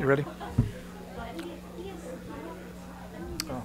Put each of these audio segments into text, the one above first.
ready? Oh.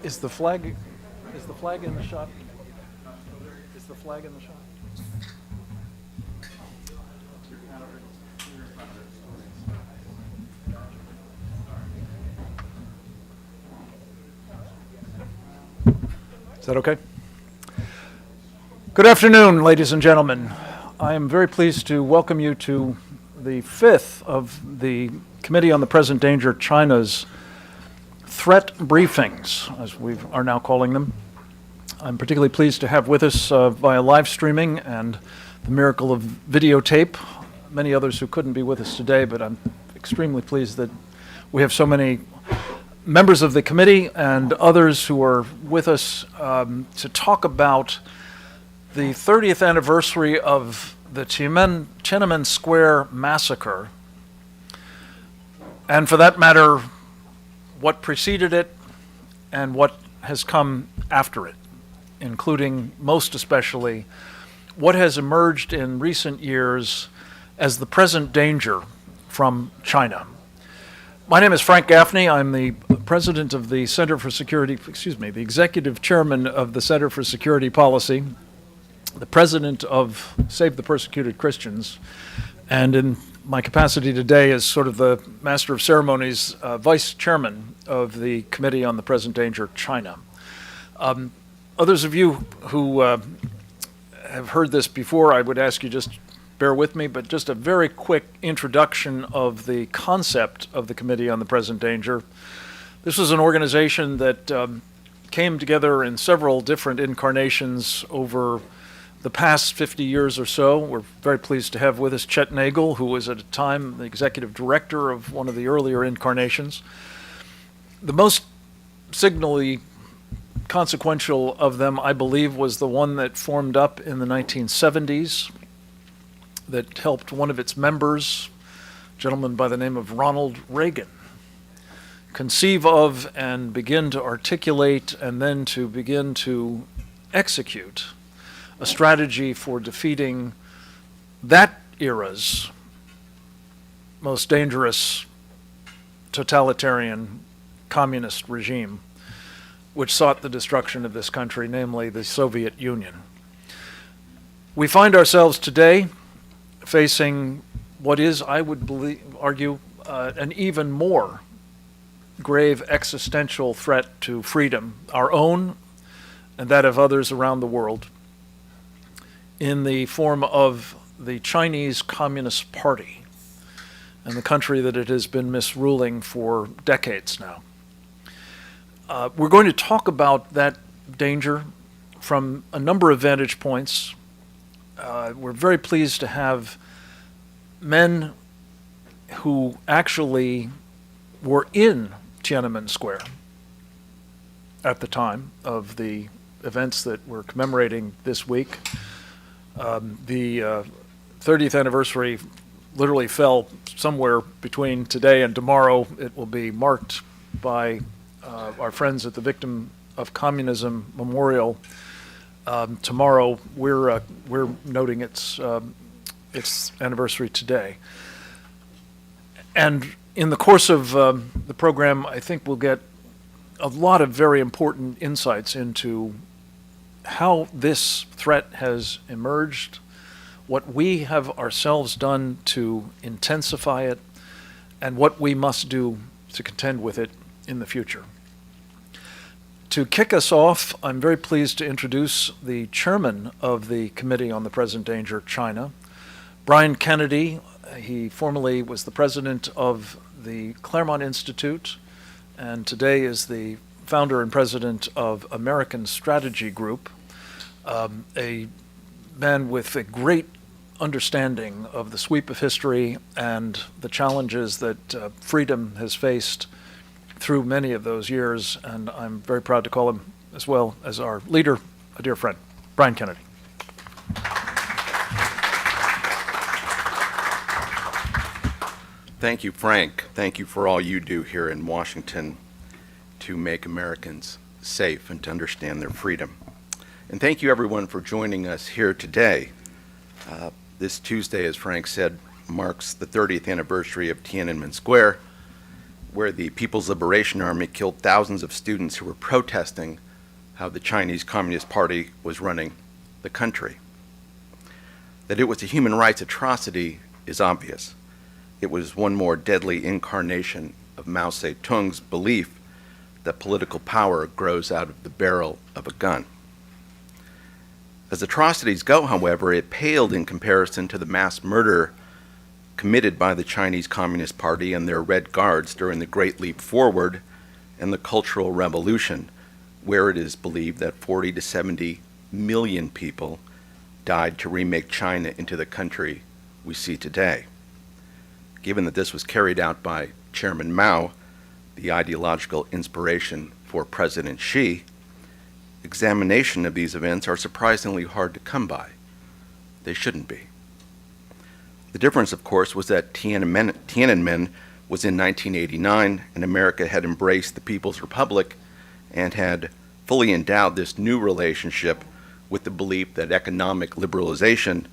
Is the flag in the shot? Is the flag in the shot? Is that okay? Good afternoon, ladies and gentlemen. I am very pleased to welcome you to the fifth of the Committee on the Present Danger China's threat briefings, as we are now calling them. I'm particularly pleased to have with us via live streaming and the miracle of videotape many others who couldn't be with us today, but I'm extremely pleased that we have so many members of the committee and others who are with us to talk about the 30th anniversary of the Tiananmen Square massacre, and for that matter, what preceded it and what has come after it, including most especially what has emerged in recent years as the present danger from China. My name is Frank Gaffney. I'm the president of the Center for Security, the executive chairman of the Center for Security Policy, the president of Save the Persecuted Christians, and in my capacity today as sort of the master of ceremonies, vice chairman of the Committee on the Present Danger China. Others of you who have heard this before, I would ask you just bear with me, but just a very quick introduction of the concept of the Committee on the Present Danger. This was an organization that came together in several different incarnations over the past 50 years or so. We're very pleased to have with us Chet Nagel, who was at a time the executive director of one of the earlier incarnations. The most signally consequential of them, I believe, was the one that formed up in the 1970s that helped one of its members, a gentleman by the name of Ronald Reagan, conceive of and begin to articulate and then to begin to execute a strategy for defeating that era's most dangerous totalitarian communist regime, which sought the destruction of this country, namely the Soviet Union. We find ourselves today facing what is, I would argue, an even more grave existential threat to freedom, our own and that of others around the world, in the form of the Chinese Communist Party and the country that it has been misruling for decades now. We're going to talk about that danger from a number of vantage points. We're very pleased to have men who actually were in Tiananmen Square at the time of the events that we're commemorating this week. The 30th anniversary literally fell somewhere between today and tomorrow. It will be marked by our friends at the Victim of Communism Memorial. Tomorrow, we're noting its anniversary today. And in the course of the program, I think we'll get a lot of very important insights into how this threat has emerged, what we have ourselves done to intensify it, and what we must do to contend with it in the future. To kick us off, I'm very pleased to introduce the chairman of the Committee on the Present Danger China, Brian Kennedy. He formerly was the president of the Claremont Institute and today is the founder and president of American Strategy Group, a man with a great understanding of the sweep of history and the challenges that freedom has faced through many of those years. And I'm very proud to call him, as well as our leader, a dear friend, Brian Kennedy. Thank you, Frank. Thank you for all you do here in Washington to make Americans safe and to understand their freedom. And thank you, everyone, for joining us here today. This Tuesday, as Frank said, marks the 30th anniversary of Tiananmen Square, where the People's Liberation Army killed thousands of students who were protesting how the Chinese Communist Party was running the country. That it was a human rights atrocity is obvious. It was one more deadly incarnation of Mao Zedong's belief that political power grows out of the barrel of a gun. As atrocities go, however, it paled in comparison to the mass murder committed by the Chinese Communist Party and their Red Guards during the Great Leap Forward and the Cultural Revolution, where it is believed that 40 to 70 million people died to remake China into the country we see today. Given that this was carried out by Chairman Mao, the ideological inspiration for President Xi, examination of these events are surprisingly hard to come by. They shouldn't be. The difference, of course, was that Tiananmen was in 1989, and America had embraced the People's Republic and had fully endowed this new relationship with the belief that economic liberalization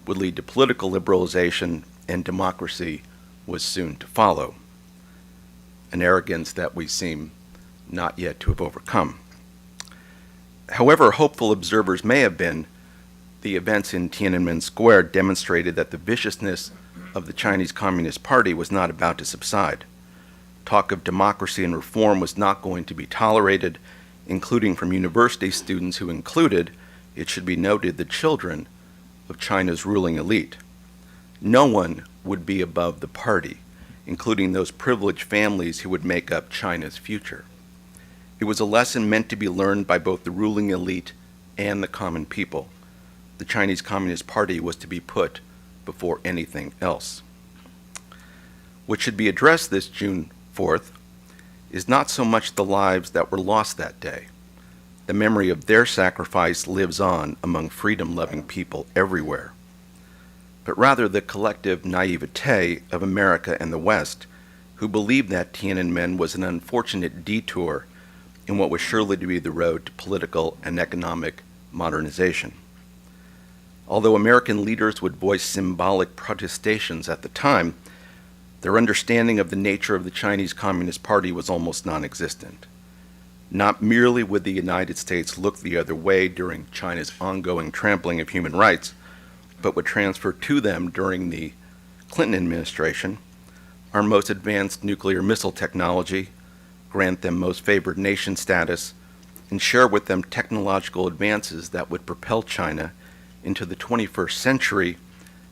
would lead to political liberalization and democracy was soon to follow, an arrogance that we seem not yet to have overcome. However hopeful observers may have been, the events in Tiananmen Square demonstrated that the viciousness of the Chinese Communist Party was not about to subside. Talk of democracy and reform was not going to be tolerated, including from university students who included, it should be noted, the children of China's ruling elite. No one would be above the party, including those privileged families who would make up China's future. It was a lesson meant to be learned by both the ruling elite and the common people. The Chinese Communist Party was to be put before anything else. What should be addressed this June 4th is not so much the lives that were lost that day. The memory of their sacrifice lives on among freedom-loving people everywhere, but rather the collective naivete of America and the West, who believed that Tiananmen was an unfortunate detour in what was surely to be the road to political and economic modernization. Although American leaders would voice symbolic protestations at the time, their understanding of the nature of the Chinese Communist Party was almost non-existent. Not merely would the United States look the other way during China's ongoing trampling of human rights, but would transfer to them during the Clinton administration our most advanced nuclear missile technology, grant them most favored nation status, and share with them technological advances that would propel China into the 21st century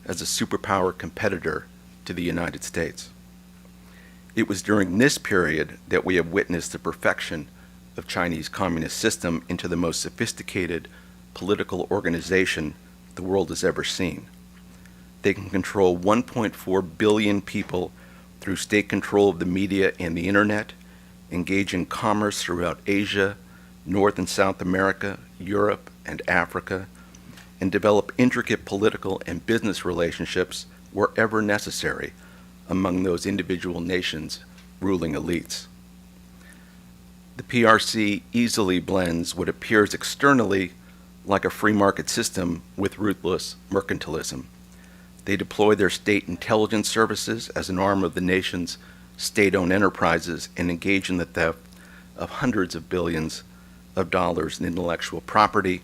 as a superpower competitor to the United States. It was during this period that we have witnessed the perfection of Chinese communist system into the most sophisticated political organization the world has ever seen. They can control 1.4 billion people through state control of the media and the internet, engage in commerce throughout Asia, North and South America, Europe, and Africa, and develop intricate political and business relationships wherever necessary among those individual nations' ruling elites. The PRC easily blends what appears externally like a free market system with ruthless mercantilism. They deploy their state intelligence services as an arm of the nation's state-owned enterprises and engage in the theft of hundreds of billions of dollars in intellectual property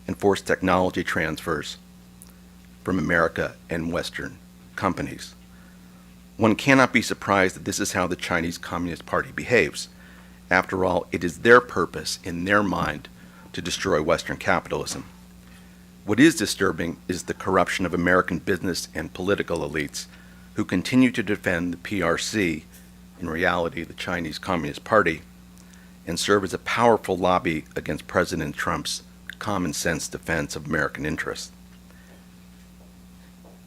and forced technology transfers from America and Western companies. One cannot be surprised that this is how the Chinese Communist Party behaves. After all, it is their purpose, in their mind, to destroy Western capitalism. What is disturbing is the corruption of American business and political elites who continue to defend the PRC, in reality the Chinese Communist Party, and serve as a powerful lobby against President Trump's common sense defense of American interests.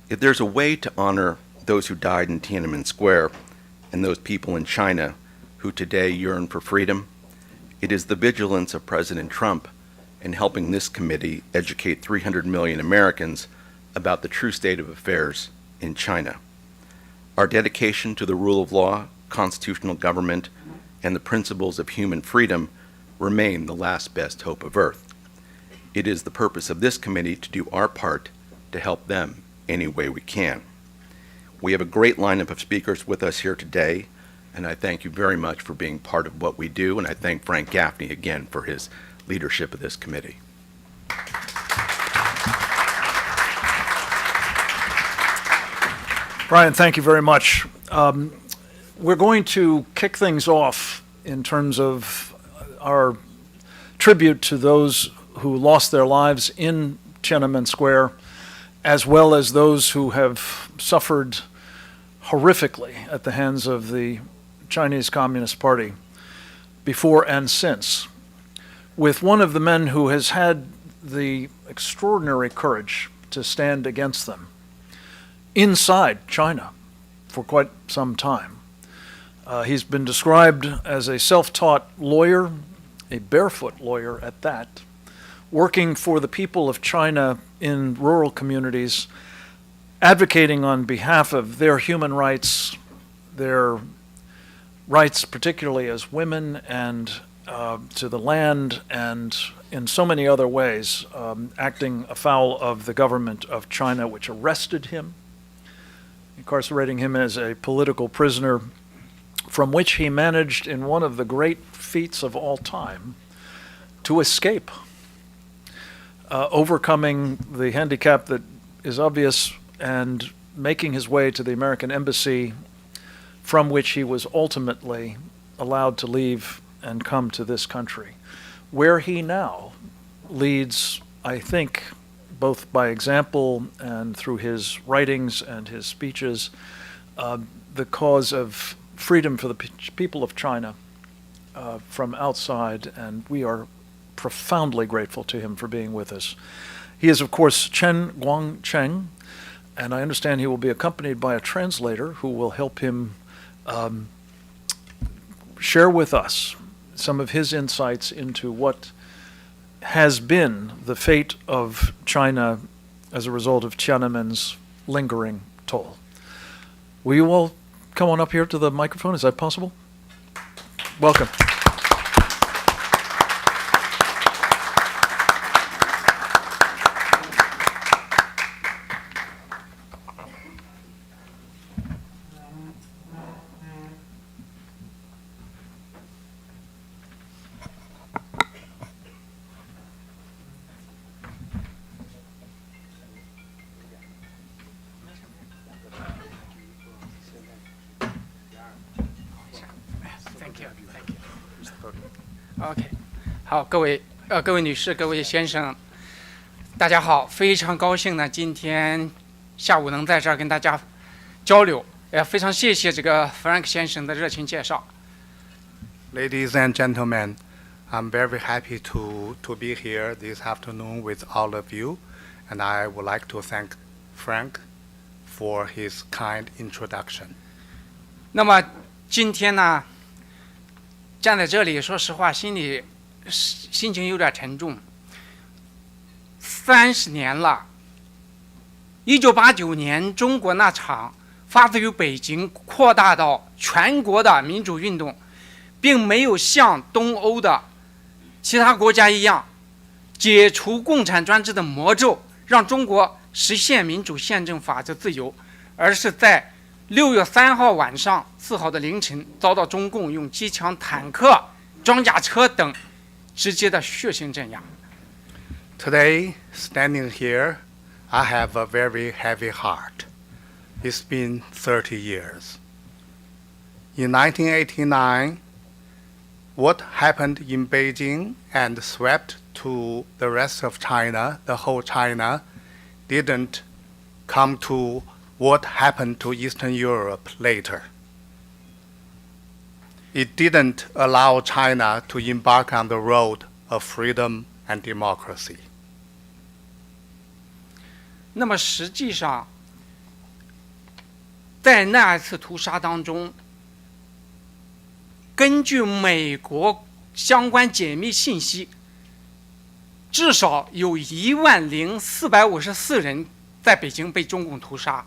If there's a way to honor those who died in Tiananmen Square and those people in China who today yearn for freedom, it is the vigilance of President Trump in helping this committee educate 300 million Americans about the true state of affairs in China. Our dedication to the rule of law, constitutional government, and the principles of human freedom remain the last best hope of Earth. It is the purpose of this committee to do our part to help them any way we can. We have a great lineup of speakers with us here today, and I thank you very much for being part of what we do, and I thank Frank Gaffney again for his leadership of this committee. Brian, thank you very much. We're going to kick things off in terms of our tribute to those who lost their lives in Tiananmen Square, as well as those who have suffered horrifically at the hands of the Chinese Communist Party before and since, with one of the men who has had the extraordinary courage to stand against them inside China for quite some time. He's been described as a self-taught lawyer, a barefoot lawyer at that, working for the people of China in rural communities, advocating on behalf of their human rights, their rights particularly as women and to the land, and in so many other ways, acting afoul of the government of China, which arrested him, incarcerating him as a political prisoner, from which he managed, in one of the great feats of all time, to escape, overcoming the handicap that is obvious and making his way to the American embassy, from which he was ultimately allowed to leave and come to this country, where he now leads, I think, both by example and through his writings and his speeches, the cause of freedom for the people of China from outside, and we are profoundly grateful to him for being with us. He is, of course, Chen Guangcheng, and I understand he will be accompanied by a translator who will help him share with us some of his insights into what has been the fate of China as a result of Tiananmen's lingering toll. Will you all come on up here to the microphone? Is that possible? Welcome. OK， 好，各位女士、各位先生，大家好，非常高兴呢，今天下午能在这儿跟大家交流，也非常谢谢这个 Frank 先生的热情介绍。Ladies and gentlemen, I'm very happy to be here this afternoon with all of you, and I would like to thank Frank for his kind introduction. 那么今天呢，站在这里，说实话，心情有点沉重。30年了，1989年中国那场发自于北京、扩大到全国的民主运动，并没有像东欧的其他国家一样解除共产专制的魔咒，让中国实现民主、宪政、法治、自由，而是在6月3号晚上、4号的凌晨，遭到中共用机枪、坦克、装甲车等直接的血腥镇压。Today, standing here, I have a very heavy heart. It's been 30 years. In 1989, what happened in Beijing and swept to the rest of China, the whole China, didn't come to what happened to Eastern Europe later. It didn't allow China to embark on the road of freedom and democracy. 那么实际上在那次屠杀当中，根据美国相关解密信息，至少有10454人在北京被中共屠杀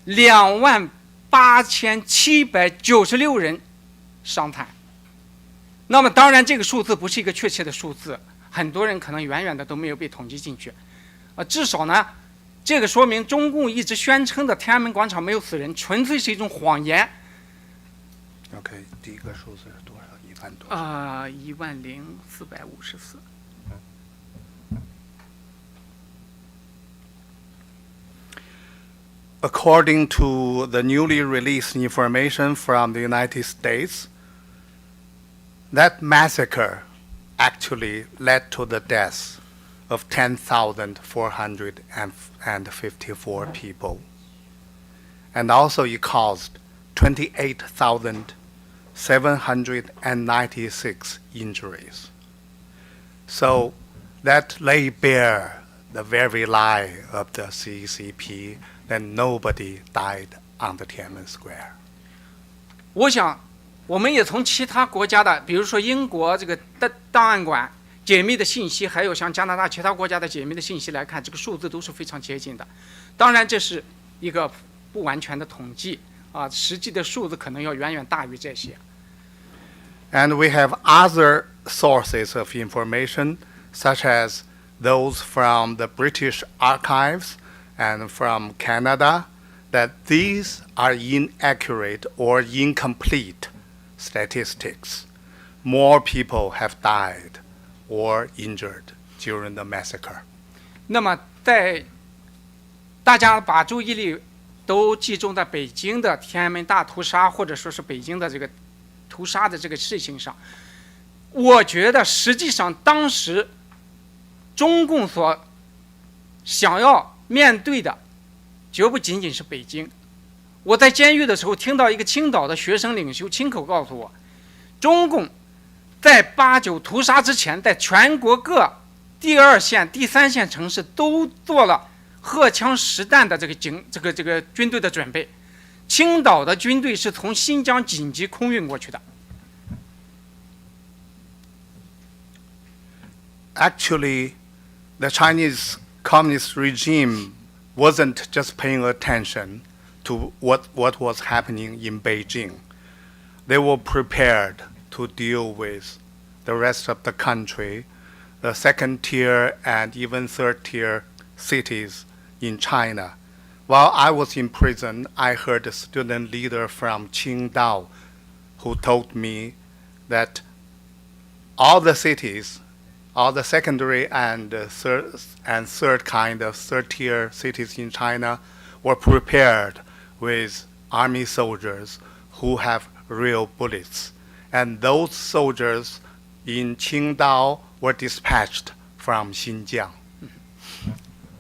，28796人伤残。那么当然这个数字不是一个确切的数字，很多人可能远远的都没有被统计进去。至少呢，这个说明中共一直宣称的天安门广场没有死人，纯粹是一种谎言。OK， 第一个数字是多少？1万多？10454。According to the newly released information from the United States, that massacre actually led to the deaths of 10,454 people. And also it caused 28,796 injuries. So that lay bare the very lie of the CCP that nobody died on the Tiananmen Square. 我想，我们也从其他国家的，比如说英国这个档案馆解密的信息，还有像加拿大其他国家的解密的信息来看，这个数字都是非常接近的。当然，这是一个不完全的统计啊，实际的数字可能要远远大于这些。And we have other sources of information, such as those from the British archives and from Canada, that these are inaccurate or incomplete statistics. More people have died or injured during the massacre. 那么，在大家把注意力都集中在北京的天安门大屠杀，或者说是北京的这个屠杀的这个事情上，我觉得实际上当时中共所想要面对的，绝不仅仅是北京。我在监狱的时候听到一个青岛的学生领袖亲口告诉我，中共在89屠杀之前，在全国各第2线、第3线城市都做了荷枪实弹的这个军队的准备。青岛的军队是从新疆紧急空运过去的。Actually, the Chinese Communist regime wasn't just paying attention to what was happening in Beijing. They were prepared to deal with the rest of the country, the second tier and even third tier cities in China. While I was in prison, I heard a student leader from Qingdao who told me that all the cities, all the secondary and third kind of third-tier cities in China were prepared with army soldiers who have real bullets. And those soldiers in Qingdao were dispatched from Xinjiang.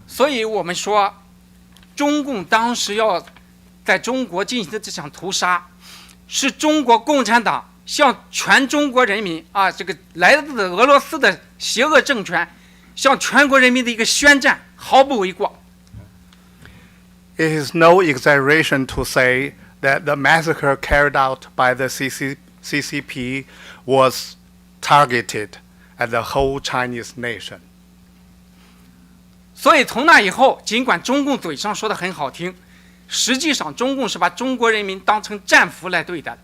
所以我们说，中共当时要在中国进行的这场屠杀，是中国共产党向全中国人民啊，这个来自俄罗斯的邪恶政权，向全国人民的一个宣战，毫不为过。It is no exaggeration to say that the massacre carried out by the CCP was targeted at the whole Chinese nation. 所以从那以后，尽管中共嘴上说的很好听，实际上中共是把中国人民当成战俘来对待的，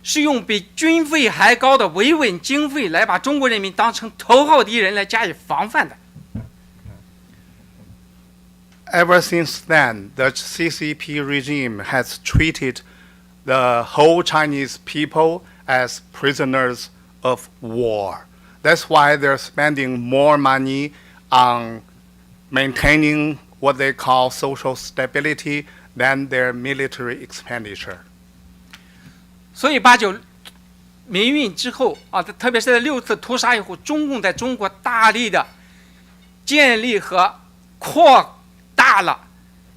是用比军费还高的维稳经费来把中国人民当成头号敌人来加以防范的。Ever since then, the CCP regime has treated the whole Chinese people as prisoners of war. That's why they're spending more money on maintaining what they call social stability than their military expenditure. 所以89民运之后啊，特别是在6次屠杀以后，中共在中国大力的建立和扩大了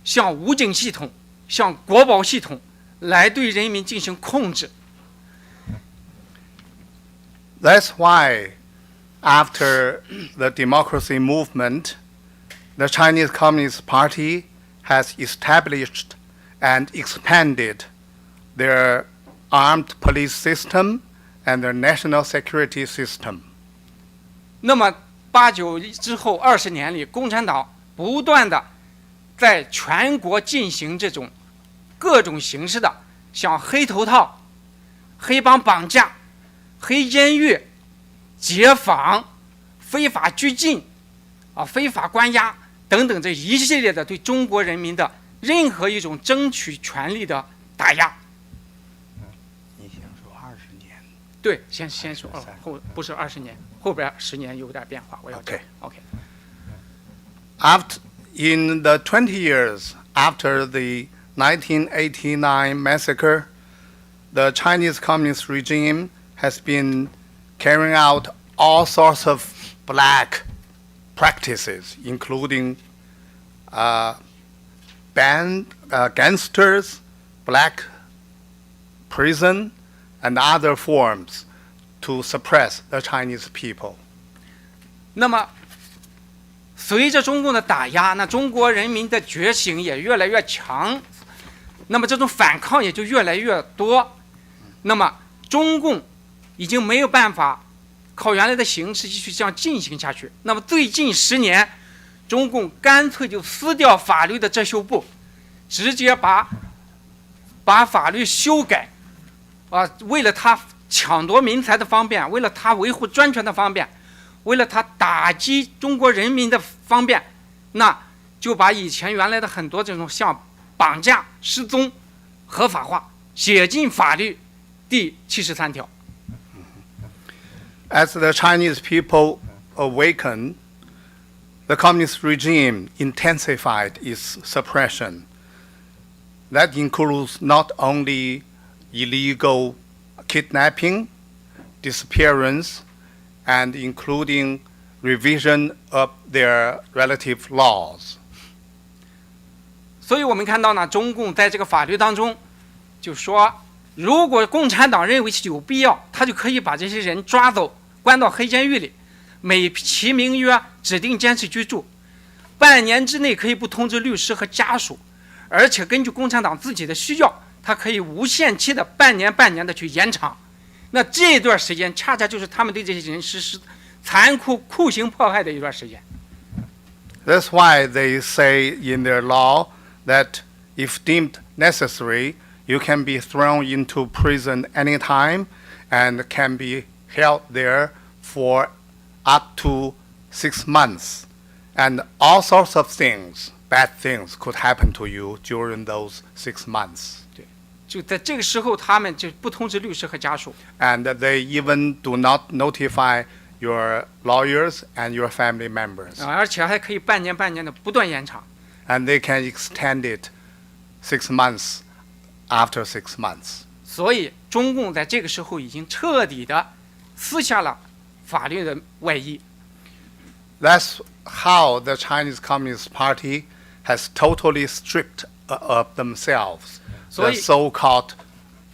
像武警系统、像国保系统来对人民进行控制。That's why, after the democracy movement, the Chinese Communist Party has established and expanded their armed police system and their national security system. 那么89之后20年里，共产党不断的在全国进行这种各种形式的，像黑头套、黑帮绑架、黑监狱、解放、非法拘禁、非法关押等等这一系列的对中国人民的任何一种争取权利的打压。你先说20年。对，先说后不是20年，后边10年有点变化，我要讲。OK。In the 20 years after the 1989 massacre, the Chinese Communist regime has been carrying out all sorts of black practices, including gangsters, black prison, and other forms to suppress the Chinese people. 那么随着中共的打压，那中国人民的觉醒也越来越强，那么这种反抗也就越来越多。那么中共已经没有办法靠原来的形式继续这样进行下去。那么最近10年，中共干脆就撕掉法律的遮羞布，直接把法律修改，为了他抢夺民财的方便，为了他维护专权的方便，为了他打击中国人民的方便，那就把以前原来的很多这种像绑架、失踪合法化，写进法律第73条。As the Chinese people awakened, the communist regime intensified its suppression. That includes not only illegal kidnapping, disappearance, and including revision of their relative laws. 所以我们看到呢，中共在这个法律当中就说，如果共产党认为有必要，他就可以把这些人抓走，关到黑监狱里，美其名曰指定监视居住，半年之内可以不通知律师和家属，而且根据共产党自己的需要，他可以无限期的半年的去延长。那这段时间恰恰就是他们对这些人实施残酷酷刑迫害的一段时间。 That's why they say in their law that if deemed necessary, you can be thrown into prison anytime and can be held there for up to 6 months. And all sorts of things, bad things, could happen to you during those 6 months. 就在这个时候，他们就不通知律师和家属。 And they even do not notify your lawyers and your family members. 而且还可以半年的不断延长。 And they can extend it 6 months after 6 months. 所以中共在这个时候已经彻底的撕下了法律的外衣。 That's how the Chinese Communist Party has totally stripped of themselves the so-called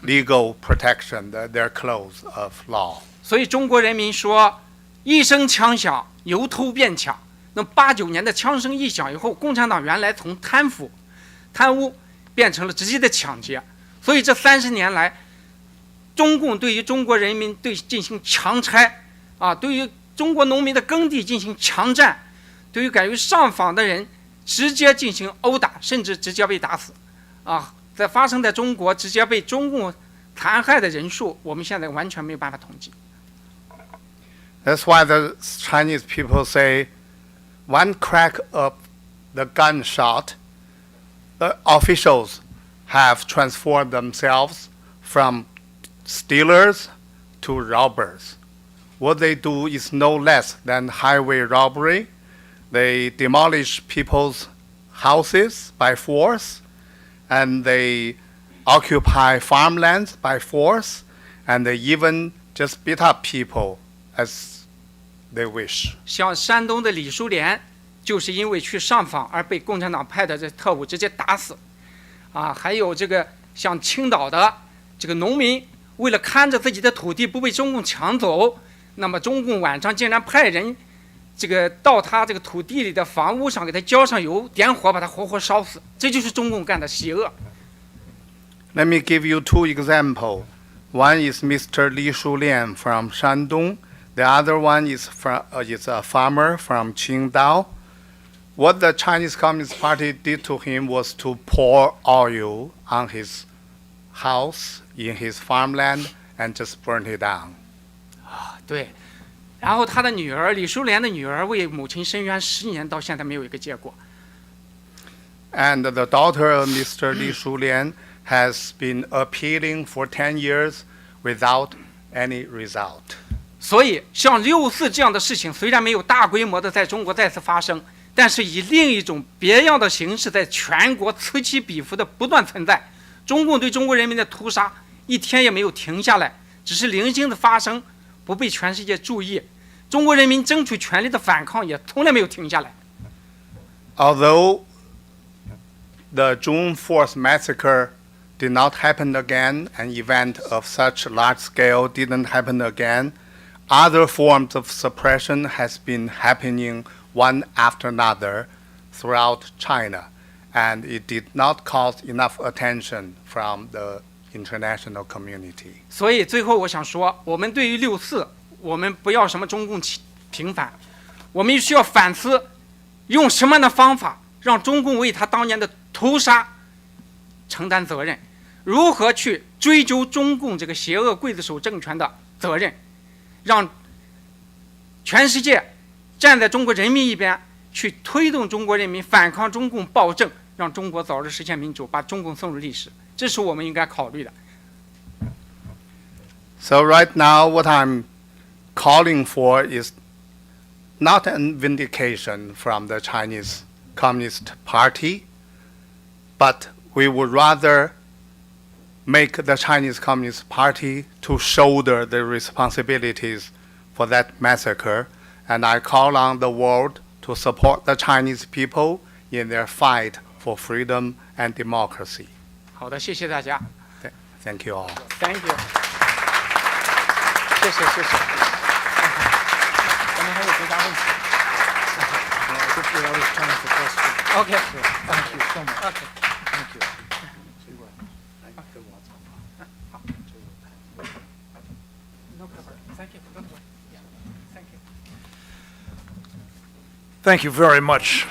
legal protection, their clothes of law. 所以中国人民说，一声枪响，由偷变抢。那89年的枪声一响以后，共产党原来从贪污变成了直接的抢劫。所以这30年来，中共对于中国人民进行强拆，对于中国农民的耕地进行强占，对于敢于上访的人直接进行殴打，甚至直接被打死，在发生在中国直接被中共残害的人数，我们现在完全没有办法统计。 That's why the Chinese people say, one crack of the gunshot, the officials have transformed themselves from stealers to robbers. What they do is no less than highway robbery. They demolish people's houses by force, and they occupy farmlands by force, and they even just beat up people as they wish. 像山东的李淑莲，就是因为去上访而被共产党派的这特务直接打死，还有这个像青岛的这个农民，为了看着自己的土地不被中共抢走，那么中共晚上竟然派人这个到他这个土地里的房屋上给他浇上油，点火把他活活烧死，这就是中共干的邪恶。Let me give you two examples. One is Mr. Li Shulian from Shandong. The other one is a farmer from Qingdao. What the Chinese Communist Party did to him was to pour oil on his house, in his farmland, and just burn it down. 对，然后他的女儿李淑莲的女儿为母亲申冤10年，到现在没有一个结果。And the daughter of Mr. Li Shulian has been appealing for 10 years without any result. 所以，像6·4这样的事情，虽然没有大规模的在中国再次发生，但是以另一种别样的形式，在全国此起彼伏的不断存在。中共对中国人民的屠杀一天也没有停下来，只是零星的发生，不被全世界注意。中国人民争取权利的反抗也从来没有停下来。Although the June 4th massacre did not happen again, an event of such large scale didn't happen again, other forms of suppression has been happening one after another throughout China, and it did not cause enough attention from the international community. 所以最后我想说，我们对于6·4，我们不要什么中共平反，我们需要反思，用什么样的方法让中共为他当年的屠杀承担责任，如何去追究中共这个邪恶刽子手政权的责任，让全世界站在中国人民一边，去推动中国人民反抗中共暴政，让中国早日实现民主，把中共送入历史，这是我们应该考虑的。So right now what I'm calling for is not a vindication from the Chinese Communist Party, but we would rather make the Chinese Communist Party to shoulder the responsibilities for that massacre, and I call on the world to support the Chinese people in their fight for freedom and democracy. 好的，谢谢大家。Thank you all. Thank you. 谢谢。咱们还有回答问题。OK. Thank you so much. OK. Thank you. No problem. Thank you. Don't worry. Yeah. Thank you. Thank you very much,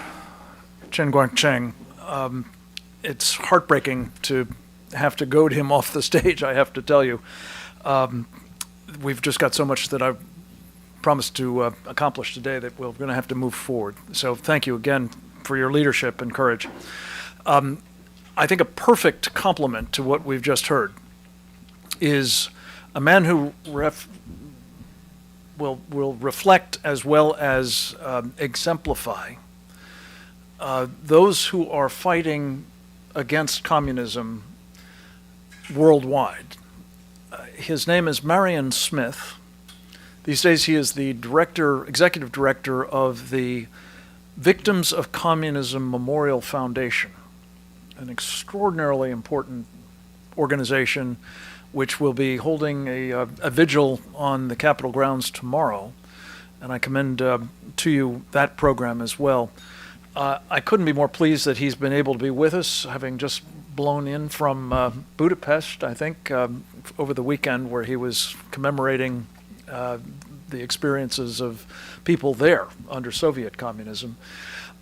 Chen Guangcheng. It's heartbreaking to have to goad him off the stage, I have to tell you. We've just got so much that I've promised to accomplish today that we're going to have to move forward. So thank you again for your leadership and courage. I think a perfect complement to what we've just heard is a man who will reflect as well as exemplify those who are fighting against communism worldwide. His name is Marion Smith. These days he is the executive director of the Victims of Communism Memorial Foundation, an extraordinarily important organization which will be holding a vigil on the Capitol grounds tomorrow. And I commend to you that program as well. I couldn't be more pleased that he's been able to be with us, having just blown in from Budapest, I think, over the weekend, where he was commemorating the experiences of people there under Soviet communism.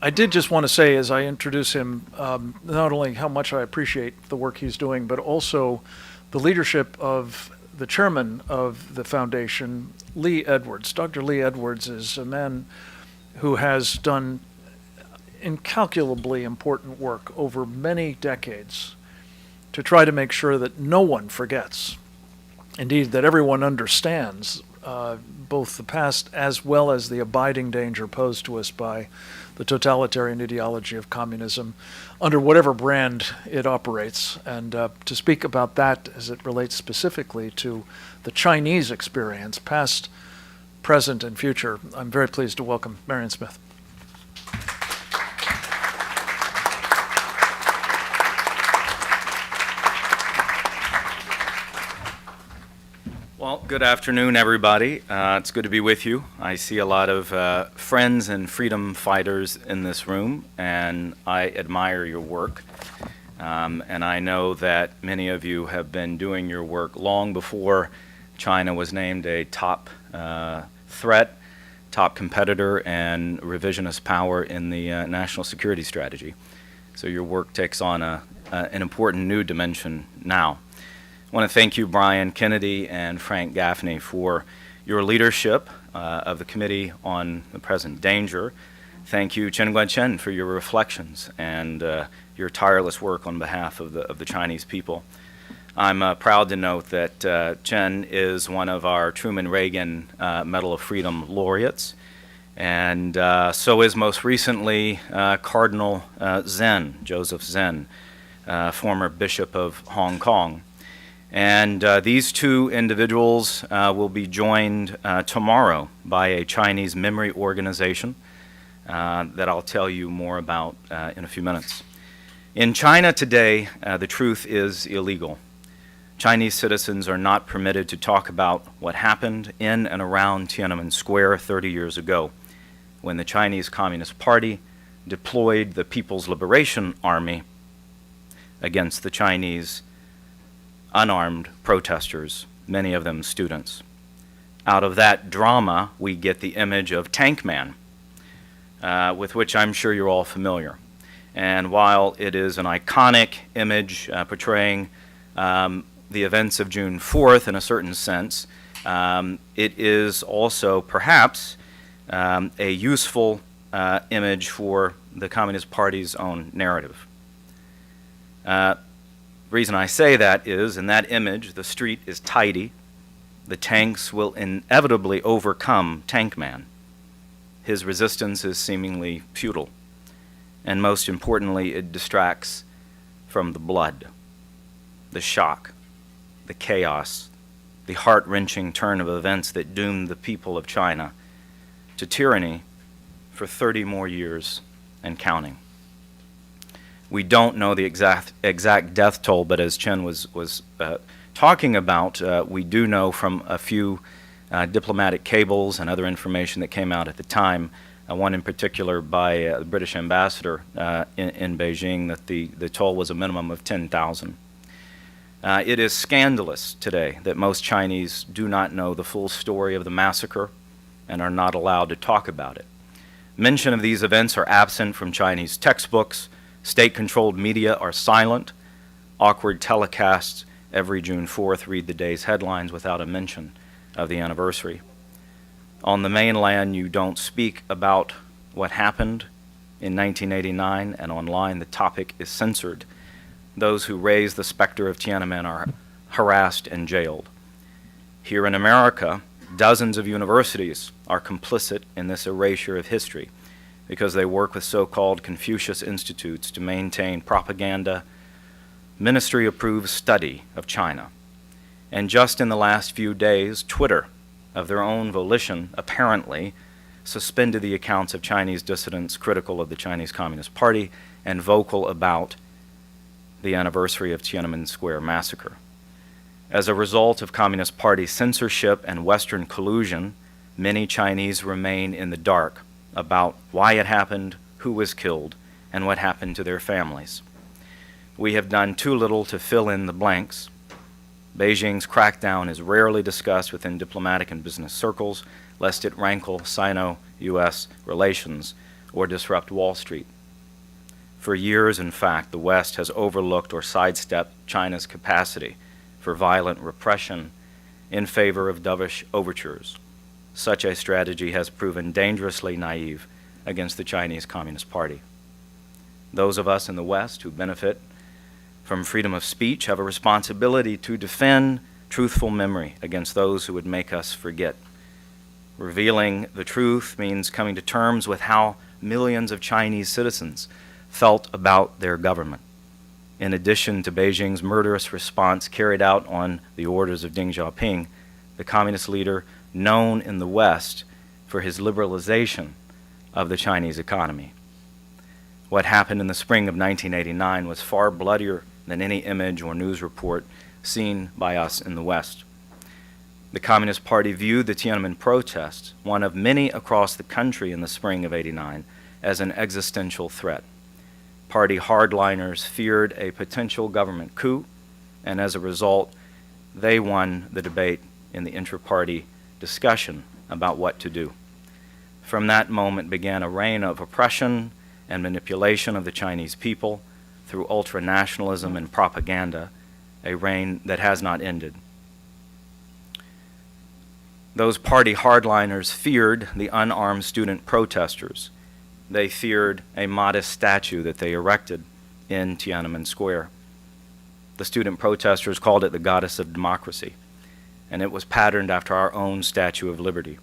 I did just want to say, as I introduce him, not only how much I appreciate the work he's doing, but also the leadership of the chairman of the foundation, Lee Edwards. Dr. Lee Edwards is a man who has done incalculably important work over many decades to try to make sure that no one forgets, indeed that everyone understands both the past as well as the abiding danger posed to us by the totalitarian ideology of communism under whatever brand it operates. And to speak about that as it relates specifically to the Chinese experience, past, present, and future, I'm very pleased to welcome Marion Smith. Well, good afternoon, everybody. It's good to be with you. I see a lot of friends and freedom fighters in this room, and I admire your work. And I know that many of you have been doing your work long before China was named a top threat, top competitor, and revisionist power in the national security strategy. So your work takes on an important new dimension now. I want to thank you, Brian Kennedy and Frank Gaffney, for your leadership of the Committee on the Present Danger. Thank you, Chen Guangchen, for your reflections and your tireless work on behalf of the Chinese people. I'm proud to note that Chen is one of our Truman Reagan Medal of Freedom laureates, and so is most recently Cardinal Zen, Joseph Zen, former Bishop of Hong Kong. And these two individuals will be joined tomorrow by a Chinese memory organization that I'll tell you more about in a few minutes. In China today, the truth is illegal. Chinese citizens are not permitted to talk about what happened in and around Tiananmen Square 30 years ago, when the Chinese Communist Party deployed the People's Liberation Army against the Chinese unarmed protesters, many of them students. Out of that drama, we get the image of Tank Man, with which I'm sure you're all familiar. And while it is an iconic image portraying the events of June 4th in a certain sense, it is also perhaps a useful image for the Communist Party's own narrative. The reason I say that is, in that image, the street is tidy. The tanks will inevitably overcome Tank Man. His resistance is seemingly futile. And most importantly, it distracts from the blood, the shock, the chaos, the heart-wrenching turn of events that doomed the people of China to tyranny for 30 more years and counting. We don't know the exact death toll, but as Chen was talking about, we do know from a few diplomatic cables and other information that came out at the time, one in particular by the British ambassador in Beijing, that the toll was a minimum of 10,000. It is scandalous today that most Chinese do not know the full story of the massacre and are not allowed to talk about it. Mention of these events are absent from Chinese textbooks. State-controlled media are silent. Awkward telecasts every June 4th read the day's headlines without a mention of the anniversary. On the mainland, you don't speak about what happened in 1989, and online the topic is censored. Those who raise the specter of Tiananmen are harassed and jailed. Here in America, dozens of universities are complicit in this erasure of history because they work with so-called Confucius Institutes to maintain propaganda, ministry-approved study of China. And just in the last few days, Twitter, of their own volition, apparently, suspended the accounts of Chinese dissidents critical of the Chinese Communist Party and vocal about the anniversary of Tiananmen Square massacre. As a result of Communist Party censorship and Western collusion, many Chinese remain in the dark about why it happened, who was killed, and what happened to their families. We have done too little to fill in the blanks. Beijing's crackdown is rarely discussed within diplomatic and business circles, lest it rankle Sino-U.S. relations or disrupt Wall Street. For years, in fact, the West has overlooked or sidestepped China's capacity for violent repression in favor of dovish overtures. Such a strategy has proven dangerously naive against the Chinese Communist Party. Those of us in the West who benefit from freedom of speech have a responsibility to defend truthful memory against those who would make us forget. Revealing the truth means coming to terms with how millions of Chinese citizens felt about their government. In addition to Beijing's murderous response carried out on the orders of Deng Xiaoping, the communist leader known in the West for his liberalization of the Chinese economy. What happened in the spring of 1989 was far bloodier than any image or news report seen by us in the West. The Communist Party viewed the Tiananmen protests, one of many across the country in the spring of '89, as an existential threat. party hardliners feared a potential government coup, and as a result, they won the debate in the intra-party discussion about what to do. From that moment began a reign of oppression and manipulation of the Chinese people through ultra-nationalism and propaganda, a reign that has not ended. Those party hardliners feared the unarmed student protesters. They feared a modest statue that they erected in Tiananmen Square. The student protesters called it the goddess of democracy, and it was patterned after our own Statue of Liberty.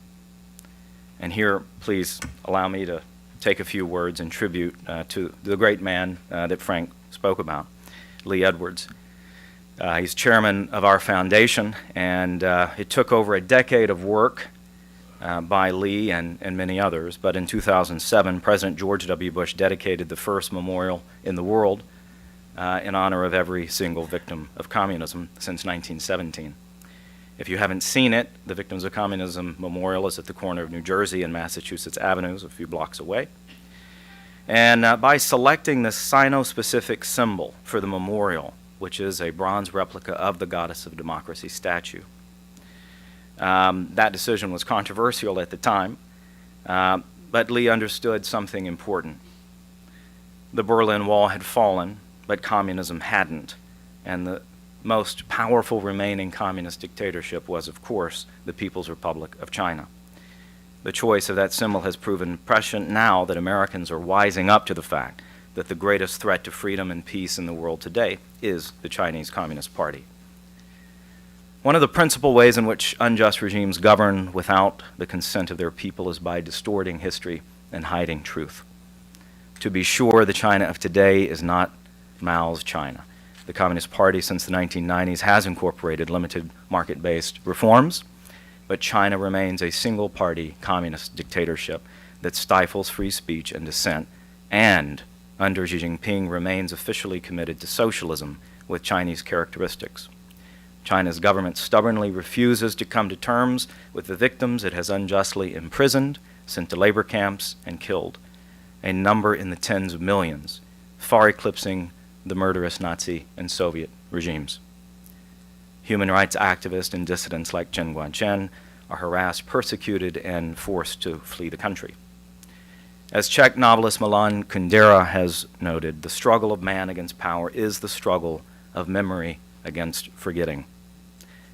And here, please allow me to take a few words in tribute to the great man that Frank spoke about, Lee Edwards. He's chairman of our foundation, and it took over a decade of work by Lee and many others, but in 2007, President George W. Bush dedicated the first memorial in the world in honor of every single victim of communism since 1917. If you haven't seen it, the Victims of Communism Memorial is at the corner of New Jersey and Massachusetts Avenues, a few blocks away. And by selecting the Sino-specific symbol for the memorial, which is a bronze replica of the Goddess of Democracy statue, that decision was controversial at the time, but Lee understood something important. The Berlin Wall had fallen, but communism hadn't, and the most powerful remaining communist dictatorship was, of course, the People's Republic of China. The choice of that symbol has proven prescient now that Americans are wising up to the fact that the greatest threat to freedom and peace in the world today is the Chinese Communist Party. One of the principal ways in which unjust regimes govern without the consent of their people is by distorting history and hiding truth. To be sure, the China of today is not Mao's China. The Communist Party since the 1990s has incorporated limited market-based reforms, but China remains a single-party communist dictatorship that stifles free speech and dissent, and under Xi Jinping remains officially committed to socialism with Chinese characteristics. China's government stubbornly refuses to come to terms with the victims it has unjustly imprisoned, sent to labor camps, and killed, a number in the tens of millions, far eclipsing the murderous Nazi and Soviet regimes. Human rights activists and dissidents like Chen Guangchen are harassed, persecuted, and forced to flee the country. As Czech novelist Milan Kundera has noted, the struggle of man against power is the struggle of memory against forgetting.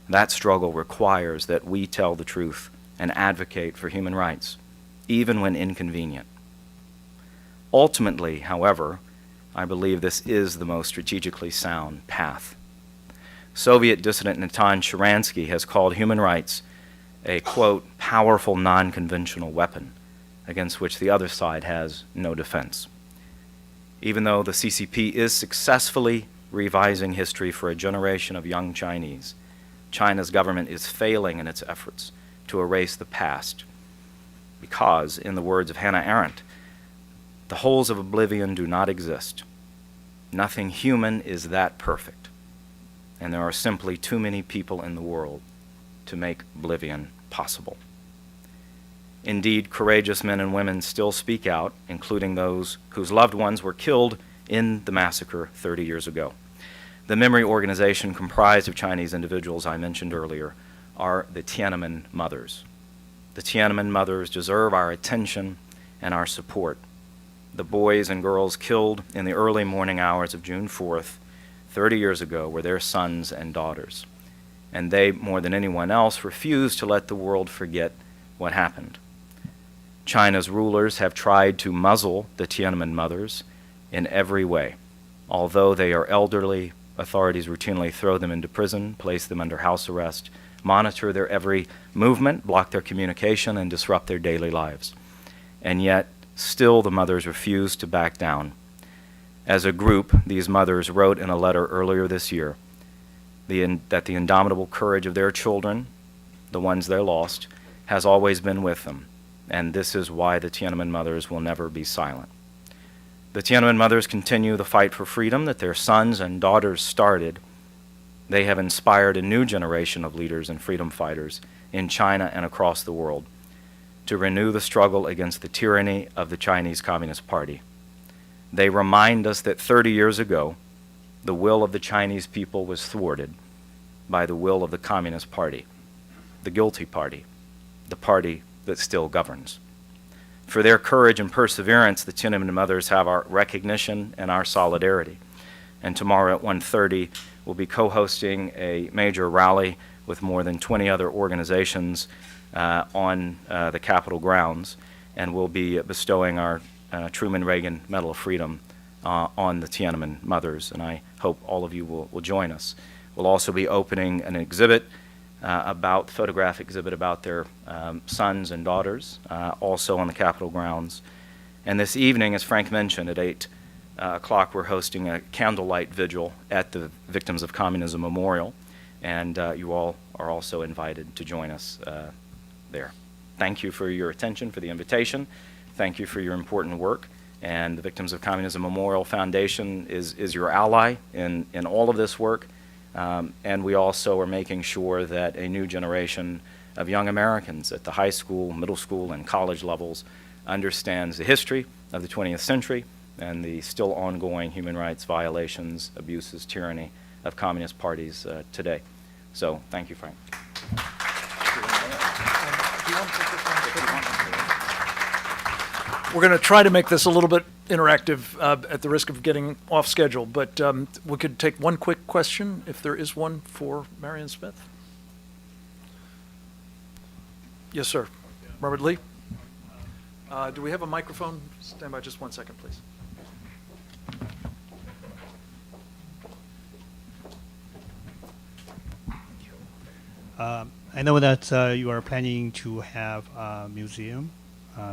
That struggle requires that we tell the truth and advocate for human rights, even when inconvenient. Ultimately, however, I believe this is the most strategically sound path. Soviet dissident Natan Sharansky has called human rights a, quote, powerful non-conventional weapon against which the other side has no defense. Even though the CCP is successfully revising history for a generation of young Chinese, China's government is failing in its efforts to erase the past because, in the words of Hannah Arendt, the holes of oblivion do not exist. Nothing human is that perfect, and there are simply too many people in the world to make oblivion possible. Indeed, courageous men and women still speak out, including those whose loved ones were killed in the massacre 30 years ago. The memory organization comprised of Chinese individuals I mentioned earlier are the Tiananmen Mothers. The Tiananmen Mothers deserve our attention and our support. The boys and girls killed in the early morning hours of June 4th, 30 years ago, were their sons and daughters. And they, more than anyone else, refused to let the world forget what happened. China's rulers have tried to muzzle the Tiananmen Mothers in every way. Although they are elderly, authorities routinely throw them into prison, place them under house arrest, monitor their every movement, block their communication, and disrupt their daily lives. And yet, still the mothers refuse to back down. As a group, these mothers wrote in a letter earlier this year that the indomitable courage of their children, the ones they lost, has always been with them, and this is why the Tiananmen Mothers will never be silent. The Tiananmen Mothers continue the fight for freedom that their sons and daughters started. They have inspired a new generation of leaders and freedom fighters in China and across the world to renew the struggle against the tyranny of the Chinese Communist Party. They remind us that 30 years ago, the will of the Chinese people was thwarted by the will of the Communist Party, the guilty party, the party that still governs. For their courage and perseverance, the Tiananmen Mothers have our recognition and our solidarity. And tomorrow at 1:30, we'll be co-hosting a major rally with more than 20 other organizations on the Capitol grounds, and we'll be bestowing our Truman Reagan Medal of Freedom on the Tiananmen Mothers, and I hope all of you will join us. We'll also be opening an exhibit photographic exhibit about their sons and daughters, also on the Capitol grounds. And this evening, as Frank mentioned, at 8 o'clock, we're hosting a candlelight vigil at the Victims of Communism Memorial, and you all are also invited to join us there. Thank you for your attention, for the invitation. Thank you for your important work. And the Victims of Communism Memorial Foundation is your ally in all of this work. And we also are making sure that a new generation of young Americans at the high school, middle school, and college levels understands the history of the 20th century and the still ongoing human rights violations, abuses, tyranny of communist parties today. So, thank you, Frank. We're going to try to make this a little bit interactive at the risk of getting off schedule, but we could take one quick question, if there is one, for Marion Smith. Yes, sir. Robert Lee? Do we have a microphone? Stand by just 1 second, please. I know that you are planning to have a museum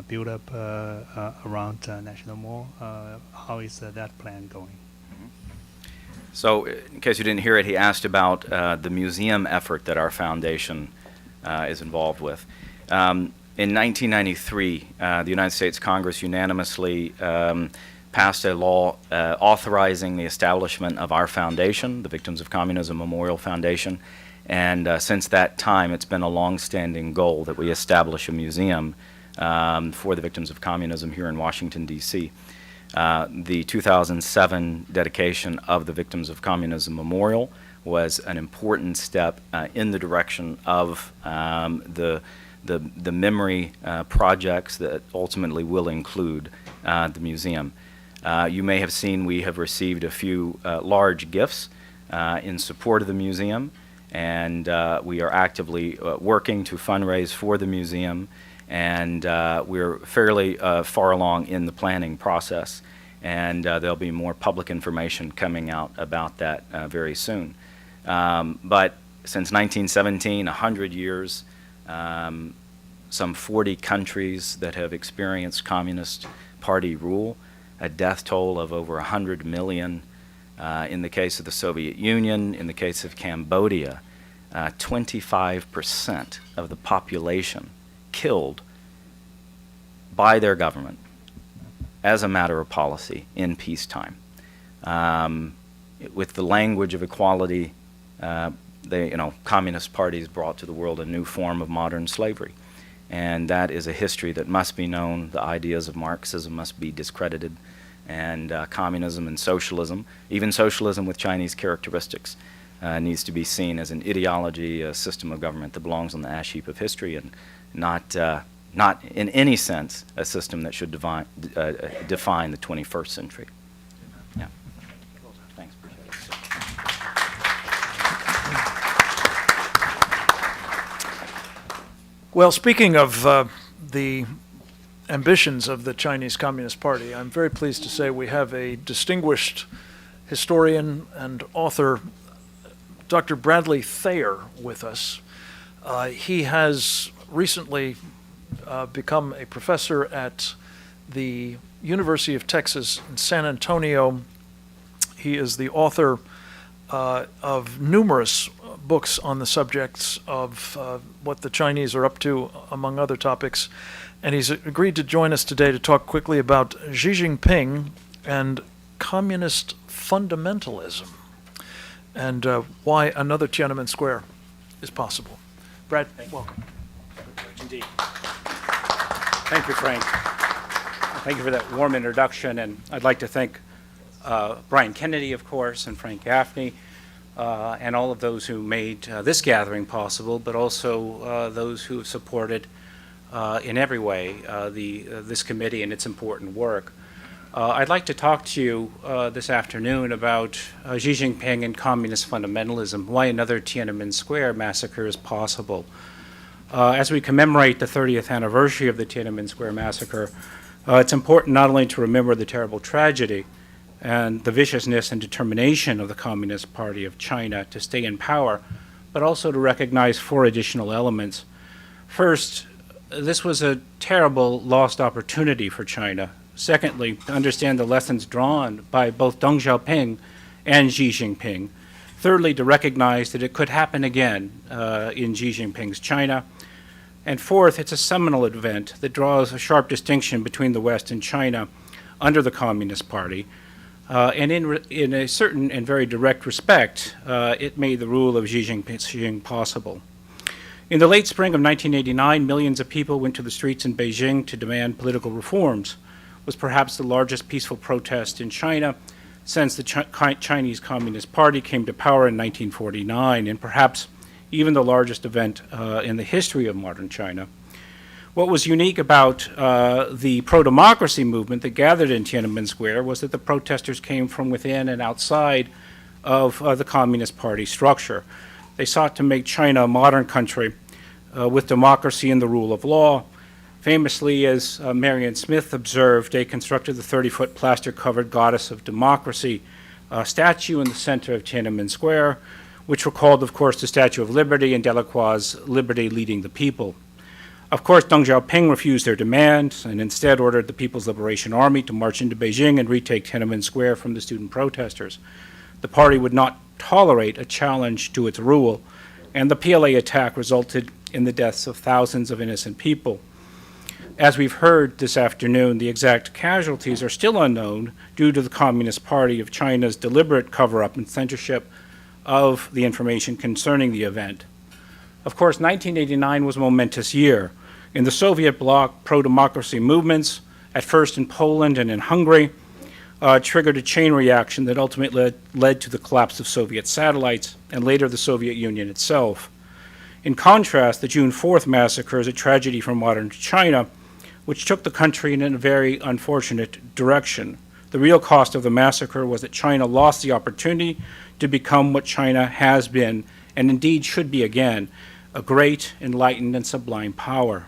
built up around National Mall. How is that plan going? So, in case you didn't hear it, he asked about the museum effort that our foundation is involved with. In 1993, the United States Congress unanimously passed a law authorizing the establishment of our foundation, the Victims of Communism Memorial Foundation, and since that time, it's been a long-standing goal that we establish a museum for the victims of communism here in Washington, D.C. The 2007 dedication of the Victims of Communism Memorial was an important step in the direction of the memory projects that ultimately will include the museum. You may have seen we have received a few large gifts in support of the museum, and we are actively working to fundraise for the museum, and we're fairly far along in the planning process, and there'll be more public information coming out about that very soon. But since 1917, 100 years, some 40 countries that have experienced Communist Party rule, a death toll of over 100 million. In the case of the Soviet Union, in the case of Cambodia, 25% of the population killed by their government as a matter of policy in peacetime. With the language of equality, communist parties brought to the world a new form of modern slavery. And that is a history that must be known. The ideas of Marxism must be discredited, and communism and socialism, even socialism with Chinese characteristics, needs to be seen as an ideology, a system of government that belongs on the ash heap of history, and not in any sense a system that should define the 21st century. Yeah. Thanks. Appreciate it. Well, speaking of the ambitions of the Chinese Communist Party, I'm very pleased to say we have a distinguished historian and author, Dr. Bradley Thayer, with us. He has recently become a professor at the University of Texas in San Antonio. He is the author of numerous books on the subjects of what the Chinese are up to, among other topics. And he's agreed to join us today to talk quickly about Xi Jinping and communist fundamentalism, and why another Tiananmen Square is possible. Brad, welcome. Indeed. Thank you, Frank. Thank you for that warm introduction, and I'd like to thank Brian Kennedy, of course, and Frank Gaffney, and all of those who made this gathering possible, but also those who have supported in every way this committee and its important work. I'd like to talk to you this afternoon about Xi Jinping and communist fundamentalism, why another Tiananmen Square massacre is possible. As we commemorate the 30th anniversary of the Tiananmen Square massacre, it's important not only to remember the terrible tragedy and the viciousness and determination of the Communist Party of China to stay in power, but also to recognize 4 additional elements. First, this was a terrible lost opportunity for China. Secondly, to understand the lessons drawn by both Deng Xiaoping and Xi Jinping. Thirdly, to recognize that it could happen again in Xi Jinping's China. And fourth, it's a seminal event that draws a sharp distinction between the West and China under the Communist Party. And in a certain and very direct respect, it made the rule of Xi Jinping possible. In the late spring of 1989, millions of people went to the streets in Beijing to demand political reforms. It was perhaps the largest peaceful protest in China since the Chinese Communist Party came to power in 1949, and perhaps even the largest event in the history of modern China. What was unique about the pro-democracy movement that gathered in Tiananmen Square was that the protesters came from within and outside of the Communist Party structure. They sought to make China a modern country with democracy and the rule of law. Famously, as Marion Smith observed, they constructed the 30-foot plaster-covered goddess of democracy statue in the center of Tiananmen Square, which recalled, of course, the Statue of Liberty and Delacroix's Liberty Leading the People. Of course, Deng Xiaoping refused their demands and instead ordered the People's Liberation Army to march into Beijing and retake Tiananmen Square from the student protesters. The party would not tolerate a challenge to its rule, and the PLA attack resulted in the deaths of thousands of innocent people. As we've heard this afternoon, the exact casualties are still unknown due to the Communist Party of China's deliberate cover-up and censorship of the information concerning the event. Of course, 1989 was a momentous year. In the Soviet bloc, pro-democracy movements, at first in Poland and in Hungary, triggered a chain reaction that ultimately led to the collapse of Soviet satellites and later the Soviet Union itself. In contrast, the June 4th massacre is a tragedy for modern China, which took the country in a very unfortunate direction. The real cost of the massacre was that China lost the opportunity to become what China has been, and indeed should be again, a great, enlightened, and sublime power.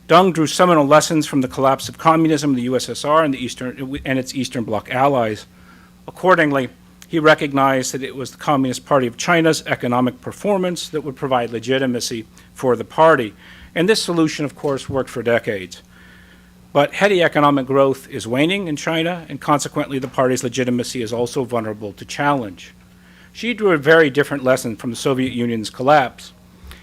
Deng drew seminal lessons from the collapse of communism in the USSR and its Eastern Bloc allies. Accordingly, he recognized that it was the Communist Party of China's economic performance that would provide legitimacy for the party. And this solution, of course, worked for decades. But heady economic growth is waning in China, and consequently the party's legitimacy is also vulnerable to challenge. Xi drew a very different lesson from the Soviet Union's collapse.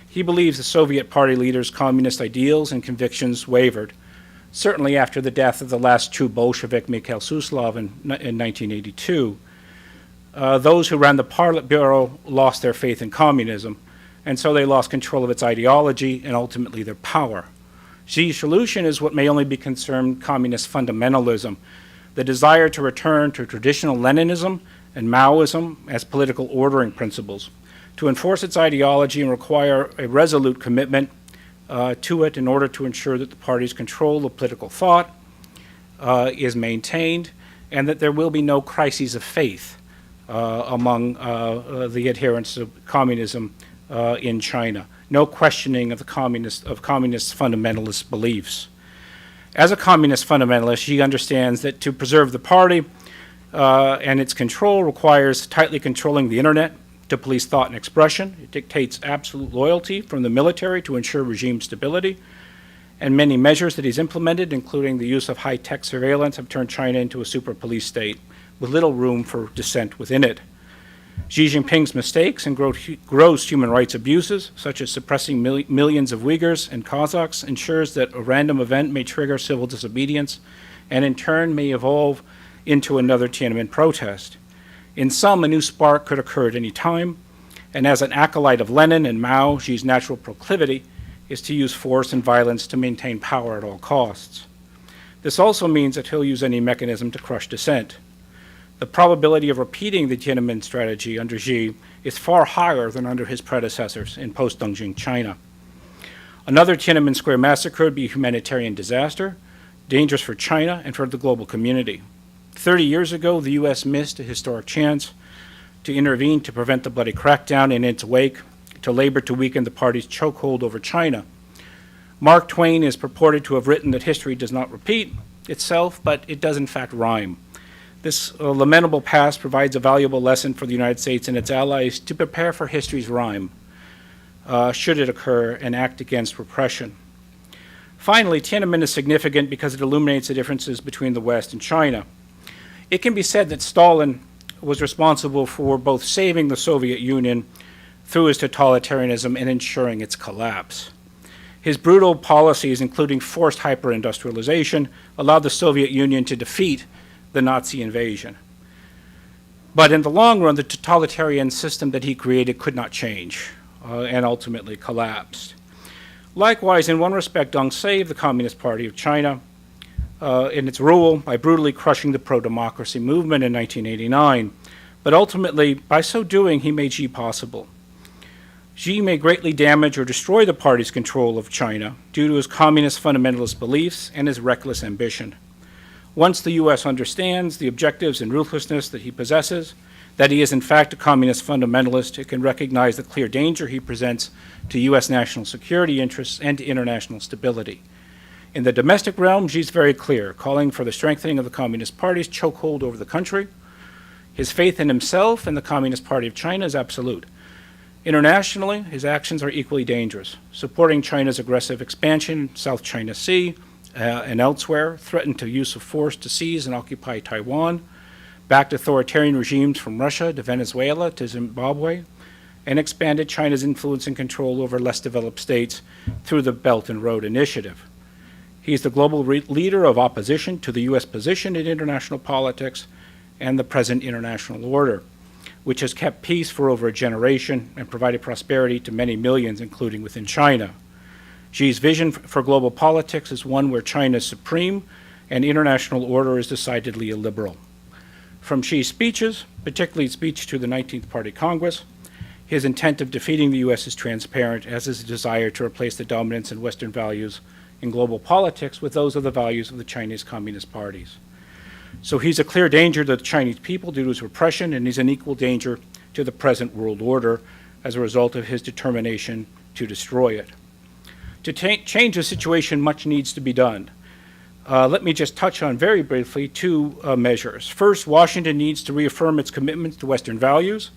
He believes the Soviet party leaders' communist ideals and convictions wavered, certainly after the death of the last true Bolshevik, Mikhail Suslov, in 1982. Those who ran the Politburo lost their faith in communism, and so they lost control of its ideology and ultimately their power. Xi's solution is what may only be considered communist fundamentalism, the desire to return to traditional Leninism and Maoism as political ordering principles, to enforce its ideology and require a resolute commitment to it in order to ensure that the party's control of political thought is maintained and that there will be no crises of faith among the adherents of communism in China. No questioning of the communist fundamentalist beliefs. As a communist fundamentalist, Xi understands that to preserve the party and its control requires tightly controlling the internet to police thought and expression. It dictates absolute loyalty from the military to ensure regime stability. And many measures that he's implemented, including the use of high-tech surveillance, have turned China into a super police state with little room for dissent within it. Xi Jinping's mistakes and gross human rights abuses, such as suppressing millions of Uyghurs and Kazakhs, ensures that a random event may trigger civil disobedience and in turn may evolve into another Tiananmen protest. In sum, a new spark could occur at any time, and as an acolyte of Lenin and Mao, Xi's natural proclivity is to use force and violence to maintain power at all costs. This also means that he'll use any mechanism to crush dissent. The probability of repeating the Tiananmen strategy under Xi is far higher than under his predecessors in post-Deng China. Another Tiananmen Square massacre would be a humanitarian disaster, dangerous for China and for the global community. 30 years ago, the U.S. missed a historic chance to intervene to prevent the bloody crackdown in its wake, to labor to weaken the party's chokehold over China. Mark Twain is purported to have written that history does not repeat itself, but it does in fact rhyme. This lamentable past provides a valuable lesson for the United States and its allies to prepare for history's rhyme, should it occur, and act against repression. Finally, Tiananmen is significant because it illuminates the differences between the West and China. It can be said that Stalin was responsible for both saving the Soviet Union through his totalitarianism and ensuring its collapse. His brutal policies, including forced hyper-industrialization, allowed the Soviet Union to defeat the Nazi invasion. But in the long run, the totalitarian system that he created could not change and ultimately collapsed. Likewise, in one respect, Deng saved the Communist Party of China in its rule by brutally crushing the pro-democracy movement in 1989. But ultimately, by so doing, he made Xi possible. Xi may greatly damage or destroy the party's control of China due to his communist fundamentalist beliefs and his reckless ambition. Once the U.S. understands the objectives and ruthlessness that he possesses, that he is in fact a communist fundamentalist, it can recognize the clear danger he presents to U.S. national security interests and to international stability. In the domestic realm, Xi's very clear, calling for the strengthening of the Communist Party's chokehold over the country. His faith in himself and the Communist Party of China is absolute. Internationally, his actions are equally dangerous. Supporting China's aggressive expansion in South China Sea and elsewhere, threatened to use of force to seize and occupy Taiwan, backed authoritarian regimes from Russia to Venezuela to Zimbabwe, and expanded China's influence and control over less developed states through the Belt and Road Initiative. He is the global leader of opposition to the U.S. position in international politics and the present international order, which has kept peace for over a generation and provided prosperity to many millions, including within China. Xi's vision for global politics is one where China is supreme and international order is decidedly illiberal. From Xi's speeches, particularly his speech to the 19th Party Congress, his intent of defeating the U.S. is transparent, as is his desire to replace the dominance in Western values in global politics with those of the values of the Chinese Communist parties. So he's a clear danger to the Chinese people due to his repression, and he's an equal danger to the present world order as a result of his determination to destroy it. To change the situation, much needs to be done. Let me just touch on very briefly two measures. First, Washington needs to reaffirm its commitments to Western values,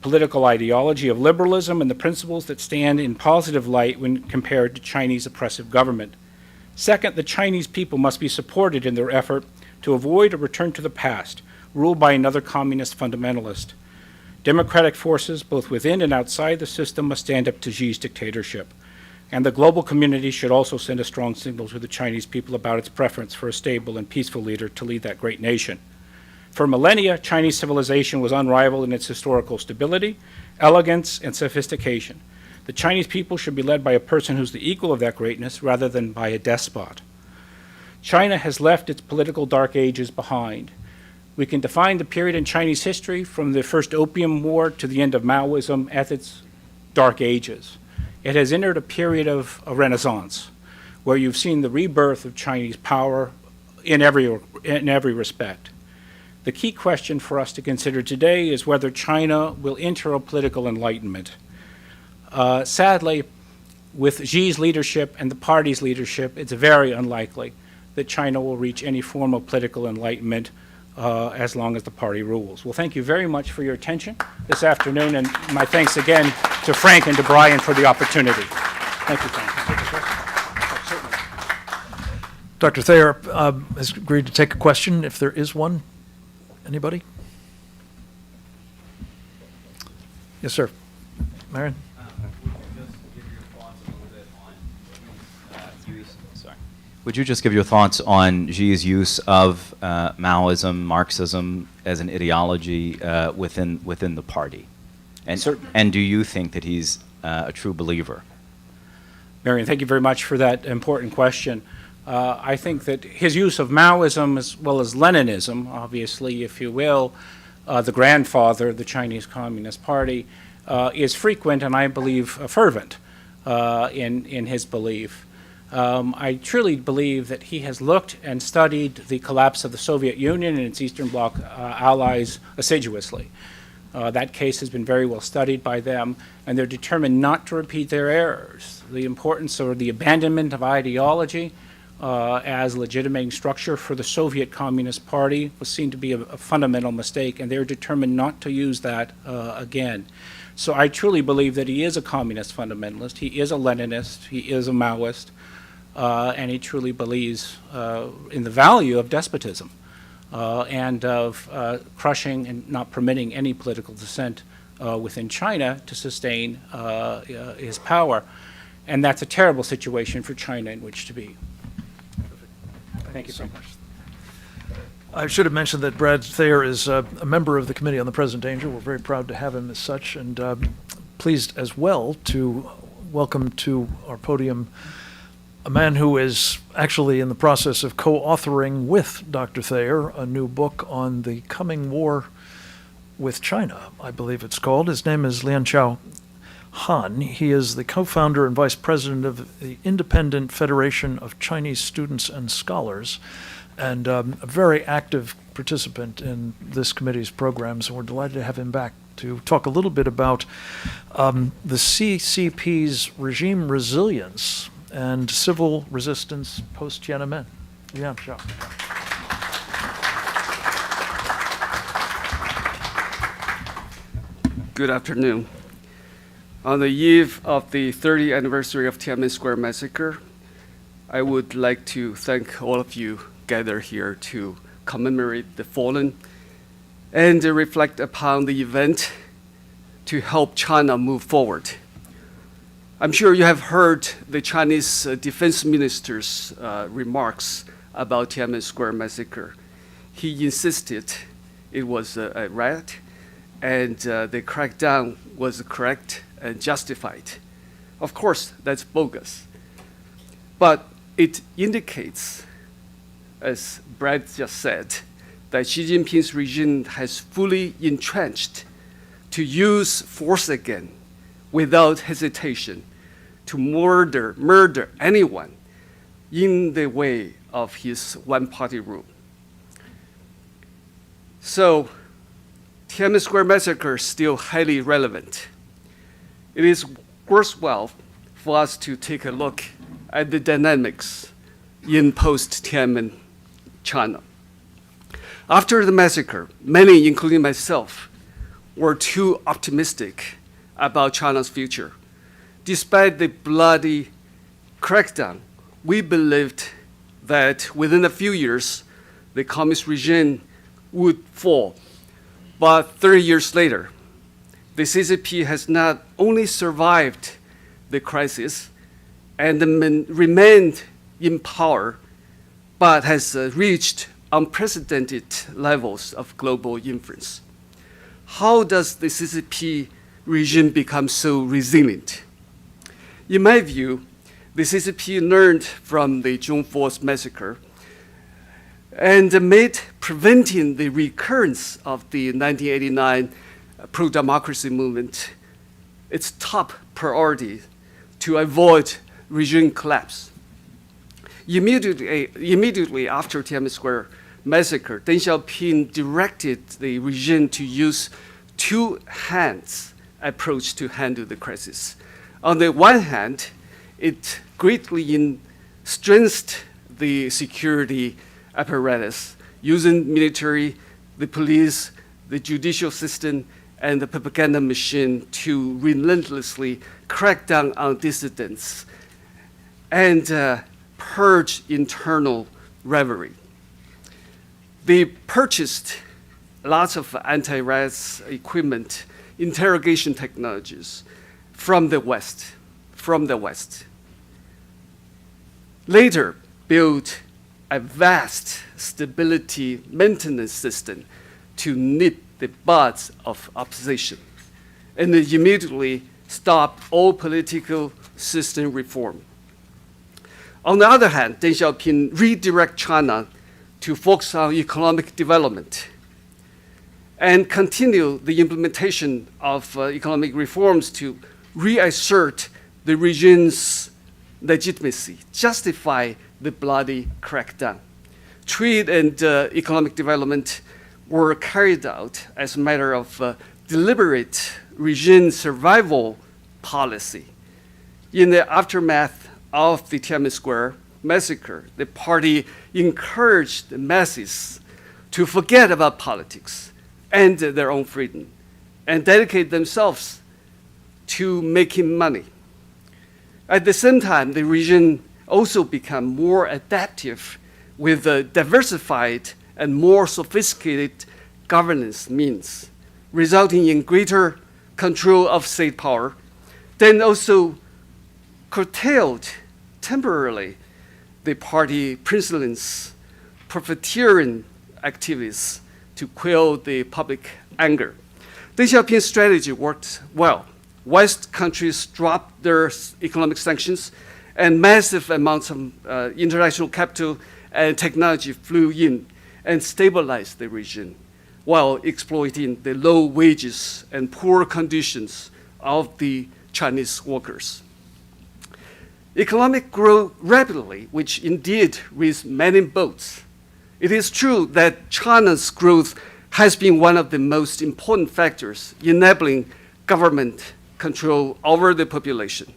political ideology of liberalism, and the principles that stand in positive light when compared to Chinese oppressive government. Second, the Chinese people must be supported in their effort to avoid a return to the past, ruled by another communist fundamentalist. Democratic forces, both within and outside the system, must stand up to Xi's dictatorship. And the global community should also send a strong signal to the Chinese people about its preference for a stable and peaceful leader to lead that great nation. For millennia, Chinese civilization was unrivaled in its historical stability, elegance, and sophistication. The Chinese people should be led by a person who's the equal of that greatness rather than by a despot. China has left its political dark ages behind. We can define the period in Chinese history from the first Opium War to the end of Maoism as its dark ages. It has entered a period of a renaissance, where you've seen the rebirth of Chinese power in every respect. The key question for us to consider today is whether China will enter a political enlightenment. Sadly, with Xi's leadership and the party's leadership, it's very unlikely that China will reach any form of political enlightenment as long as the party rules. Well, thank you very much for your attention this afternoon, and my thanks again to Frank and to Brian for the opportunity. Thank you, Frank. Dr. Thayer has agreed to take a question if there is one. Anybody? Yes, sir. Marion? Would you just give your thoughts on Xi's use of Maoism, Marxism as an ideology within the party? And do you think that he's a true believer? Marion, thank you very much for that important question. I think that his use of Maoism as well as Leninism, obviously, if you will, the grandfather of the Chinese Communist Party, is frequent and I believe fervent in his belief. I truly believe that he has looked and studied the collapse of the Soviet Union and its Eastern Bloc allies assiduously. That case has been very well studied by them, and they're determined not to repeat their errors. The importance or the abandonment of ideology as legitimating structure for the Soviet Communist Party was seen to be a fundamental mistake, and they're determined not to use that again. So I truly believe that he is a communist fundamentalist, he is a Leninist, he is a Maoist, and he truly believes in the value of despotism and of crushing and not permitting any political dissent within China to sustain his power. And that's a terrible situation for China in which to be. Thank you so much. I should have mentioned that Brad Thayer is a member of the Committee on the Present Danger. We're very proud to have him as such, and pleased as well to welcome to our podium a man who is actually in the process of co-authoring with Dr. Thayer a new book on the coming war with China, I believe it's called. His name is Lianchao Han. He is the co-founder and vice president of the Independent Federation of Chinese Students and Scholars, and a very active participant in this committee's programs, and we're delighted to have him back to talk a little bit about the CCP's regime resilience and civil resistance post-Tiananmen. Lianchao. Good afternoon. On the eve of the 30th anniversary of Tiananmen Square massacre, I would like to thank all of you gathered here to commemorate the fallen and reflect upon the event to help China move forward. I'm sure you have heard the Chinese defense minister's remarks about Tiananmen Square massacre. He insisted it was a riot and the crackdown was correct and justified. Of course, that's bogus. But it indicates, as Brad just said, that Xi Jinping's regime has fully entrenched to use force again without hesitation to murder anyone in the way of his one-party rule. So, Tiananmen Square massacre is still highly relevant. It is worthwhile for us to take a look at the dynamics in post-Tiananmen China. After the massacre, many, including myself, were too optimistic about China's future. Despite the bloody crackdown, we believed that within a few years, the communist regime would fall. But 30 years later, the CCP has not only survived the crisis and remained in power, but has reached unprecedented levels of global influence. How does the CCP regime become so resilient? In my view, the CCP learned from the June 4th massacre and made preventing the recurrence of the 1989 pro-democracy movement its top priority to avoid regime collapse. Immediately after Tiananmen Square massacre, Deng Xiaoping directed the regime to use two-hands approach to handle the crisis. On the one hand, it greatly strengthened the security apparatus using military, the police, the judicial system, and the propaganda machine to relentlessly crack down on dissidents and purge internal rivalry. They purchased lots of anti-riots equipment, interrogation technologies from the West. Later, built a vast stability maintenance system to nip the buds of opposition, and immediately stopped all political system reform. On the other hand, Deng Xiaoping redirected China to focus on economic development and continue the implementation of economic reforms to reassert the regime's legitimacy, justify the bloody crackdown. Trade and economic development were carried out as a matter of deliberate regime survival policy. In the aftermath of the Tiananmen Square massacre, the party encouraged the masses to forget about politics and their own freedom and dedicate themselves to making money. At the same time, the region also became more adaptive with diversified and more sophisticated governance means, resulting in greater control of state power, then also curtailed temporarily the party president's profiteering activities to quell the public anger. Deng Xiaoping's strategy worked well. West countries dropped their economic sanctions, and massive amounts of international capital and technology flew in and stabilized the region while exploiting the low wages and poor conditions of the Chinese workers. Economic grew rapidly, which indeed raised many boats. It is true that China's growth has been one of the most important factors enabling government control over the population,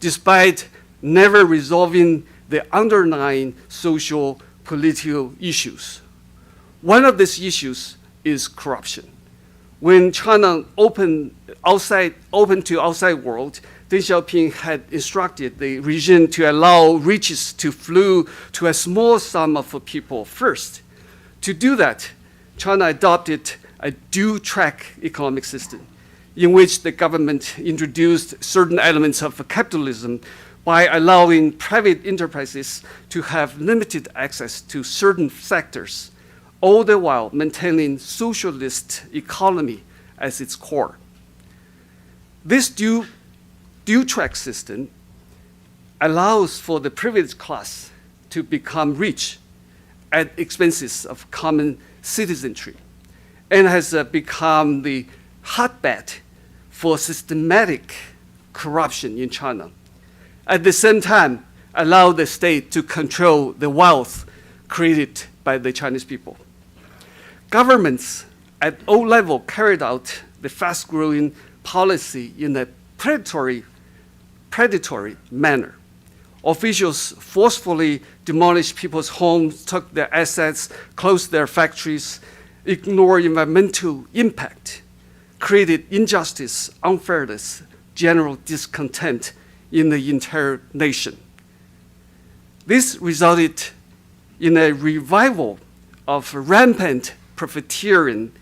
despite never resolving the underlying social political issues. One of these issues is corruption. When China opened to outside world, Deng Xiaoping had instructed the regime to allow riches to flow to a small sum of people first. To do that, China adopted a dual-track economic system in which the government introduced certain elements of capitalism by allowing private enterprises to have limited access to certain sectors, all the while maintaining socialist economy as its core. This dual-track system allows for the privileged class to become rich at expenses of common citizenry and has become the hotbed for systematic corruption in China. At the same time, allow the state to control the wealth created by the Chinese people. Governments at all levels carried out the fast-growing policy in a predatory manner. Officials forcefully demolished people's homes, took their assets, closed their factories, ignored environmental impact, created injustice, unfairness, general discontent in the entire nation. This resulted in a revival of rampant profiteering,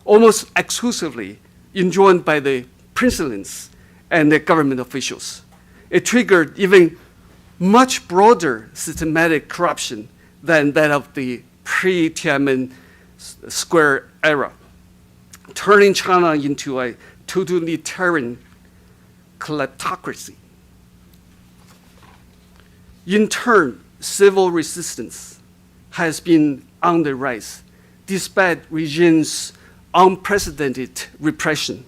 almost exclusively enjoined by the presidents and the government officials. It triggered even much broader systematic corruption than that of the pre-Tiananmen Square era, turning China into a totalitarian kleptocracy. In turn, civil resistance has been on the rise, despite regime's unprecedented repression.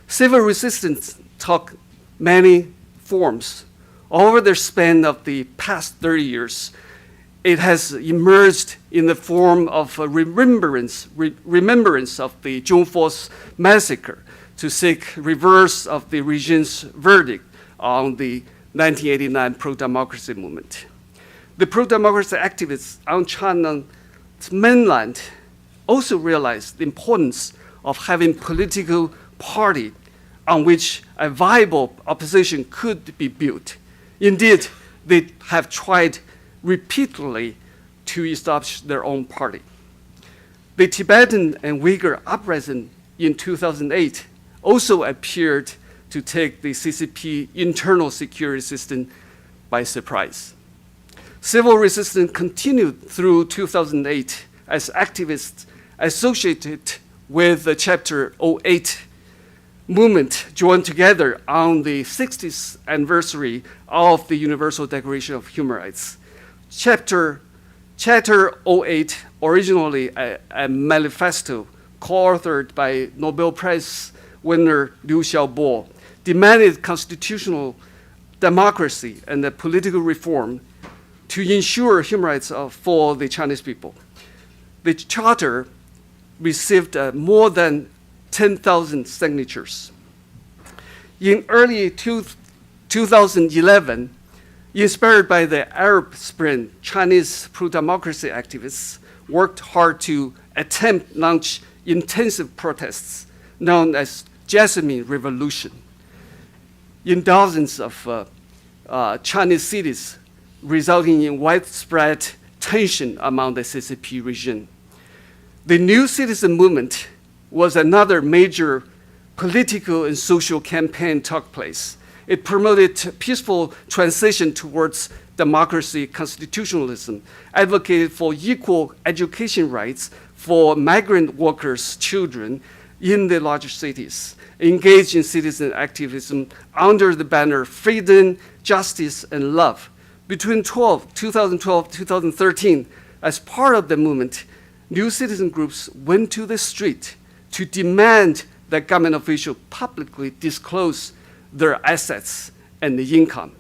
Civil resistance took many forms. Over the span of the past 30 years, it has emerged in the form of a remembrance of the June 4th massacre to seek reverse of the regime's verdict on the 1989 pro-democracy movement. The pro-democracy activists on China's mainland also realized the importance of having political party on which a viable opposition could be built. Indeed, they have tried repeatedly to establish their own party. The Tibetan and Uyghur uprising in 2008 also appeared to take the CCP internal security system by surprise. Civil resistance continued through 2008 as activists associated with the Chapter 08 movement joined together on the 60th anniversary of the Universal Declaration of Human Rights. Chapter 08, originally a manifesto co-authored by Nobel Prize winner Liu Xiaobo, demanded constitutional democracy and the political reform to ensure human rights for the Chinese people. The charter received more than 10,000 signatures. In early 2011, inspired by the Arab Spring, Chinese pro-democracy activists worked hard to attempt launch intensive protests known as Jasmine Revolution in dozens of Chinese cities, resulting in widespread tension among the CCP regime. The New Citizen Movement was another major political and social campaign took place. It promoted peaceful transition towards democracy, constitutionalism, advocated for equal education rights for migrant workers' children in the larger cities, engaged in citizen activism under the banner Freedom, Justice, and Love. Between 2012-2013, as part of the movement, new citizen groups went to the street to demand that government officials publicly disclose their assets and the income.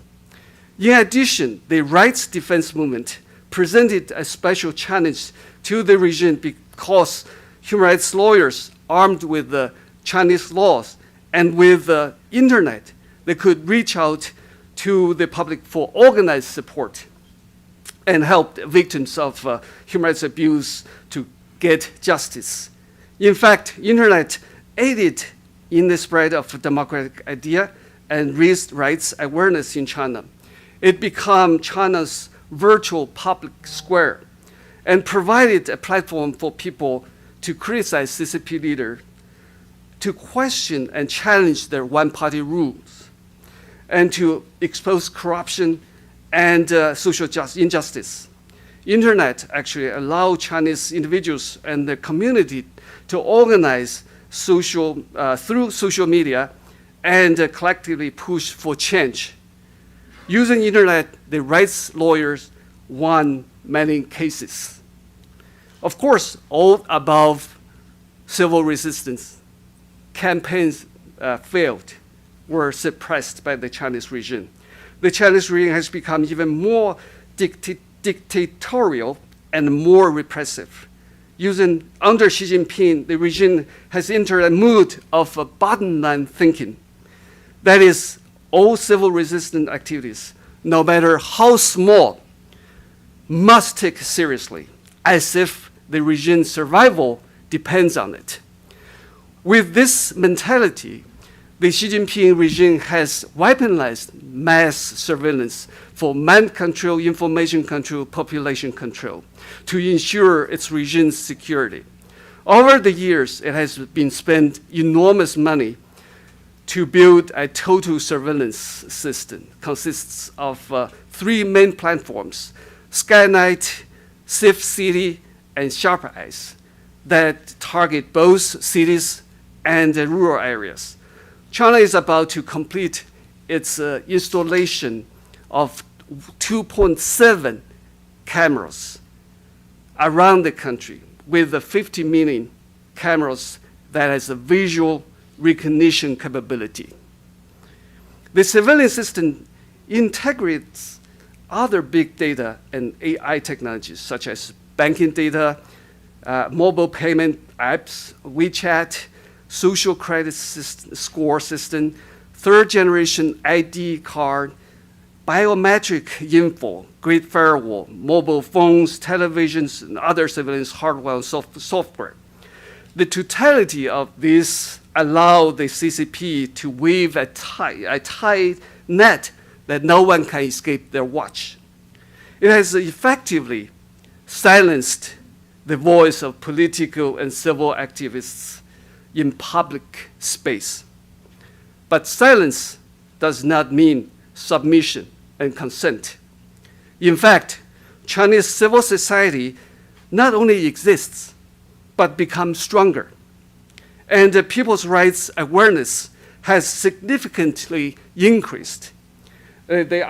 In addition, the rights defense movement presented a special challenge to the regime because human rights lawyers armed with the Chinese laws and with the internet, they could reach out to the public for organized support and help victims of human rights abuse to get justice. In fact, internet aided in the spread of the democratic idea and raised rights awareness in China. It became China's virtual public square and provided a platform for people to criticize CCP leaders, to question and challenge their one-party rules, and to expose corruption and social injustice. Internet actually allowed Chinese individuals and the community to organize through social media and collectively push for change. Using internet, the rights lawyers won many cases. Of course, all above civil resistance campaigns failed, were suppressed by the Chinese regime. The Chinese regime has become even more dictatorial and more repressive. Under Xi Jinping, the regime has entered a mood of bottom line thinking. That is, all civil resistance activities, no matter how small, must take seriously, as if the regime's survival depends on it. With this mentality, the Xi Jinping regime has weaponized mass surveillance for mind control, information control, population control to ensure its regime's security. Over the years, it has been spent enormous money to build a total surveillance system. Consists of 3 main platforms, Skynet, Safe City, and Sharp Eyes, that target both cities and rural areas. China is about to complete its installation of 2.7 cameras around the country with the 50 million cameras that has a visual recognition capability. The surveillance system integrates other big data and AI technologies such as banking data, mobile payment apps, WeChat, social credit score system, third-generation ID card, biometric info, Great Firewall, mobile phones, televisions, and other surveillance hardware and software. The totality of this allow the CCP to weave a tight net that no one can escape their watch. It has effectively silenced the voice of political and civil activists in public space. But silence does not mean submission and consent. In fact, Chinese civil society not only exists, but becomes stronger. And the people's rights awareness has significantly increased. The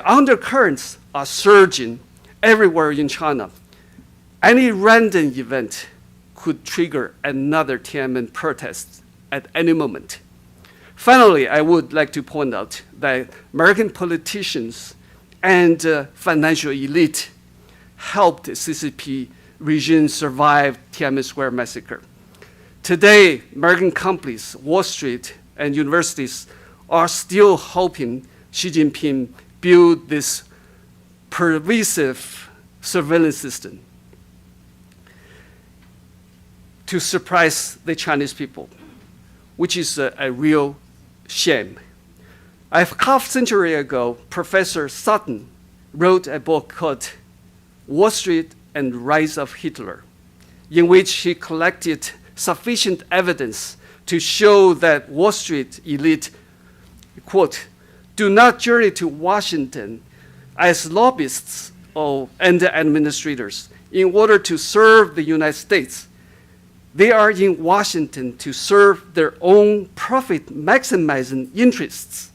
undercurrents are surging everywhere in China. Any random event could trigger another Tiananmen protest at any moment. Finally, I would like to point out that American politicians and financial elite helped the CCP regime survive Tiananmen Square massacre. Today, American companies, Wall Street, and universities are still helping Xi Jinping build this pervasive surveillance system to suppress the Chinese people, which is a real shame. A half century ago, Professor Sutton wrote a book called Wall Street and Rise of Hitler, in which he collected sufficient evidence to show that Wall Street elite, quote, do not journey to Washington as lobbyists and administrators in order to serve the United States. They are in Washington to serve their own profit-maximizing interests.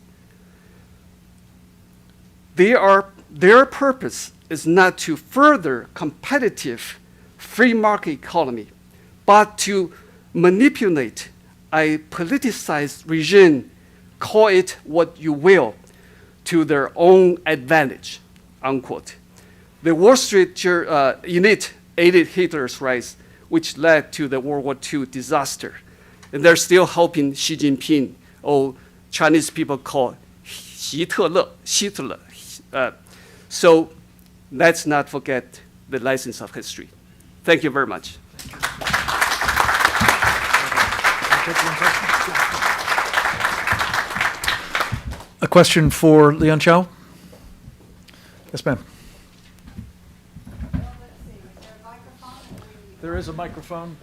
Their purpose is not to further competitive free market economy, but to manipulate a politicized regime, call it what you will, to their own advantage, unquote. The Wall Street elite aided Hitler's rise, which led to the World War II disaster. And they're still helping Xi Jinping, or Chinese people call Hitler. So let's not forget the lessons of history. Thank you very much. A question for Lian Chao? Yes, ma'am. There is a microphone.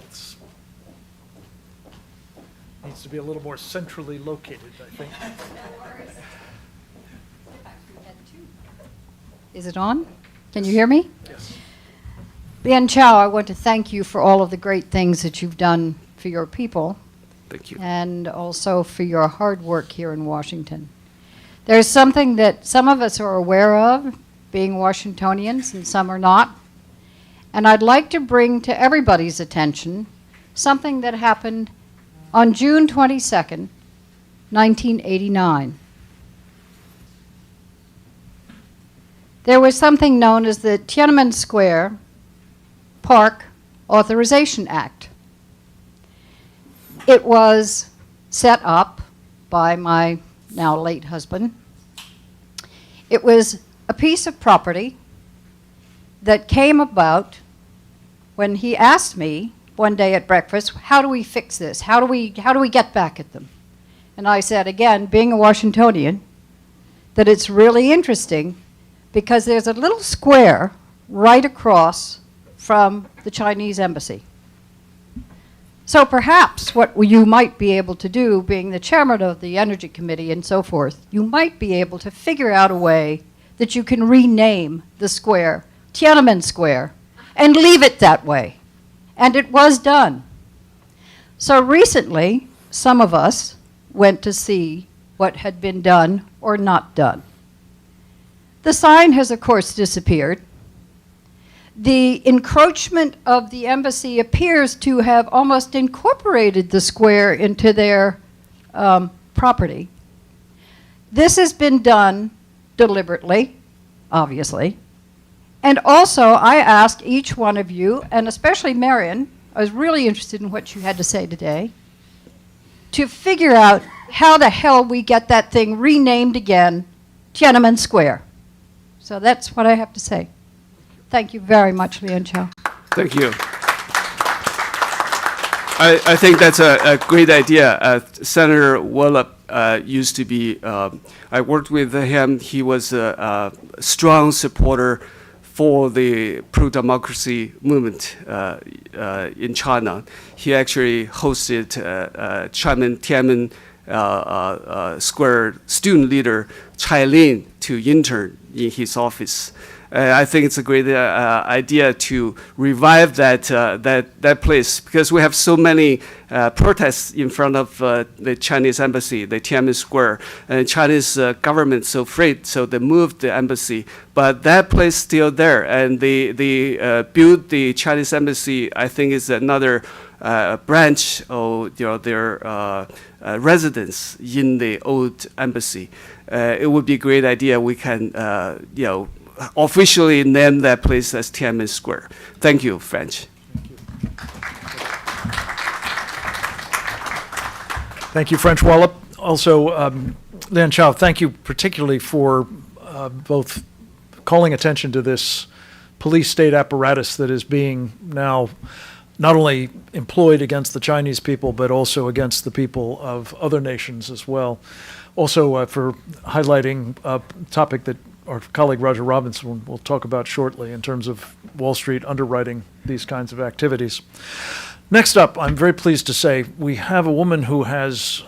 It needs to be a little more centrally located, I think. Is it on? Can you hear me? Yes. Lian Chao, I want to thank you for all of the great things that you've done for your people. Thank you. And also for your hard work here in Washington. There's something that some of us are aware of, being Washingtonians, and some are not. And I'd like to bring to everybody's attention something that happened on June 22nd, 1989. There was something known as the Tiananmen Square Park Authorization Act. It was set up by my now late husband. It was a piece of property that came about when he asked me one day at breakfast, how do we fix this? How do we get back at them? And I said, again, being a Washingtonian, that it's really interesting because there's a little square right across from the Chinese embassy. So perhaps what you might be able to do, being the chairman of the Energy Committee and so forth, you might be able to figure out a way that you can rename the square Tiananmen Square and leave it that way. And it was done. So recently, some of us went to see what had been done or not done. The sign has, of course, disappeared. The encroachment of the embassy appears to have almost incorporated the square into their property. This has been done deliberately, obviously. And also, I asked each one of you, and especially Marion, I was really interested in what you had to say today, to figure out how the hell we get that thing renamed again, Tiananmen Square. So that's what I have to say. Thank you very much, Lian Chao. Thank you. I think that's a great idea. Senator Wallop used to be, I worked with him. He was a strong supporter for the pro-democracy movement in China. He actually hosted Tiananmen Square student leader Chai Lin to intern in his office. I think it's a great idea to revive that place, because we have so many protests in front of the Chinese embassy, the Tiananmen Square, and Chinese government so afraid, so they moved the embassy. But that place still there, and they built the Chinese embassy. I think is another branch of their residence in the old embassy. It would be a great idea. We can officially name that place as Tiananmen Square. Thank you, French. Thank you, French Wallop. Also, Lian Chao, thank you particularly for both calling attention to this police state apparatus that is being now not only employed against the Chinese people, but also against the people of other nations as well. Also, for highlighting a topic that our colleague Roger Robinson will talk about shortly in terms of Wall Street underwriting these kinds of activities. Next up, I'm very pleased to say we have a woman who has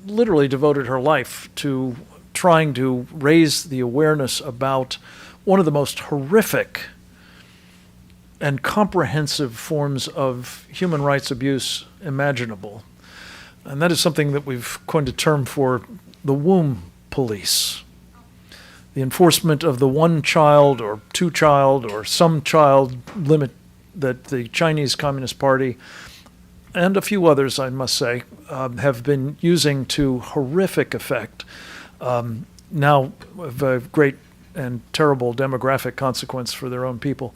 literally devoted her life to trying to raise the awareness about one of the most horrific and comprehensive forms of human rights abuse imaginable. And that is something that we've coined a term for the womb police. The enforcement of the one child or two child or some child limit that the Chinese Communist Party and a few others, I must say, have been using to horrific effect, now of a great and terrible demographic consequence for their own people.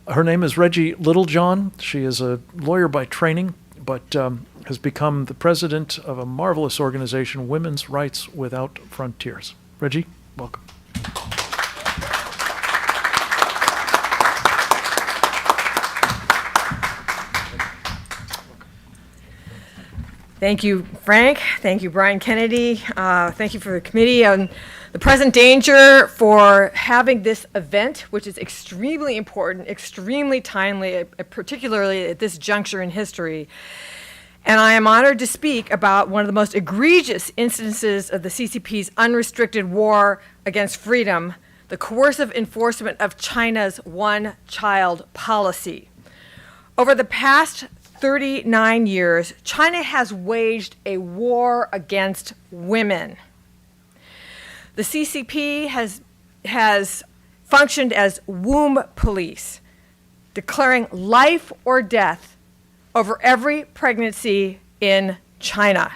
Her name is Reggie Littlejohn. She is a lawyer by training, but has become the president of a marvelous organization, Women's Rights Without Frontiers. Reggie, welcome. Thank you, Frank. Thank you, Brian Kennedy. Thank you for the committee on the present danger for having this event, which is extremely important, extremely timely, particularly at this juncture in history. And I am honored to speak about one of the most egregious instances of the CCP's unrestricted war against freedom, the coercive enforcement of China's one-child policy. Over the past 39 years, China has waged a war against women. The CCP has functioned as womb police, declaring life or death over every pregnancy in China.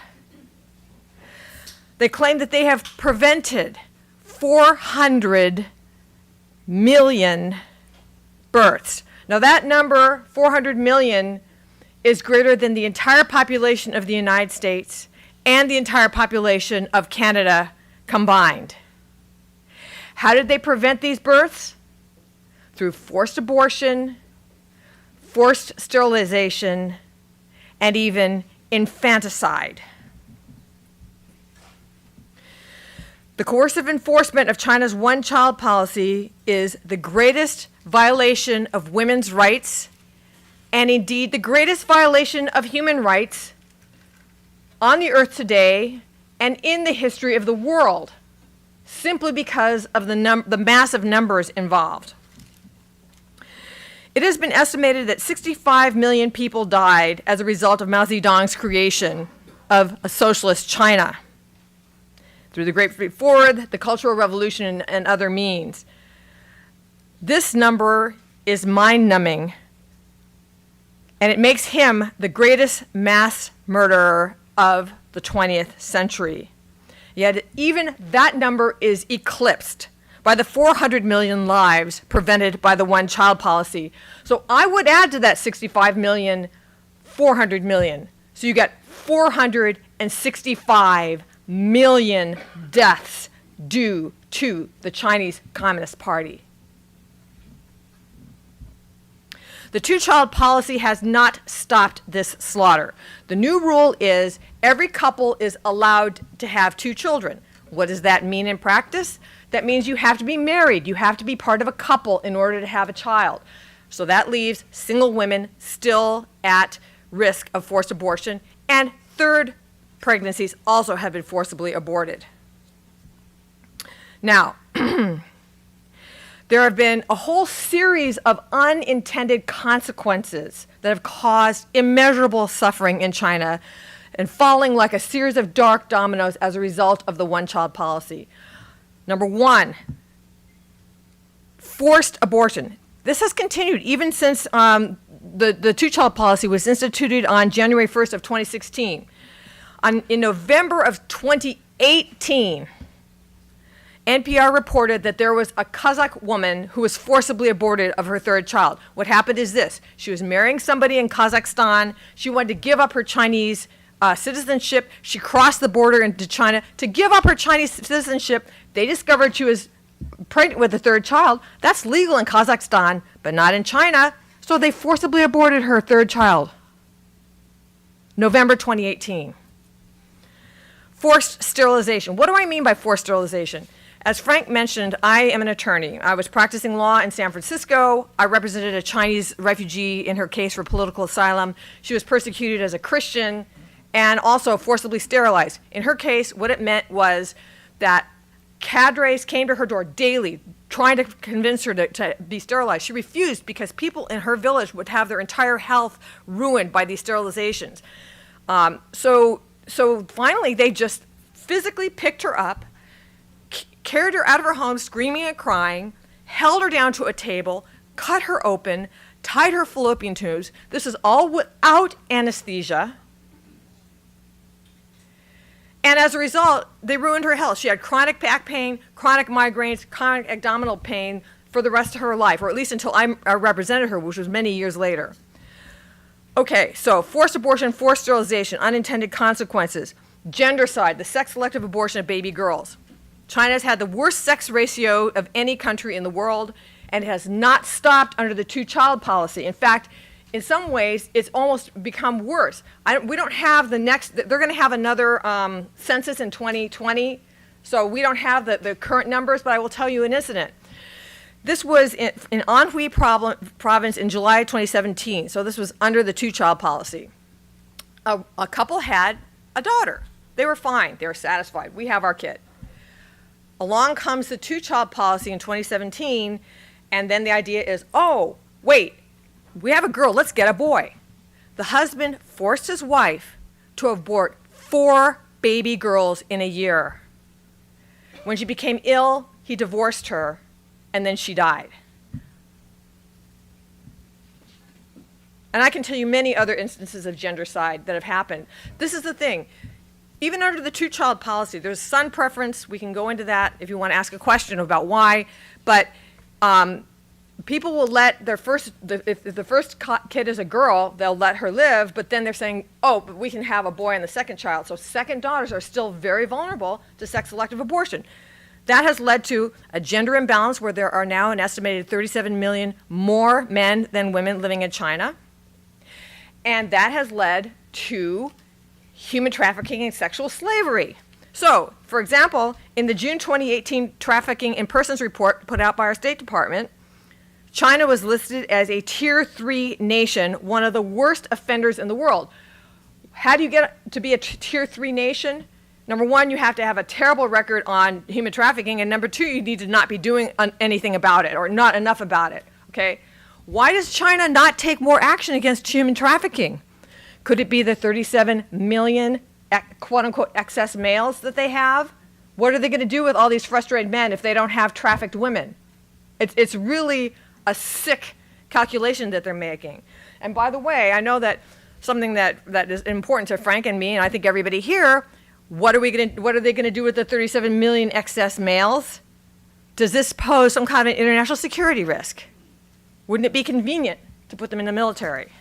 They claim that they have prevented 400 million births. Now that number, 400 million, is greater than the entire population of the United States and the entire population of Canada combined. How did they prevent these births? Through forced abortion, forced sterilization, and even infanticide. The coercive enforcement of China's one-child policy is the greatest violation of women's rights, and indeed the greatest violation of human rights on the earth today and in the history of the world, simply because of the massive numbers involved. It has been estimated that 65 million people died as a result of Mao Zedong's creation of a socialist China through the Great Leap Forward, the Cultural Revolution, and other means. This number is mind-numbing, and it makes him the greatest mass murderer of the 20th century. Yet even that number is eclipsed by the 400 million lives prevented by the one-child policy. So I would add to that 65 million, 400 million. So you get 465 million deaths due to the Chinese Communist Party. The two-child policy has not stopped this slaughter. The new rule is every couple is allowed to have 2 children. What does that mean in practice? That means you have to be married. You have to be part of a couple in order to have a child. So that leaves single women still at risk of forced abortion and third pregnancies also have been forcibly aborted. Now, there have been a whole series of unintended consequences that have caused immeasurable suffering in China and falling like a series of dark dominoes as a result of the one-child policy. Number one, forced abortion. This has continued even since the two-child policy was instituted on January 1st of 2016. In November of 2018, NPR reported that there was a Kazakh woman who was forcibly aborted of her third child. What happened is this. She was marrying somebody in Kazakhstan. She wanted to give up her Chinese citizenship. She crossed the border into China. To give up her Chinese citizenship, they discovered she was pregnant with a third child. That's legal in Kazakhstan, but not in China. So they forcibly aborted her third child. November 2018. Forced sterilization. What do I mean by forced sterilization? As Frank mentioned, I am an attorney. I was practicing law in San Francisco. I represented a Chinese refugee in her case for political asylum. She was persecuted as a Christian and also forcibly sterilized. In her case, what it meant was that cadres came to her door daily trying to convince her to be sterilized. She refused because people in her village would have their entire health ruined by these sterilizations. So finally, they just physically picked her up, carried her out of her home screaming and crying, held her down to a table, cut her open, tied her fallopian tubes. This is all without anesthesia. And as a result, they ruined her health. She had chronic back pain, chronic migraines, chronic abdominal pain for the rest of her life, or at least until I represented her, which was many years later. Okay, so forced abortion, forced sterilization, unintended consequences. Gendercide, the sex-selective abortion of baby girls. China's had the worst sex ratio of any country in the world and has not stopped under the two-child policy. In fact, in some ways, it's almost become worse. We don't have the next, they're going to have another census in 2020, so we don't have the current numbers, but I will tell you an incident. This was in Anhui province in July 2017, so this was under the two-child policy. A couple had a daughter. They were fine. They were satisfied. We have our kid. Along comes the two-child policy in 2017, and then the idea is, oh, wait, we have a girl, let's get a boy. The husband forced his wife to abort 4 baby girls in a year. When she became ill, he divorced her, and then she died. And I can tell you many other instances of gendercide that have happened. This is the thing. Even under the two-child policy, there's son preference. We can go into that if you want to ask a question about why. But people will let their if the first kid is a girl, they'll let her live. But then they're saying, oh, but we can have a boy on the second child. So second daughters are still very vulnerable to sex-selective abortion. That has led to a gender imbalance where there are now an estimated 37 million more men than women living in China. And that has led to human trafficking and sexual slavery. So, for example, in the June 2018 Trafficking in Persons report put out by our State Department, China was listed as a Tier 3 nation, one of the worst offenders in the world. How do you get to be a Tier 3 nation? Number one, you have to have a terrible record on human trafficking, and number two, you need to not be doing anything about it or not enough about it, okay? Why does China not take more action against human trafficking? Could it be the 37 million quote-unquote excess males that they have? What are they going to do with all these frustrated men if they don't have trafficked women? It's really a sick calculation that they're making. And by the way, I know that something that is important to Frank and me, and I think everybody here, what are they going to do with the 37 million excess males? Does this pose some kind of international security risk? Wouldn't it be convenient to put them in the military?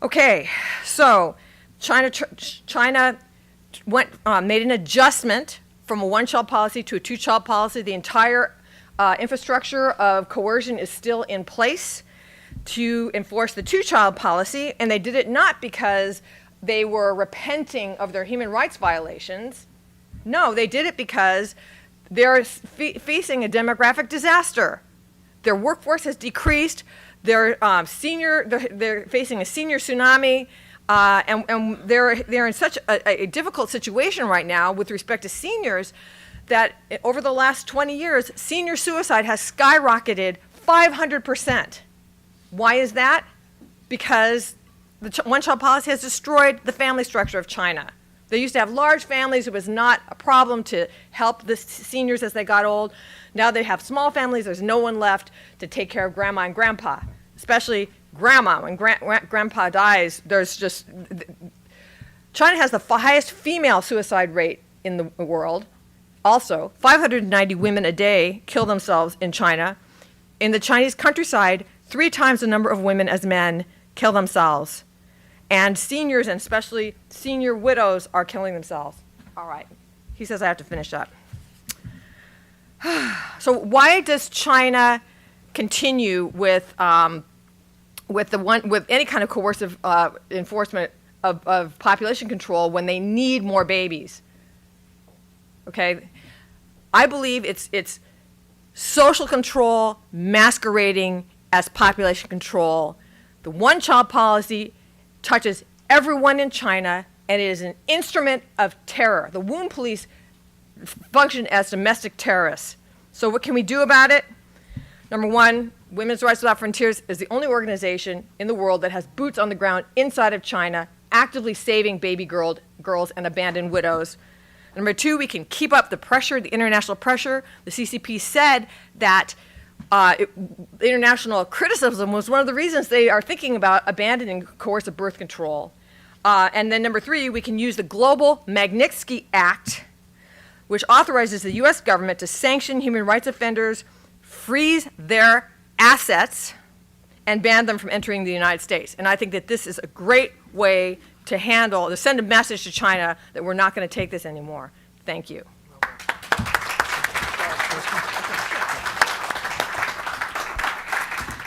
Okay, so China made an adjustment from a one-child policy to a two-child policy. The entire infrastructure of coercion is still in place to enforce the two-child policy, and they did it not because they were repenting of their human rights violations. No, they did it because they're facing a demographic disaster. Their workforce has decreased. They're facing a senior tsunami. And they're in such a difficult situation right now with respect to seniors that over the last 20 years, senior suicide has skyrocketed 500%. Why is that? Because the one-child policy has destroyed the family structure of China. They used to have large families. It was not a problem to help the seniors as they got old. Now they have small families. There's no one left to take care of grandma and grandpa, especially grandma. When grandpa dies, there's just... China has the highest female suicide rate in the world. Also, 590 women a day kill themselves in China. In the Chinese countryside, 3 times the number of women as men kill themselves. And seniors, and especially senior widows, are killing themselves. All right. He says I have to finish up. So why does China continue with any kind of coercive enforcement of population control when they need more babies? Okay. I believe it's social control masquerading as population control. The one-child policy touches everyone in China, and it is an instrument of terror. The womb police function as domestic terrorists. So what can we do about it? Number one, Women's Rights Without Frontiers is the only organization in the world that has boots on the ground inside of China, actively saving baby girls and abandoned widows. Number two, we can keep up the pressure, the international pressure. The CCP said that international criticism was one of the reasons they are thinking about abandoning coercive birth control. And then number three, we can use the Global Magnitsky Act, which authorizes the U.S. government to sanction human rights offenders, freeze their assets, and ban them from entering the United States. And I think that this is a great way to send a message to China that we're not going to take this anymore. Thank you.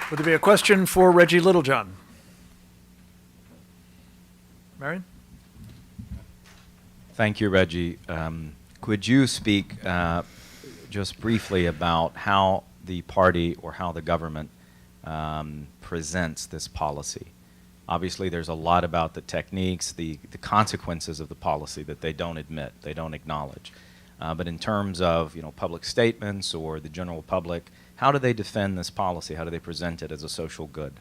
Would there be a question for Reggie Littlejohn? Marion? Thank you, Reggie. Could you speak just briefly about how the party or how the government presents this policy? Obviously, there's a lot about the techniques, the consequences of the policy that they don't admit, they don't acknowledge. But in terms of public statements or the general public, how do they defend this policy? How do they present it as a social good?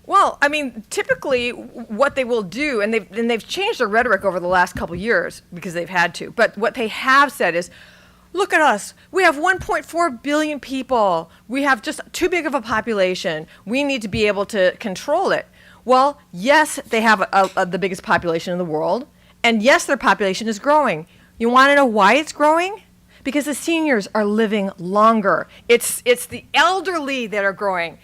Well, I mean, typically what they will do, and they've changed their rhetoric over the last couple years because they've had to, but what they have said is, look at us. We have 1.4 billion people. We have just too big of a population. We need to be able to control it. Well, yes, they have the biggest population in the world, and yes, their population is growing. You want to know why it's growing? Because the seniors are living longer. It's the elderly that are growing.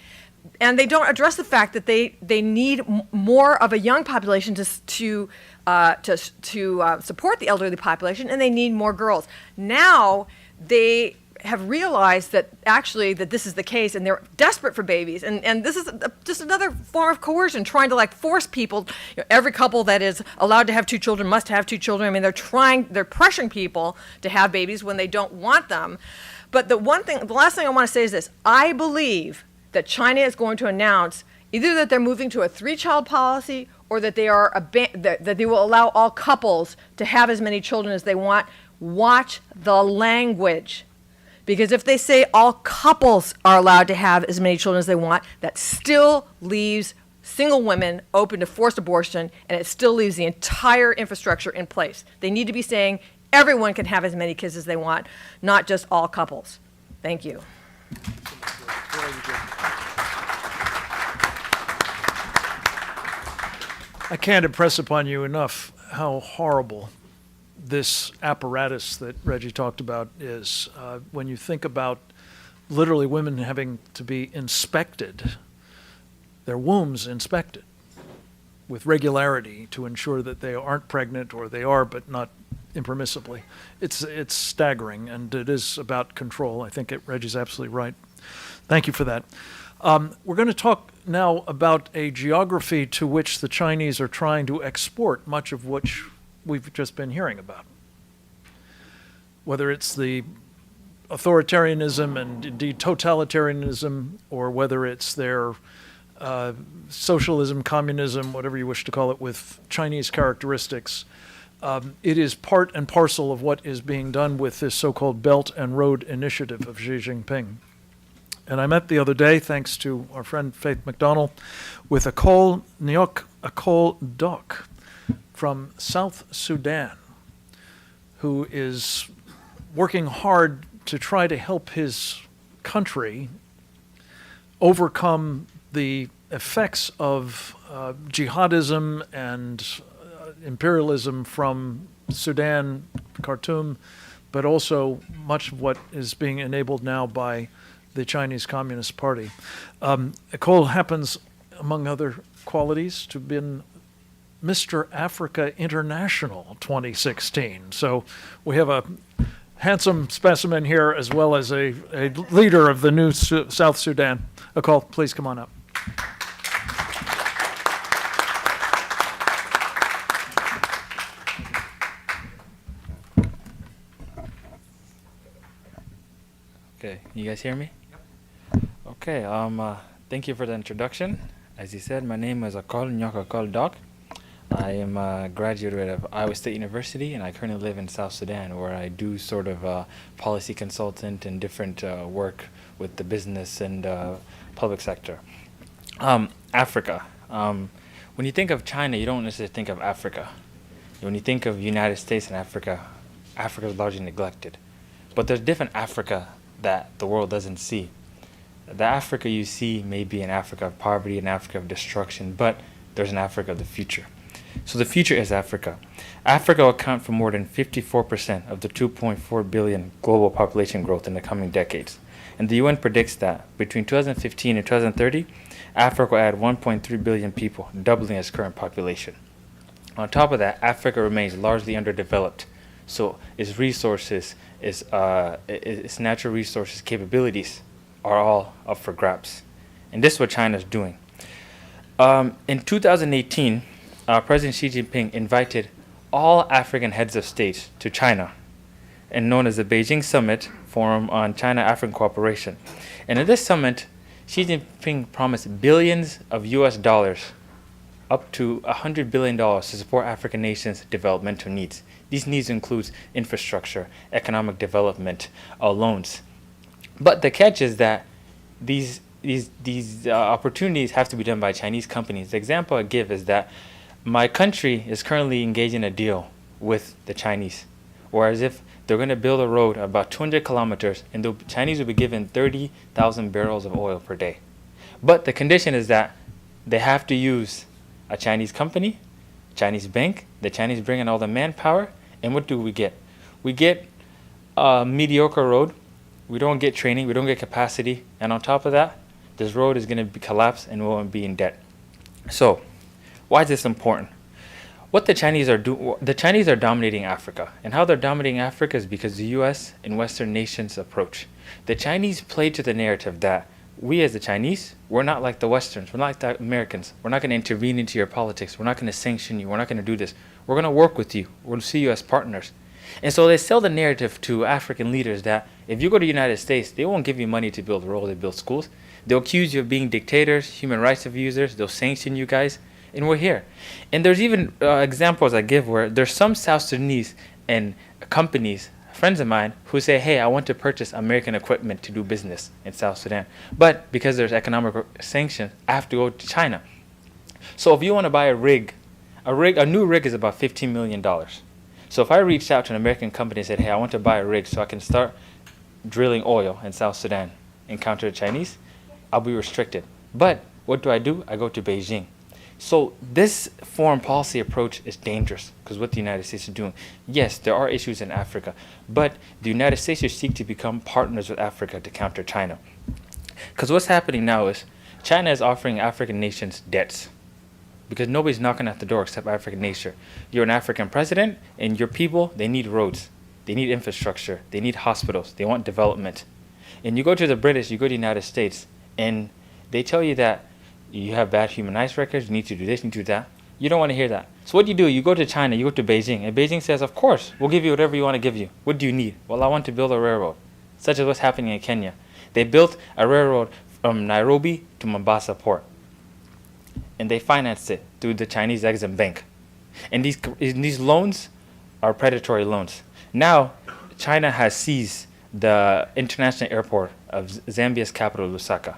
And they don't address the fact that they need more of a young population to support the elderly population, and they need more girls. Now they have realized that actually that this is the case, and they're desperate for babies. And this is just another form of coercion, trying to force people. Every couple that is allowed to have 2 children must have 2 children. I mean, they're pressuring people to have babies when they don't want them. But the last thing I want to say is this: I believe that China is going to announce either that they're moving to a 3-child policy or that they will allow all couples to have as many children as they want. Watch the language. Because if they say all couples are allowed to have as many children as they want, that still leaves single women open to forced abortion, and it still leaves the entire infrastructure in place. They need to be saying everyone can have as many kids as they want, not just all couples. Thank you. I can't impress upon you enough how horrible this apparatus that Reggie talked about is. When you think about literally women having to be inspected, their wombs inspected with regularity to ensure that they aren't pregnant, or they are but not impermissibly. It's staggering, and it is about control. I think Reggie's absolutely right. Thank you for that. We're going to talk now about a geography to which the Chinese are trying to export much of which we've just been hearing about. Whether it's the authoritarianism and indeed totalitarianism, or whether it's their socialism, communism, whatever you wish to call it, with Chinese characteristics. It is part and parcel of what is being done with this so-called Belt and Road Initiative of Xi Jinping. And I met the other day, thanks to our friend Faith McDonald, with Akol Nyok Akol Dok from South Sudan, who is working hard to try to help his country overcome the effects of jihadism and imperialism from Sudan, Khartoum, but also much of what is being enabled now by the Chinese Communist Party. Akol happens, among other qualities, to have been Mr. Africa International 2016. So we have a handsome specimen here as well as a leader of the new South Sudan. Akol, please come on up. Okay, you guys hear me? Okay, thank you for the introduction. As you said, my name is Akol Nyok Akol Dok. I am a graduate of Iowa State University, and I currently live in South Sudan, where I do sort of policy consultant and different work with the business and public sector. Africa. When you think of China, you don't necessarily think of Africa. When you think of United States and Africa, Africa is largely neglected. But there's different Africa that the world doesn't see. The Africa you see may be an Africa of poverty, an Africa of destruction, but there's an Africa of the future. So the future is Africa. Africa will account for more than 54% of the 2.4 billion global population growth in the coming decades. And the UN predicts that between 2015 and 2030, Africa will add 1.3 billion people, doubling its current population. On top of that, Africa remains largely underdeveloped. So its resources, its natural resources, capabilities are all up for grabs. And this is what China is doing. In 2018, President Xi Jinping invited all African heads of state to China, and known as the Beijing Summit Forum on China-African Cooperation. And at this summit, Xi Jinping promised billions of US dollars, up to $100 billion, to support African nations' developmental needs. These needs include infrastructure, economic development, loans. But the catch is that these opportunities have to be done by Chinese companies. The example I give is that my country is currently engaged in a deal with the Chinese, whereas if they're going to build a road about 200 kilometers, and the Chinese will be given 30,000 barrels of oil per day. But the condition is that they have to use a Chinese company, Chinese bank, the Chinese bring in all the manpower, and what do we get? We get a mediocre road. We don't get training, we don't get capacity, and on top of that, this road is going to collapse and we'll be in debt. So, why is this important? What the Chinese are dominating Africa, and how they're dominating Africa is because the U.S. and Western nations approach. The Chinese play to the narrative that we as the Chinese, we're not like the Westerns, we're not like the Americans. We're not going to intervene into your politics. We're not going to sanction you. We're not going to do this. We're going to work with you. We'll see you as partners. And so they sell the narrative to African leaders that if you go to the United States, they won't give you money to build roads, to build schools. They'll accuse you of being dictators, human rights abusers. They'll sanction you guys. And we're here. And there's even examples I give where there's some South Sudanese and companies, friends of mine, who say, hey, I want to purchase American equipment to do business in South Sudan. But because there's economic sanctions, I have to go to China. So if you want to buy a new rig is about $15 million. So if I reached out to an American company and said, hey, I want to buy a rig so I can start drilling oil in South Sudan and counter the Chinese, I'll be restricted. But what do? I go to Beijing. So this foreign policy approach is dangerous because what the United States is doing. Yes, there are issues in Africa, but the United States should seek to become partners with Africa to counter China. Because what's happening now is China is offering African nations debts because nobody's knocking at the door except African nation. You're an African president, and your people, they need roads, they need infrastructure, they need hospitals, they want development. And you go to the British, you go to the United States, and they tell you that you have bad human rights records, you need to do this, you need to do that. You don't want to hear that. So what do? You go to China, you go to Beijing, and Beijing says, of course, we'll give you whatever you want to give you. What do you need? Well, I want to build a railroad, such as what's happening in Kenya. They built a railroad from Nairobi to Mombasa port. and they financed it through the Chinese Exim Bank. And these loans are predatory loans. Now, China has seized the international airport of Zambia's capital, Lusaka.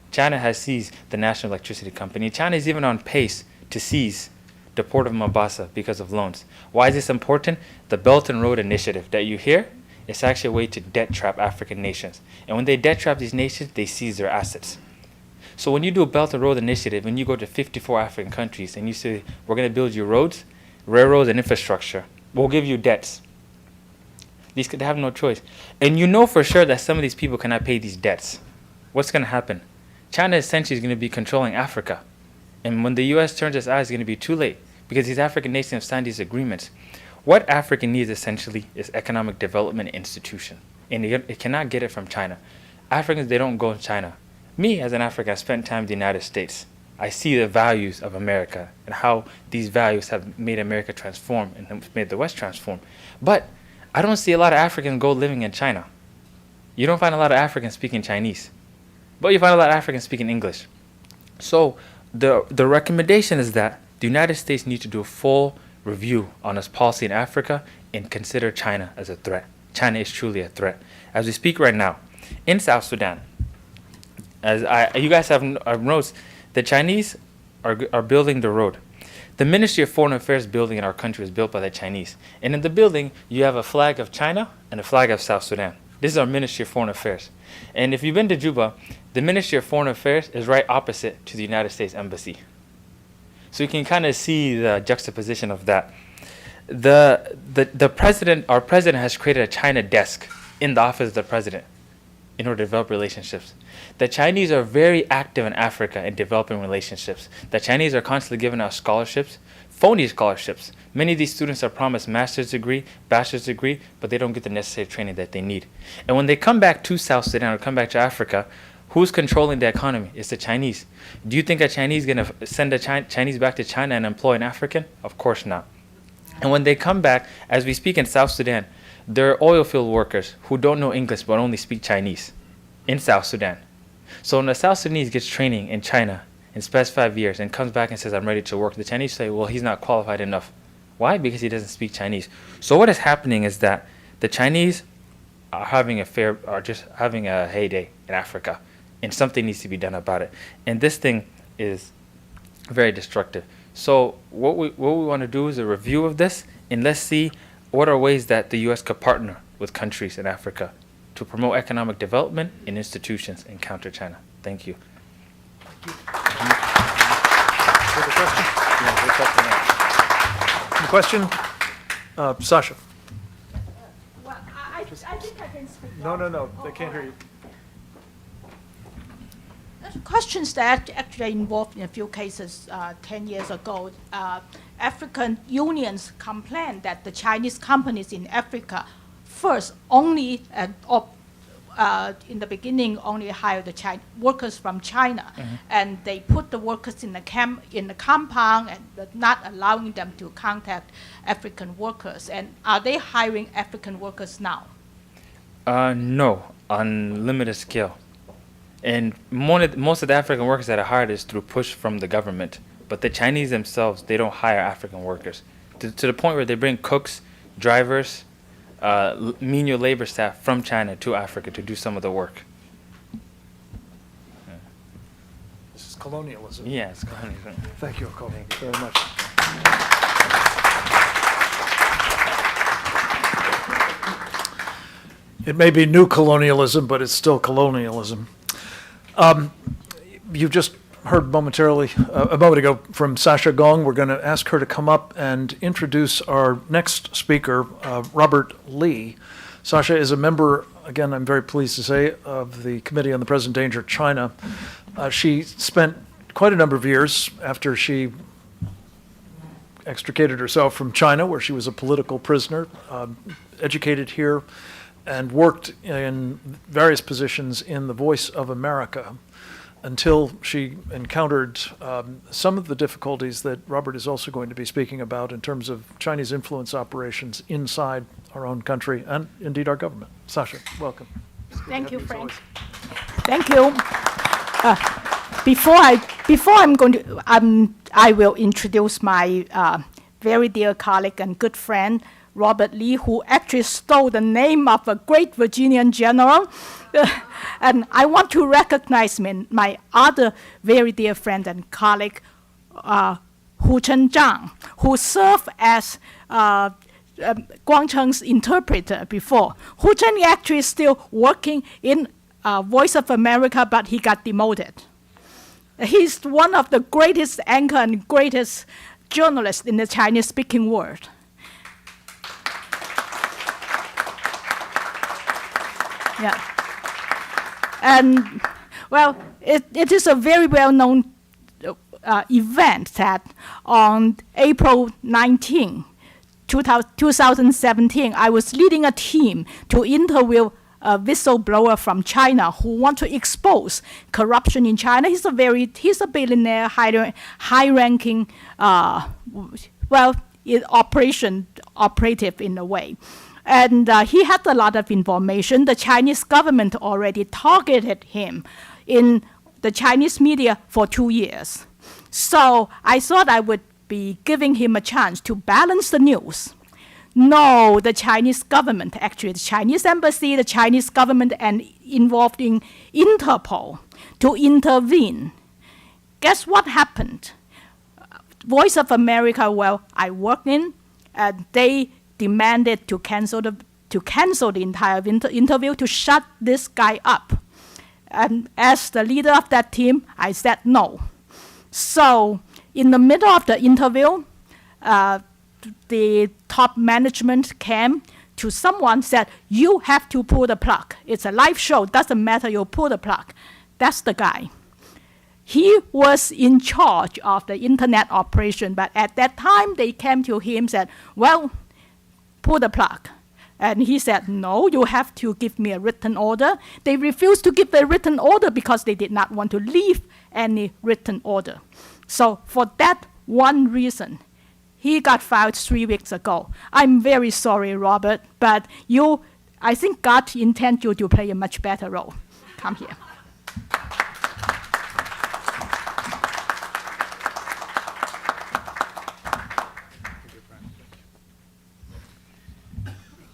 China has seized the national electricity company. China is even on pace to seize the port of Mombasa because of loans. Why is this important? The Belt and Road Initiative that you hear is actually a way to debt trap African nations. And when they debt trap these nations, they seize their assets. So when you do a Belt and Road Initiative and you go to 54 African countries and you say, we're going to build you roads, railroads, and infrastructure, we'll give you debts. These could have no choice. And you know for sure that some of these people cannot pay these debts. What's going to happen? China essentially is going to be controlling Africa. And when the U.S. turns its eyes, it's going to be too late because these African nations have signed these agreements. What Africa needs essentially is economic development institution. And it cannot get it from China. Africans, they don't go to China. Me, as an African, I spent time in the United States. I see the values of America and how these values have made America transform and have made the West transform. But I don't see a lot of Africans go living in China. You don't find a lot of Africans speaking Chinese. But you find a lot of Africans speaking English. So the recommendation is that the United States needs to do a full review on its policy in Africa and consider China as a threat. China is truly a threat. As we speak right now, in South Sudan, you guys have noticed, the Chinese are building the road. The Ministry of Foreign Affairs building in our country was built by the Chinese. And in the building, you have a flag of China and a flag of South Sudan. This is our Ministry of Foreign Affairs. And if you've been to Juba, the Ministry of Foreign Affairs is right opposite to the United States Embassy. So you can kind of see the juxtaposition of that. Our president has created a China desk in the office of the president in order to develop relationships. The Chinese are very active in Africa in developing relationships. The Chinese are constantly giving out scholarships, phony scholarships. Many of these students are promised master's degree, bachelor's degree, but they don't get the necessary training that they need. And when they come back to South Sudan or come back to Africa, who's controlling the economy? It's the Chinese. Do you think a Chinese is going to send a Chinese back to China and employ an African? Of course not. And when they come back, as we speak in South Sudan, there are oil field workers who don't know English but only speak Chinese in South Sudan. So when a South Sudanese gets training in China in specified years and comes back and says, I'm ready to work, the Chinese say, well, he's not qualified enough. Why? Because he doesn't speak Chinese. So what is happening is that the Chinese are having a heyday in Africa, and something needs to be done about it. And this thing is very destructive. So what we want to do is a review of this, and let's see what are ways that the U.S. could partner with countries in Africa to promote economic development in institutions and counter China. Thank you. Any question? Sasha. Well, I think I can speak. No, they can't hear you. Questions that actually involved in a few cases 10 years ago. African unions complained that the Chinese companies in Africa first only in the beginning only hired the workers from China, and they put the workers in the compound and not allowing them to contact African workers. And are they hiring African workers now? No, on limited scale. And most of the African workers that are hired is through push from the government. But the Chinese themselves, they don't hire African workers. To the point where they bring cooks, drivers, menial labor staff from China to Africa to do some of the work. This is colonialism. Yeah, it's colonialism. Thank you, Akol, very much. It may be new colonialism, but it's still colonialism. You just heard a moment ago from Sasha Gong. We're going to ask her to come up and introduce our next speaker, Robert Lee. Sasha is a member, again, I'm very pleased to say, of the Committee on the Present Danger of China. She spent quite a number of years after she extricated herself from China, where she was a political prisoner, educated here, and worked in various positions in the Voice of America until she encountered some of the difficulties that Robert is also going to be speaking about in terms of Chinese influence operations inside our own country and indeed our government. Sasha, welcome. Thank you, Frank. Thank you. I will introduce my very dear colleague and good friend, Robert Lee, who actually stole the name of a great Virginian general. And I want to recognize my other very dear friend and colleague, Hu Chen Zhang, who served as Guang Cheng's interpreter before. Hu Chen actually is still working in Voice of America, but he got demoted. He's one of the greatest anchor and greatest journalists in the Chinese-speaking world. Yeah. And, well, it is a very well-known event that on April 19, 2017, I was leading a team to interview a whistleblower from China who wants to expose corruption in China. He's a billionaire, high-ranking, operative in a way. And he had a lot of information. The Chinese government already targeted him in the Chinese media for 2 years. So I thought I would be giving him a chance to balance the news. No, the Chinese government, actually the Chinese embassy, the Chinese government, and involved in Interpol to intervene. Guess what happened? Voice of America, well, I worked in, they demanded to cancel the entire interview, to shut this guy up. And as the leader of that team, I said no. So in the middle of the interview, the top management came to someone, said, you have to pull the plug. It's a live show, doesn't matter, you pull the plug. That's the guy. He was in charge of the internet operation, but at that time they came to him, said, well, pull the plug. And he said, no, you have to give me a written order. They refused to give a written order because they did not want to leave any written order. So for that one reason, he got fired 3 weeks ago. I'm very sorry, Robert, but I think God intends you to play a much better role. Come here.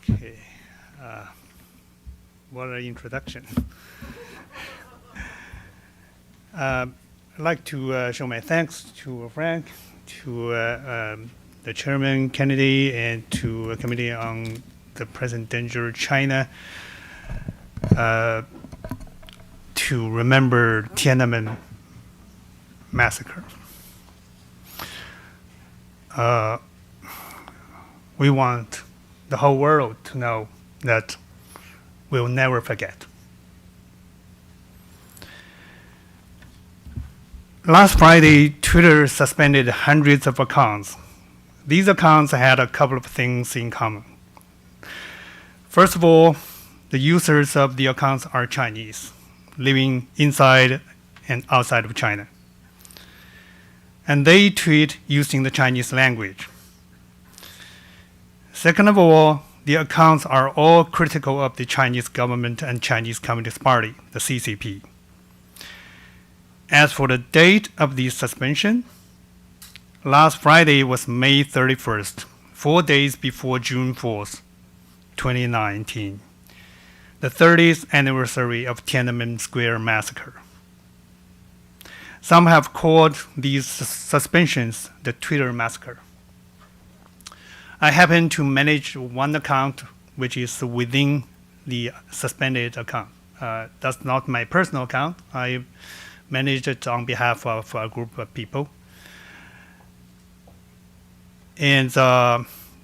Okay. What an introduction. I'd like to show my thanks to Frank, to the Chairman Kennedy, and to a Committee on the Present Danger China to remember Tiananmen massacre. We want the whole world to know that we'll never forget. Last Friday, Twitter suspended hundreds of accounts. These accounts had a couple of things in common. First of all, the users of the accounts are Chinese, living inside and outside of China. And they tweet using the Chinese language. Second of all, the accounts are all critical of the Chinese government and Chinese Communist Party, the CCP. As for the date of the suspension, last Friday was May 31st, 4 days before June 4th, 2019, the 30th anniversary of Tiananmen Square massacre. Some have called these suspensions the Twitter massacre. I happen to manage one account which is within the suspended account. That's not my personal account. I managed it on behalf of a group of people. And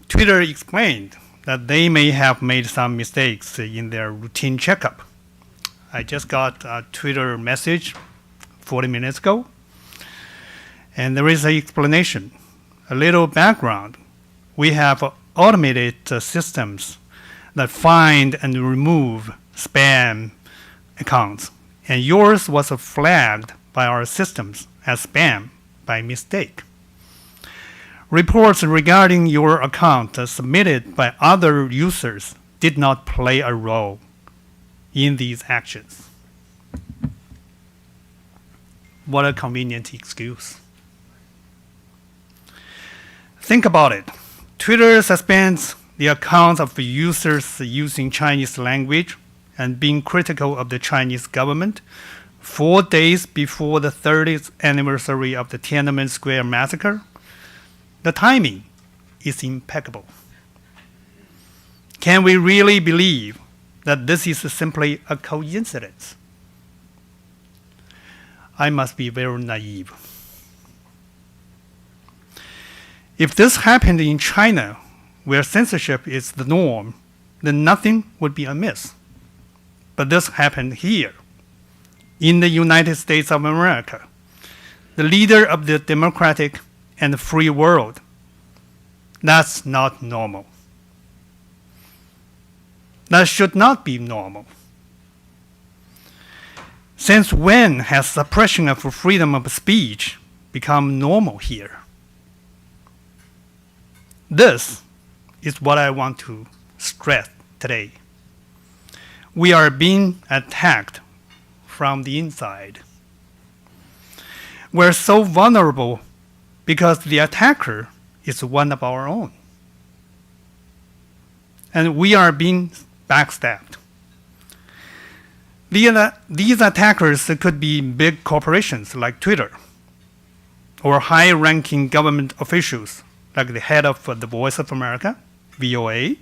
Twitter explained that they may have made some mistakes in their routine checkup. I just got a Twitter message 40 minutes ago, and there is an explanation. A little background. We have automated systems that find and remove spam accounts, and yours was flagged by our systems as spam by mistake. Reports regarding your account submitted by other users did not play a role in these actions. What a convenient excuse. Think about it. Twitter suspends the accounts of users using Chinese language and being critical of the Chinese government 4 days before the 30th anniversary of the Tiananmen Square massacre. The timing is impeccable. Can we really believe that this is simply a coincidence? I must be very naive. If this happened in China, where censorship is the norm, then nothing would be amiss. But this happened here, in the United States of America, the leader of the democratic and free world. That's not normal. That should not be normal. Since when has suppression of freedom of speech become normal here? This is what I want to stress today. We are being attacked from the inside. We're so vulnerable because the attacker is one of our own. And we are being backstabbed. These attackers could be big corporations like Twitter, or high-ranking government officials like the head of the Voice of America, VOA,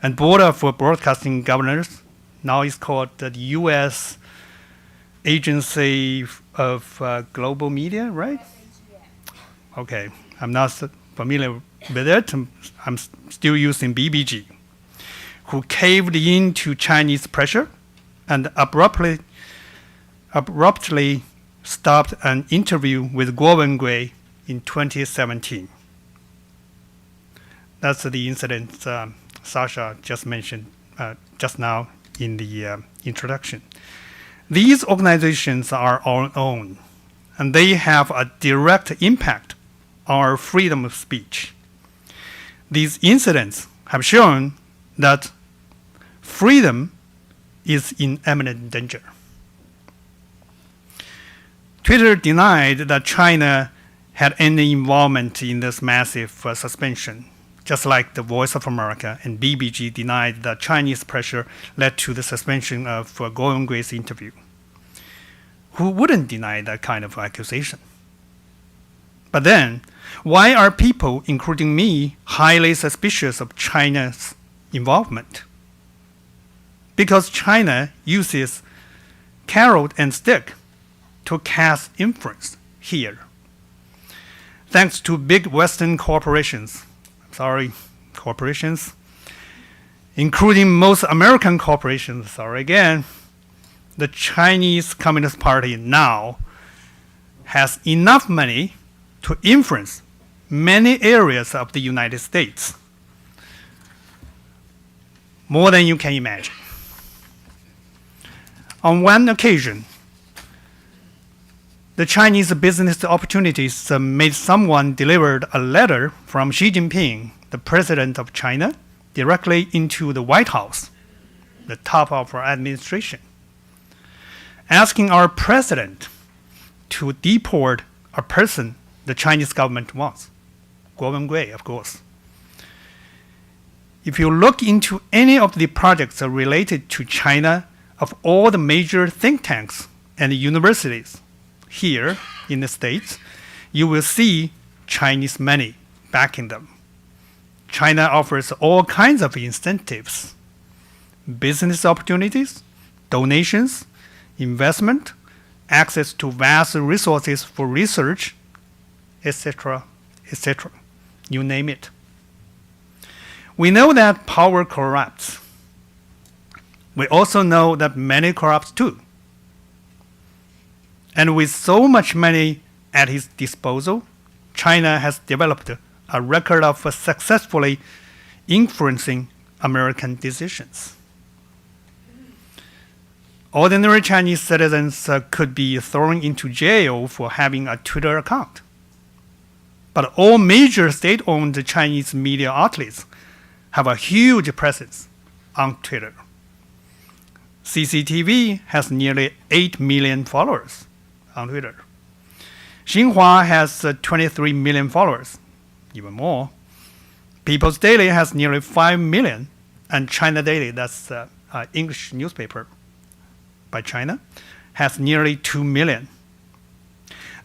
and Board of Broadcasting Governors. Now it's called the U.S. Agency of Global Media, right? Okay, I'm not familiar with it. I'm still using BBG, who caved in to Chinese pressure and abruptly stopped an interview with Guo Wengui in 2017. That's the incident Sasha just mentioned just now in the introduction. These organizations are our own, and they have a direct impact on our freedom of speech. These incidents have shown that freedom is in imminent danger. Twitter denied that China had any involvement in this massive suspension, just like the Voice of America and BBG denied that Chinese pressure led to the suspension of Guo Wengui's interview. Who wouldn't deny that kind of accusation? But then, why are people, including me, highly suspicious of China's involvement? Because China uses carrot and stick to cast influence here. Thanks to big Western corporations, including most American corporations, the Chinese Communist Party now has enough money to influence many areas of the United States, more than you can imagine. On one occasion, the Chinese business opportunities made someone delivered a letter from Xi Jinping, the president of China, directly into the White House, the top of our administration, asking our president to deport a person the Chinese government wants, Guo Wengui, of course. If you look into any of the projects related to China of all the major think tanks and universities here in the States, you will see Chinese money backing them. China offers all kinds of incentives, business opportunities, donations, investment, access to vast resources for research, etc., etc. You name it. We know that power corrupts. We also know that money corrupts too. And with so much money at its disposal, China has developed a record of successfully influencing American decisions. Ordinary Chinese citizens could be thrown into jail for having a Twitter account. But all major state-owned Chinese media outlets have a huge presence on Twitter. CCTV has nearly 8 million followers on Twitter. Xinhua has 23 million followers, even more. People's Daily has nearly 5 million, and China Daily, that's English newspaper by China, has nearly 2 million.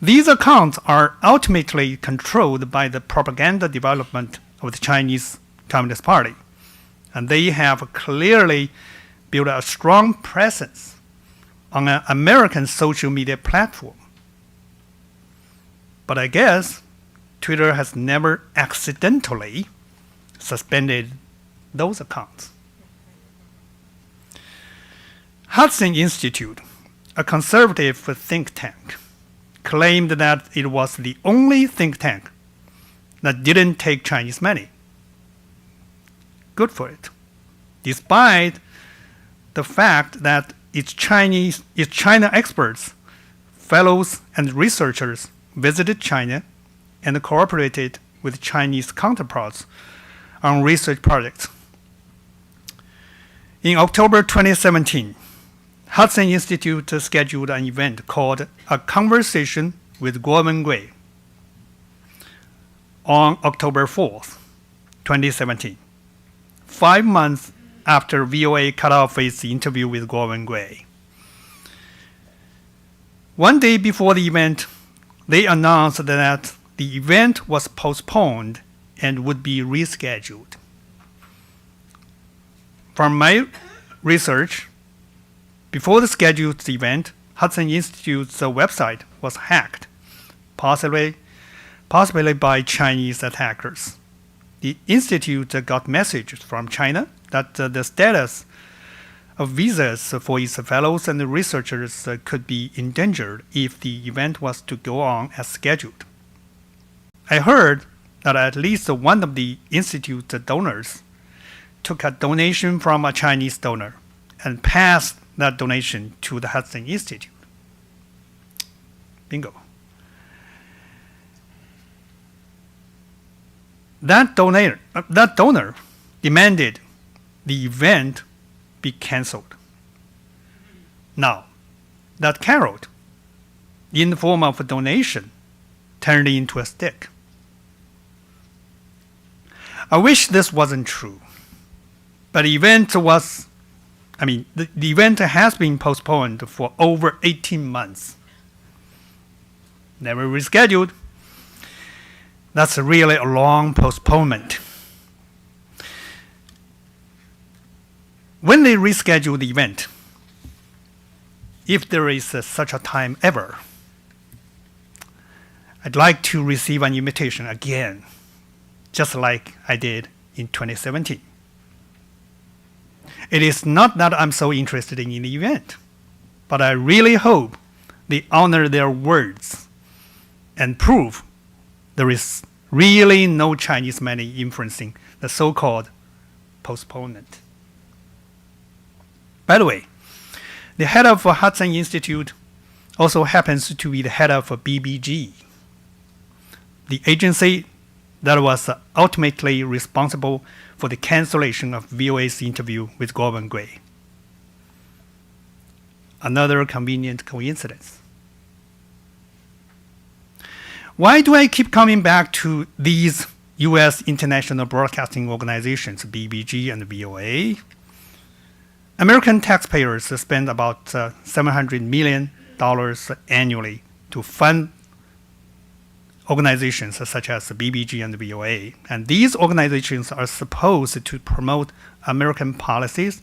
These accounts are ultimately controlled by the propaganda development of the Chinese Communist Party, and they have clearly built a strong presence on an American social media platform. But I guess Twitter has never accidentally suspended those accounts. Hudson Institute, a conservative think tank, claimed that it was the only think tank that didn't take Chinese money. Good for it. Despite the fact that its China experts, fellows, and researchers visited China and cooperated with Chinese counterparts on research projects. In October 2017, Hudson Institute scheduled an event called A Conversation with Guo Wengui on October 4th, 2017, 5 months after VOA cut off its interview with Guo Wengui. One day before the event, they announced that the event was postponed and would be rescheduled. From my research, before the scheduled event, Hudson Institute's website was hacked, possibly by Chinese attackers. The institute got messages from China that the status of visas for its fellows and researchers could be endangered if the event was to go on as scheduled. I heard that at least one of the institute donors took a donation from a Chinese donor and passed that donation to the Hudson Institute. Bingo. That donor demanded the event be canceled. Now, that carrot, in the form of a donation, turned into a stick. I wish this wasn't true, but the event has been postponed for over 18 months. Never rescheduled. That's really a long postponement. When they reschedule the event, if there is such a time ever, I'd like to receive an invitation again, just like I did in 2017. It is not that I'm so interested in the event, but I really hope they honor their words and prove there is really no Chinese money influencing the so-called postponement. By the way, the head of Hudson Institute also happens to be the head of BBG, the agency that was ultimately responsible for the cancellation of VOA's interview with Guo Wengui. Another convenient coincidence. Why do I keep coming back to these U.S. international broadcasting organizations, BBG and VOA? American taxpayers spend about $700 million annually to fund organizations such as BBG and VOA. And these organizations are supposed to promote American policies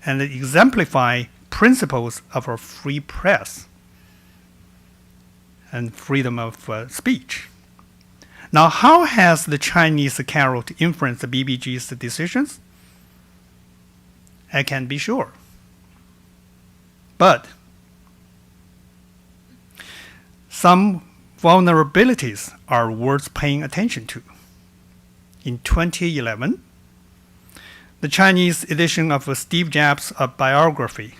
and exemplify principles of a free press and freedom of speech. Now, how has the Chinese carrot influenced the BBG's decisions? I can't be sure. But some vulnerabilities are worth paying attention to. In 2011, the Chinese edition of Steve Jobs' biography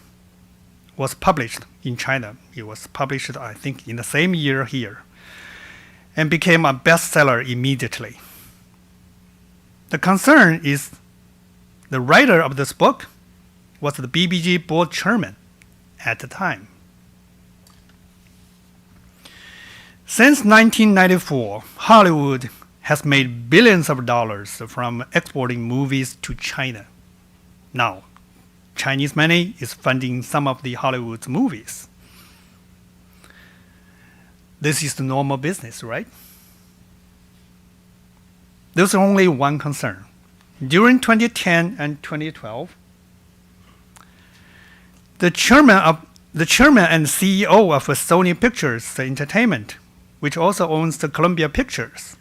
was published in China. It was published, I think, in the same year here, and became a bestseller immediately. The concern is the writer of this book was the BBG board chairman at the time. Since 1994, Hollywood has made billions of dollars from exporting movies to China. Now, Chinese money is funding some of the Hollywood's movies. This is the normal business, right? There's only one concern. During 2010 and 2012, the chairman and CEO of Sony Pictures Entertainment, which also owns the Columbia Pictures,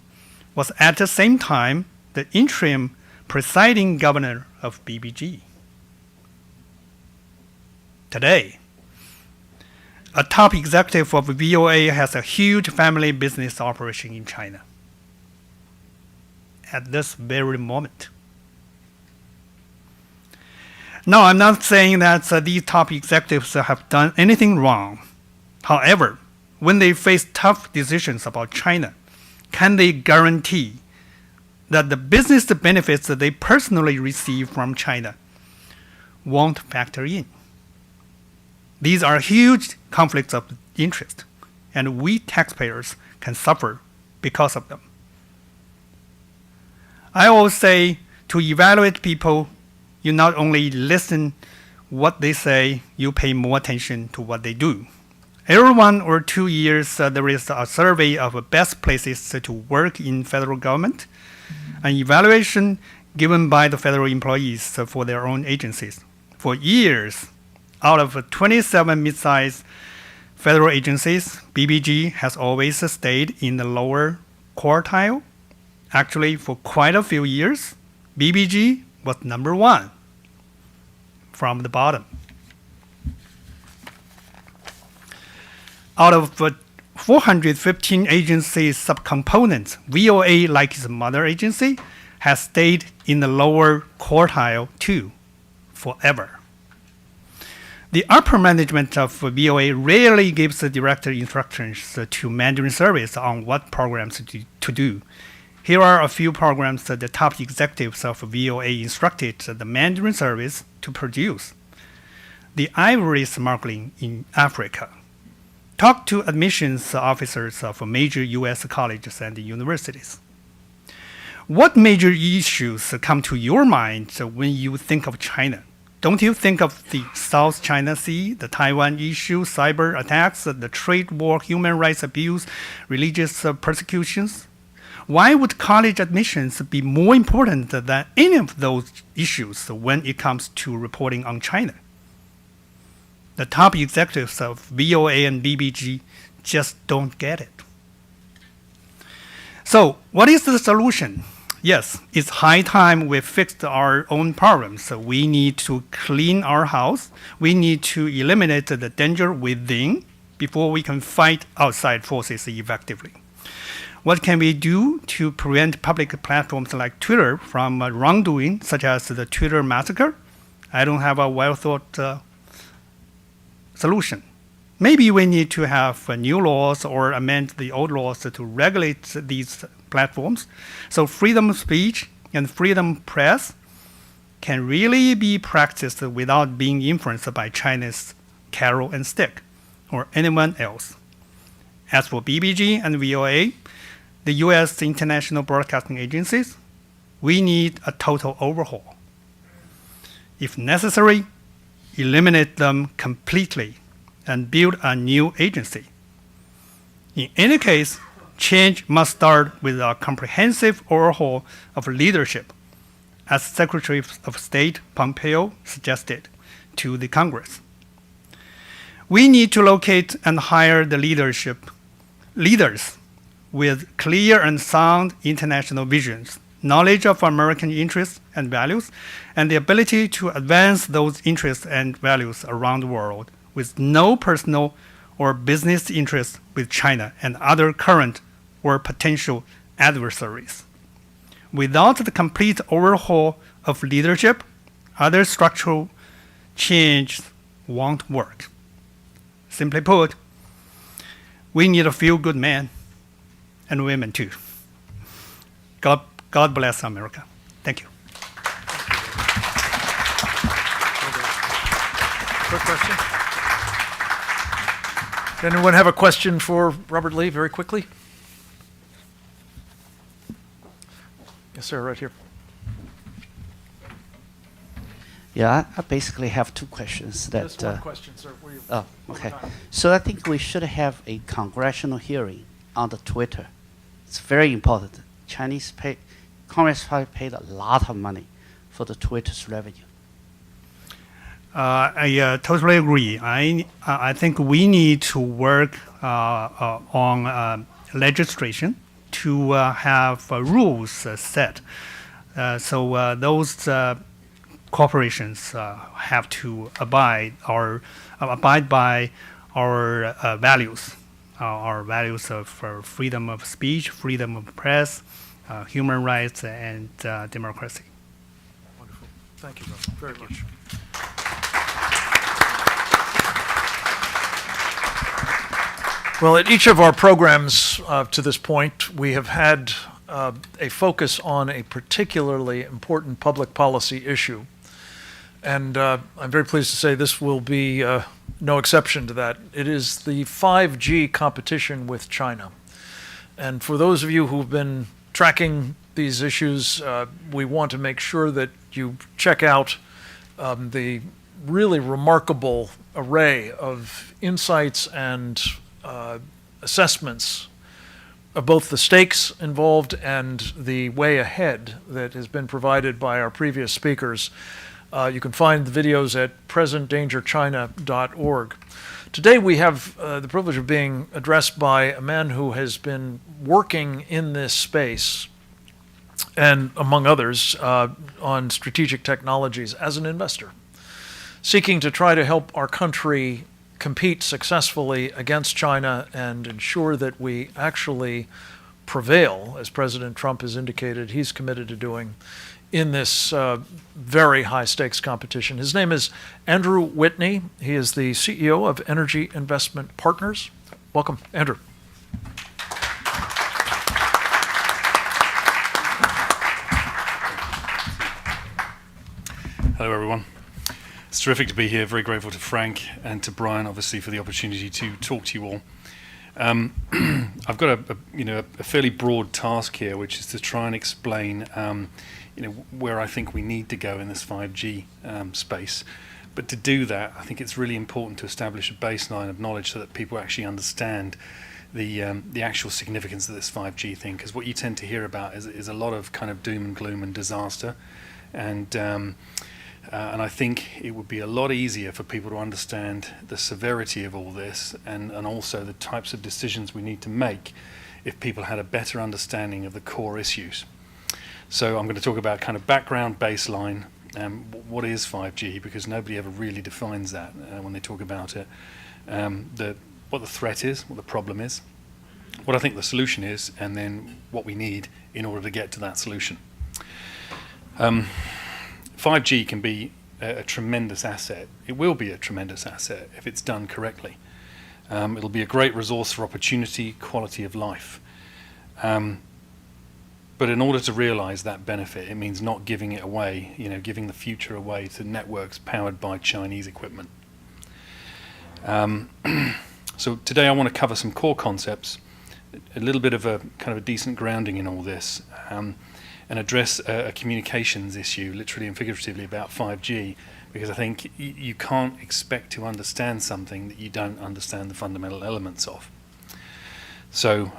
was at the same time the interim presiding governor of BBG. Today, a top executive of VOA has a huge family business operation in China. At this very moment. Now, I'm not saying that these top executives have done anything wrong. However, when they face tough decisions about China, can they guarantee that the business benefits that they personally receive from China won't factor in? These are huge conflicts of interest, and we taxpayers can suffer because of them. I always say to evaluate people, you not only listen what they say, you pay more attention to what they do. Every 1 or 2 years, there is a survey of best places to work in federal government, an evaluation given by the federal employees for their own agencies. For years, out of 27 mid-sized federal agencies, BBG has always stayed in the lower quartile. Actually, for quite a few years, BBG was number 1 from the bottom. Out of 415 agency subcomponents, VOA, like its mother agency, has stayed in the lower quartile too, forever. The upper management of VOA rarely gives the director instructions to Mandarin service on what programs to do. Here are a few programs that the top executives of VOA instructed the Mandarin service to produce. The ivory smuggling in Africa. Talk to admissions officers of major U.S. colleges and universities. What major issues come to your mind when you think of China? Don't you think of the South China Sea, the Taiwan issue, cyber attacks, the trade war, human rights abuse, religious persecutions? Why would college admissions be more important than any of those issues when it comes to reporting on China? The top executives of VOA and BBG just don't get it. So, what is the solution? Yes, it's high time we fixed our own problems. So we need to clean our house. We need to eliminate the danger within before we can fight outside forces effectively. What can we do to prevent public platforms like Twitter from wrongdoing, such as the Twitter massacre? I don't have a well-thought solution. Maybe we need to have new laws or amend the old laws to regulate these platforms so freedom of speech and freedom of press can really be practiced without being influenced by China's carrot and stick or anyone else. As for BBG and VOA, the U.S. international broadcasting agencies, we need a total overhaul. If necessary, eliminate them completely and build a new agency. In any case, change must start with a comprehensive overhaul of leadership, as Secretary of State Pompeo suggested to the Congress. We need to locate and hire the leaders with clear and sound international visions, knowledge of American interests and values, and the ability to advance those interests and values around the world with no personal or business interests with China and other current or potential adversaries. Without the complete overhaul of leadership, other structural change won't work. Simply put, we need a few good men and women too. God bless America. Thank you. Quick question? Anyone have a question for Robert Lee very quickly? Yes, sir, right here. Yeah, I basically have two questions. Just one question, sir. Oh, okay. So I think we should have a congressional hearing on the Twitter. It's very important. Congress paid a lot of money for the Twitter's revenue. I totally agree. I think we need to work on legislation to have rules set. So those corporations have to abide by our values, our values of freedom of speech, freedom of press, human rights, and democracy. Wonderful. Thank you, Robert, very much. Well, at each of our programs to this point, we have had a focus on a particularly important public policy issue. And I'm very pleased to say this will be no exception to that. It is the 5G competition with China. And for those of you who've been tracking these issues, we want to make sure that you check out the really remarkable array of insights and assessments of both the stakes involved and the way ahead that has been provided by our previous speakers. You can find the videos at presentdangerchina.org. Today we have the privilege of being addressed by a man who has been working in this space and, among others, on strategic technologies as an investor, seeking to try to help our country compete successfully against China and ensure that we actually prevail, as President Trump has indicated he's committed to doing, in this very high-stakes competition. His name is Andrew Whitney. He is the CEO of Energy Investment Partners. Welcome, Andrew. Hello, everyone. It's terrific to be here. Very grateful to Frank and to Brian, obviously, for the opportunity to talk to you all. I've got a fairly broad task here, which is to try and explain where I think we need to go in this 5G space. But to do that, I think it's really important to establish a baseline of knowledge so that people actually understand the actual significance of this 5G thing. Because what you tend to hear about is a lot of kind of doom and gloom and disaster, and I think it would be a lot easier for people to understand the severity of all this and also the types of decisions we need to make if people had a better understanding of the core issues. So I'm going to talk about kind of background, baseline, what is 5G, because nobody ever really defines that when they talk about it, what the threat is, what the problem is, what I think the solution is, and then what we need in order to get to that solution. 5G can be a tremendous asset. It will be a tremendous asset if it's done correctly. It'll be a great resource for opportunity, quality of life. But in order to realize that benefit, it means not giving it away, giving the future away to networks powered by Chinese equipment. So today I want to cover some core concepts, a little bit of a kind of a decent grounding in all this, and address a communications issue, literally and figuratively, about 5G, because I think you can't expect to understand something that you don't understand the fundamental elements of. So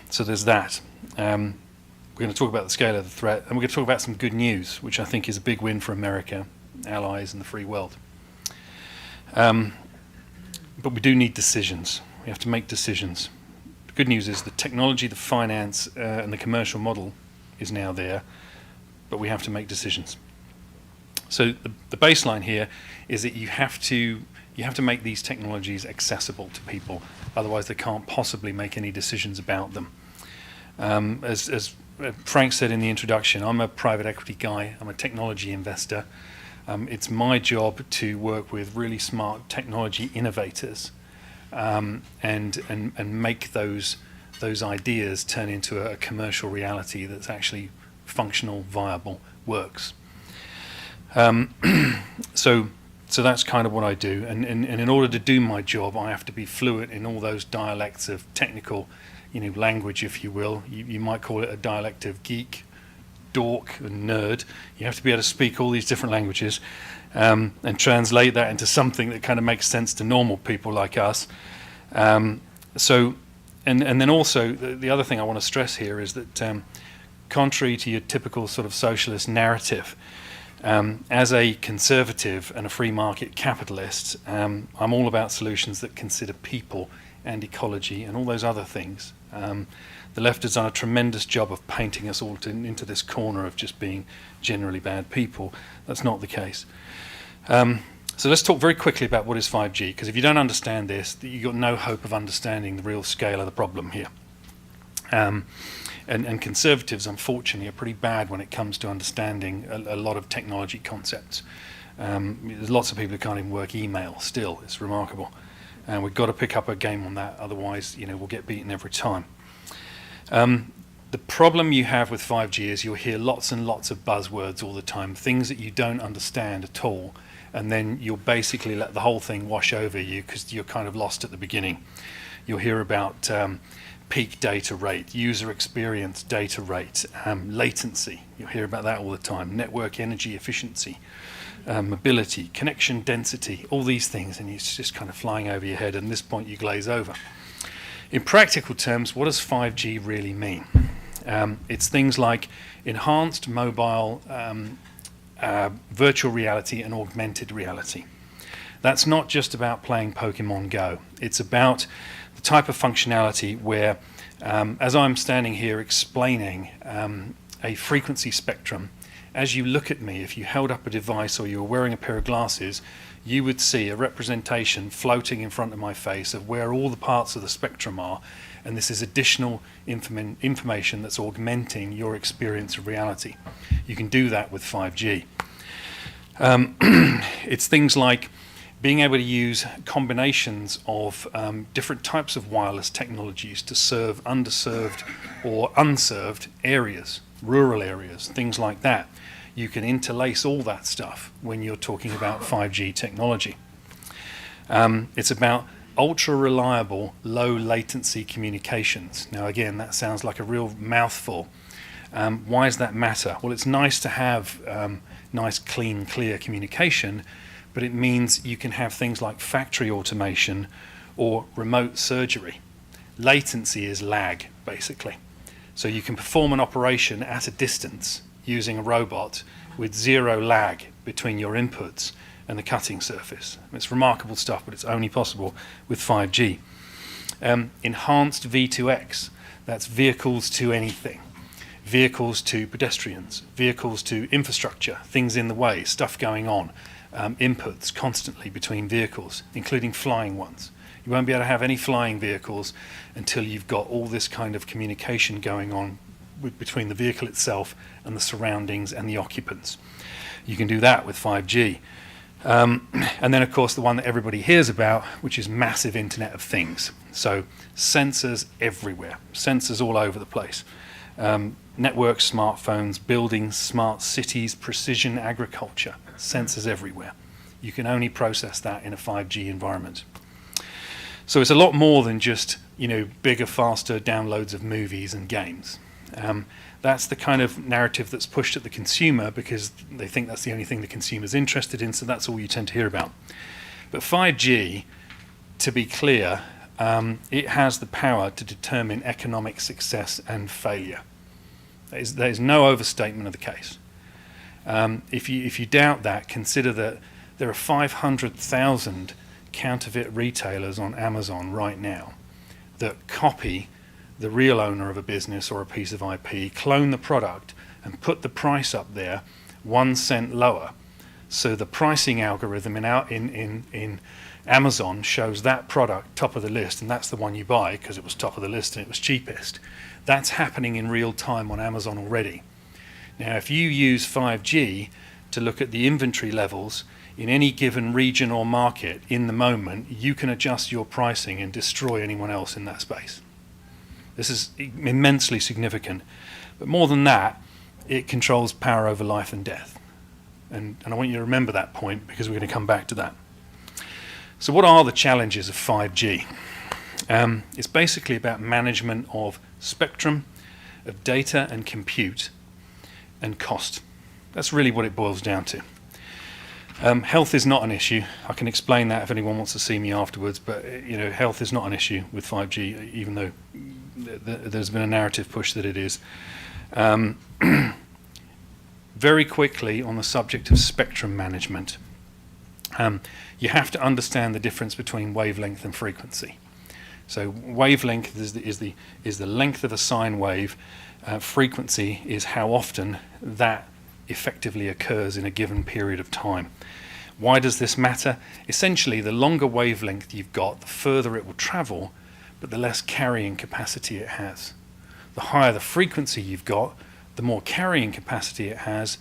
there's that. We're going to talk about the scale of the threat, and we're going to talk about some good news, which I think is a big win for America, allies, and the free world. But we do need decisions. We have to make decisions. The good news is the technology, the finance, and the commercial model is now there, but we have to make decisions. So the baseline here is that you have to make these technologies accessible to people, otherwise they can't possibly make any decisions about them. As Frank said in the introduction, I'm a private equity guy, I'm a technology investor. It's my job to work with really smart technology innovators and make those ideas turn into a commercial reality that's actually functional, viable, works. So So that's kind of what I do, and in order to do my job, I have to be fluent in all those dialects of technical, language, if you will. You might call it a dialect of geek, dork, and nerd. You have to be able to speak all these different languages and translate that into something that kind of makes sense to normal people like us. And then also the other thing I want to stress here is that contrary to your typical sort of socialist narrative, as a conservative and a free market capitalist, I'm all about solutions that consider people and ecology and all those other things. The left has done a tremendous job of painting us all into this corner of just being generally bad people. That's not the case. So let's talk very quickly about what is 5G, because if you don't understand this, you've got no hope of understanding the real scale of the problem here. And conservatives, unfortunately, are pretty bad when it comes to understanding a lot of technology concepts. There's lots of people who can't even work email still. It's remarkable. And we've got to pick up a game on that, otherwise, we'll get beaten every time. The problem you have with 5G is you'll hear lots and lots of buzzwords all the time, things that you don't understand at all, and then you'll basically let the whole thing wash over you because you're kind of lost at the beginning. You'll hear about peak data rate, user experience data rate, latency. You'll hear about that all the time. Network energy efficiency, mobility, connection density, all these things, and it's just kind of flying over your head, and at this point you glaze over. In practical terms, what does 5G really mean? It's things like enhanced mobile virtual reality and augmented reality. That's not just about playing Pokemon Go. It's about the type of functionality where, as I'm standing here explaining a frequency spectrum, as you look at me, if you held up a device or you were wearing a pair of glasses, you would see a representation floating in front of my face of where all the parts of the spectrum are, and this is additional information that's augmenting your experience of reality. You can do that with 5G. It's things like being able to use combinations of different types of wireless technologies to serve underserved or unserved areas, rural areas, things like that. You can interlace all that stuff when you're talking about 5G technology. It's about ultra reliable, low latency communications. Now again, that sounds like a real mouthful. Why does that matter? Well, it's nice to have nice, clean, clear communication, but it means you can have things like factory automation or remote surgery. Latency is lag, basically. So you can perform an operation at a distance using a robot with zero lag between your inputs and the cutting surface. It's remarkable stuff, but it's only possible with 5G. Enhanced V2X, that's vehicles to anything. Vehicles to pedestrians, vehicles to infrastructure, things in the way, stuff going on, inputs constantly between vehicles, including flying ones. You won't be able to have any flying vehicles until you've got all this kind of communication going on between the vehicle itself and the surroundings and the occupants. You can do that with 5G. And then, of course, the one that everybody hears about, which is massive Internet of Things. So sensors everywhere, sensors all over the place. Networks, smartphones, buildings, smart cities, precision agriculture, sensors everywhere. You can only process that in a 5G environment. So it's a lot more than just, bigger, faster downloads of movies and games. That's the kind of narrative that's pushed at the consumer because they think that's the only thing the consumer's interested in, so that's all you tend to hear about. But 5G, to be clear, it has the power to determine economic success and failure. There is no overstatement of the case. If you doubt that, consider that there are 500,000 counterfeit retailers on Amazon right now that copy the real owner of a business or a piece of IP, clone the product, and put the price up there 1 cent lower. So the pricing algorithm in Amazon shows that product top of the list, and that's the one you buy because it was top of the list and it was cheapest. That's happening in real time on Amazon already. Now, if you use 5G to look at the inventory levels in any given region or market in the moment, you can adjust your pricing and destroy anyone else in that space. This is immensely significant. But more than that, it controls power over life and death. And I want you to remember that point because we're going to come back to that. So what are the challenges of 5G? It's basically about management of spectrum, of data and compute, and cost. That's really what it boils down to. Health is not an issue. I can explain that if anyone wants to see me afterwards, but health is not an issue with 5G, even though there's been a narrative push that it is. Very quickly on the subject of spectrum management, you have to understand the difference between wavelength and frequency. So wavelength is the length of a sine wave. Frequency is how often that effectively occurs in a given period of time. Why does this matter? Essentially, the longer wavelength you've got, the further it will travel, but the less carrying capacity it has. The higher the frequency you've got, the more carrying capacity it has,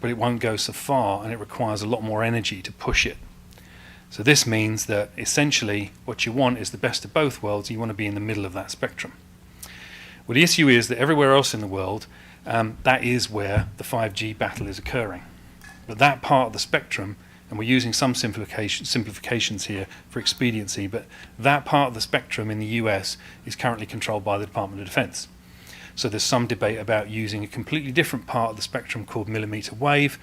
but it won't go so far, and it requires a lot more energy to push it. So this means that essentially what you want is the best of both worlds. You want to be in the middle of that spectrum. Well, the issue is that everywhere else in the world, that is where the 5G battle is occurring. But that part of the spectrum, and we're using some simplifications here for expediency, but that part of the spectrum in the US is currently controlled by the Department of Defense. So there's some debate about using a completely different part of the spectrum called millimeter wave,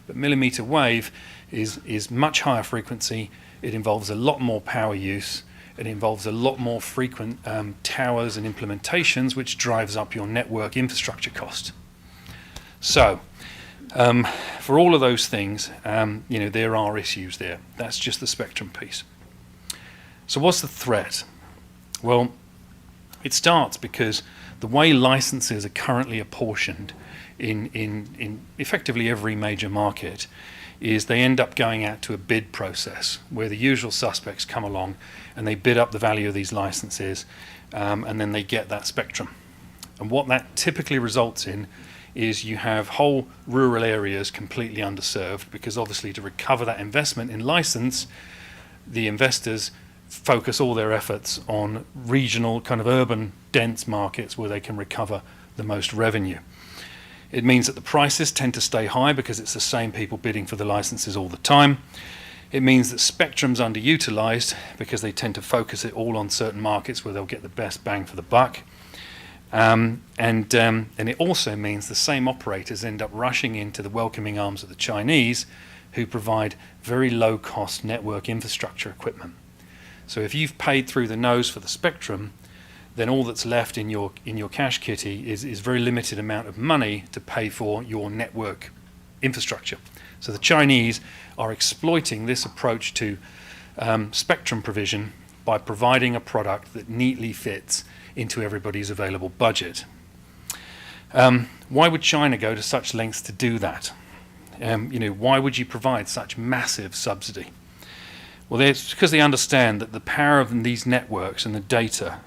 but millimeter wave is much higher frequency. It involves a lot more power use. It involves a lot more frequent towers and implementations, which drives up your network infrastructure cost. So for all of those things, there are issues there. That's just the spectrum piece. So what's the threat? Well, it starts because the way licenses are currently apportioned in effectively every major market is they end up going out to a bid process where the usual suspects come along and they bid up the value of these licenses, and then they get that spectrum. And what that typically results in is you have whole rural areas completely underserved, because obviously to recover that investment in license, the investors focus all their efforts on regional, kind of urban, dense markets where they can recover the most revenue. It means that the prices tend to stay high because it's the same people bidding for the licenses all the time. It means that spectrum's underutilized because they tend to focus it all on certain markets where they'll get the best bang for the buck. And it also means the same operators end up rushing into the welcoming arms of the Chinese, who provide very low-cost network infrastructure equipment. So if you've paid through the nose for the spectrum, then all that's left in your cash kitty is very limited amount of money to pay for your network infrastructure. So the Chinese are exploiting this approach to spectrum provision by providing a product that neatly fits into everybody's available budget. Why would China go to such lengths to do that? Why would you provide such massive subsidy? Well, it's because they understand that the power of these networks and the data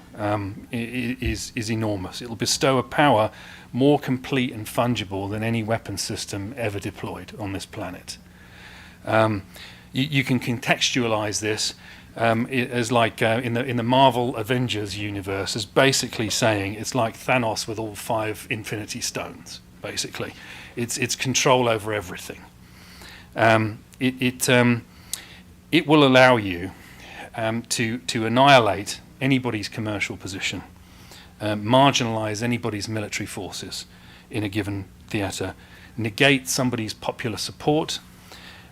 is enormous. It will bestow a power more complete and fungible than any weapon system ever deployed on this planet. You can contextualize this as like in the Marvel Avengers universe as basically saying it's like Thanos with all 5 Infinity Stones. Basically, it's control over everything. It will allow you to annihilate anybody's commercial position, marginalize anybody's military forces in a given theatre, negate somebody's popular support,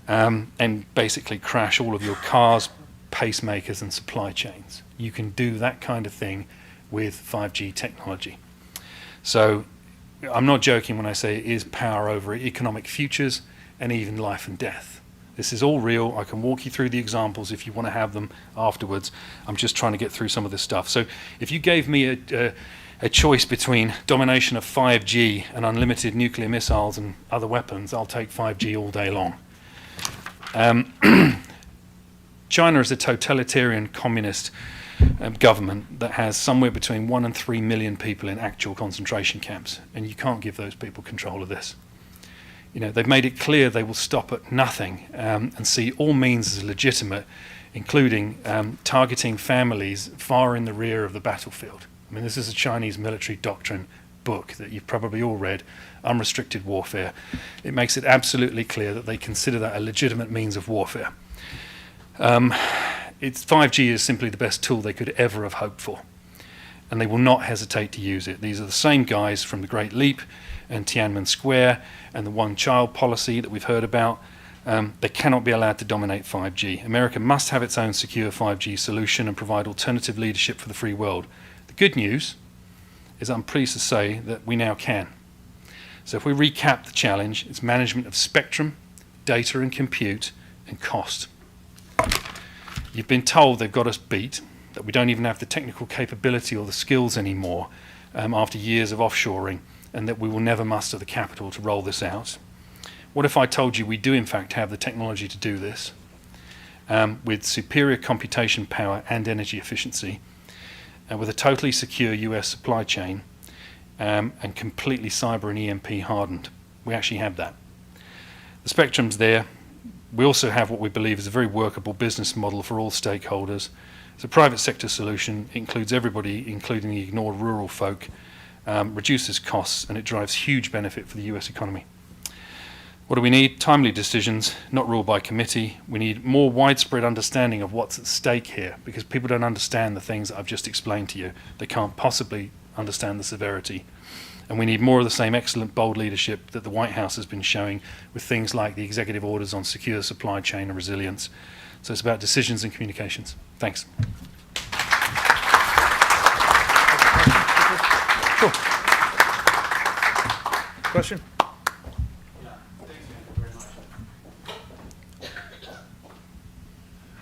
and basically crash all of your cars, pacemakers, and supply chains. You can do that kind of thing with 5G technology. So I'm not joking when I say it is power over economic futures and even life and death. This is all real. I can walk you through the examples if you want to have them afterwards. I'm just trying to get through some of this stuff. So if you gave me a choice between domination of 5G and unlimited nuclear missiles and other weapons, I'll take 5G all day long. China is a totalitarian communist government that has somewhere between 1 and 3 million people in actual concentration camps, and you can't give those people control of this. They've made it clear they will stop at nothing and see all means as legitimate, including targeting families far in the rear of the battlefield. I mean, this is a Chinese military doctrine book that you've probably all read, Unrestricted Warfare. It makes it absolutely clear that they consider that a legitimate means of warfare. 5G is simply the best tool they could ever have hoped for, and they will not hesitate to use it. These are the same guys from the Great Leap and Tiananmen Square and the one-child policy that we've heard about. They cannot be allowed to dominate 5G. America must have its own secure 5G solution and provide alternative leadership for the free world. The good news is I'm pleased to say that we now can. So if we recap the challenge, it's management of spectrum, data and compute, and cost. You've been told they've got us beat, that we don't even have the technical capability or the skills anymore after years of offshoring, and that we will never muster the capital to roll this out. What if I told you we do in fact have the technology to do this with superior computation power and energy efficiency, with a totally secure US supply chain and completely cyber and EMP hardened? We actually have that. The spectrum's there. We also have what we believe is a very workable business model for all stakeholders. It's a private sector solution. It includes everybody, including the ignored rural folk, reduces costs, and it drives huge benefit for the US economy. What do we need? Timely decisions, not ruled by committee. We need more widespread understanding of what's at stake here, because people don't understand the things that I've just explained to you. They can't possibly understand the severity. And we need more of the same excellent, bold leadership that the White House has been showing with things like the executive orders on secure supply chain and resilience. So it's about decisions and communications. Thanks. Cool. Question?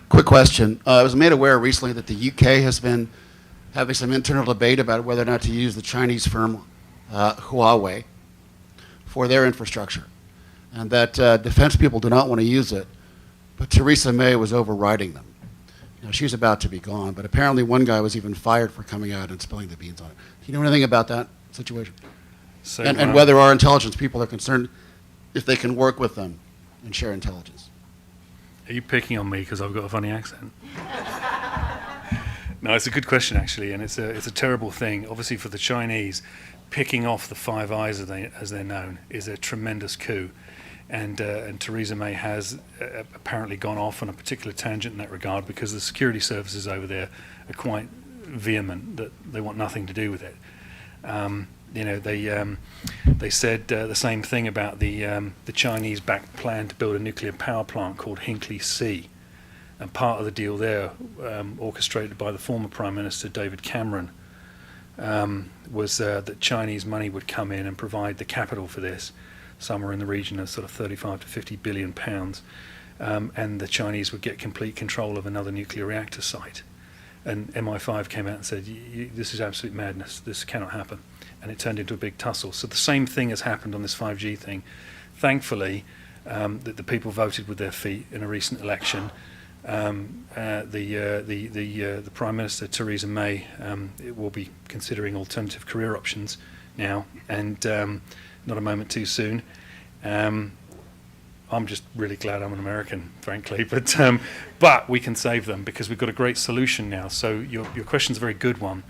Quick question. I was made aware recently that the UK has been having some internal debate about whether or not to use the Chinese firm Huawei for their infrastructure, and that defense people do not want to use it, but Theresa May was overriding them. Now, she's about to be gone, but apparently one guy was even fired for coming out and spilling the beans on it. Do you know anything about that situation? So, and whether our intelligence people are concerned if they can work with them and share intelligence? Are you picking on me because I've got a funny accent? No, it's a good question actually, and it's a terrible thing. Obviously, for the Chinese, picking off the Five Eyes as they're known is a tremendous coup, and Theresa May has apparently gone off on a particular tangent in that regard because the security services over there are quite vehement that they want nothing to do with it. They said the same thing about the Chinese-backed plan to build a nuclear power plant called Hinkley C, and part of the deal there, orchestrated by the former Prime Minister David Cameron, was that Chinese money would come in and provide the capital for this, somewhere in the region of sort of 35 to 50 billion pounds, and the Chinese would get complete control of another nuclear reactor site. And MI5 came out and said, this is absolute madness, this cannot happen. And it turned into a big tussle. So the same thing has happened on this 5G thing. Thankfully, that the people voted with their feet in a recent election. The Prime Minister, Theresa May, will be considering alternative career options now, and not a moment too soon. I'm just really glad I'm an American, frankly, but we can save them because we've got a great solution now. So your question's a very good one.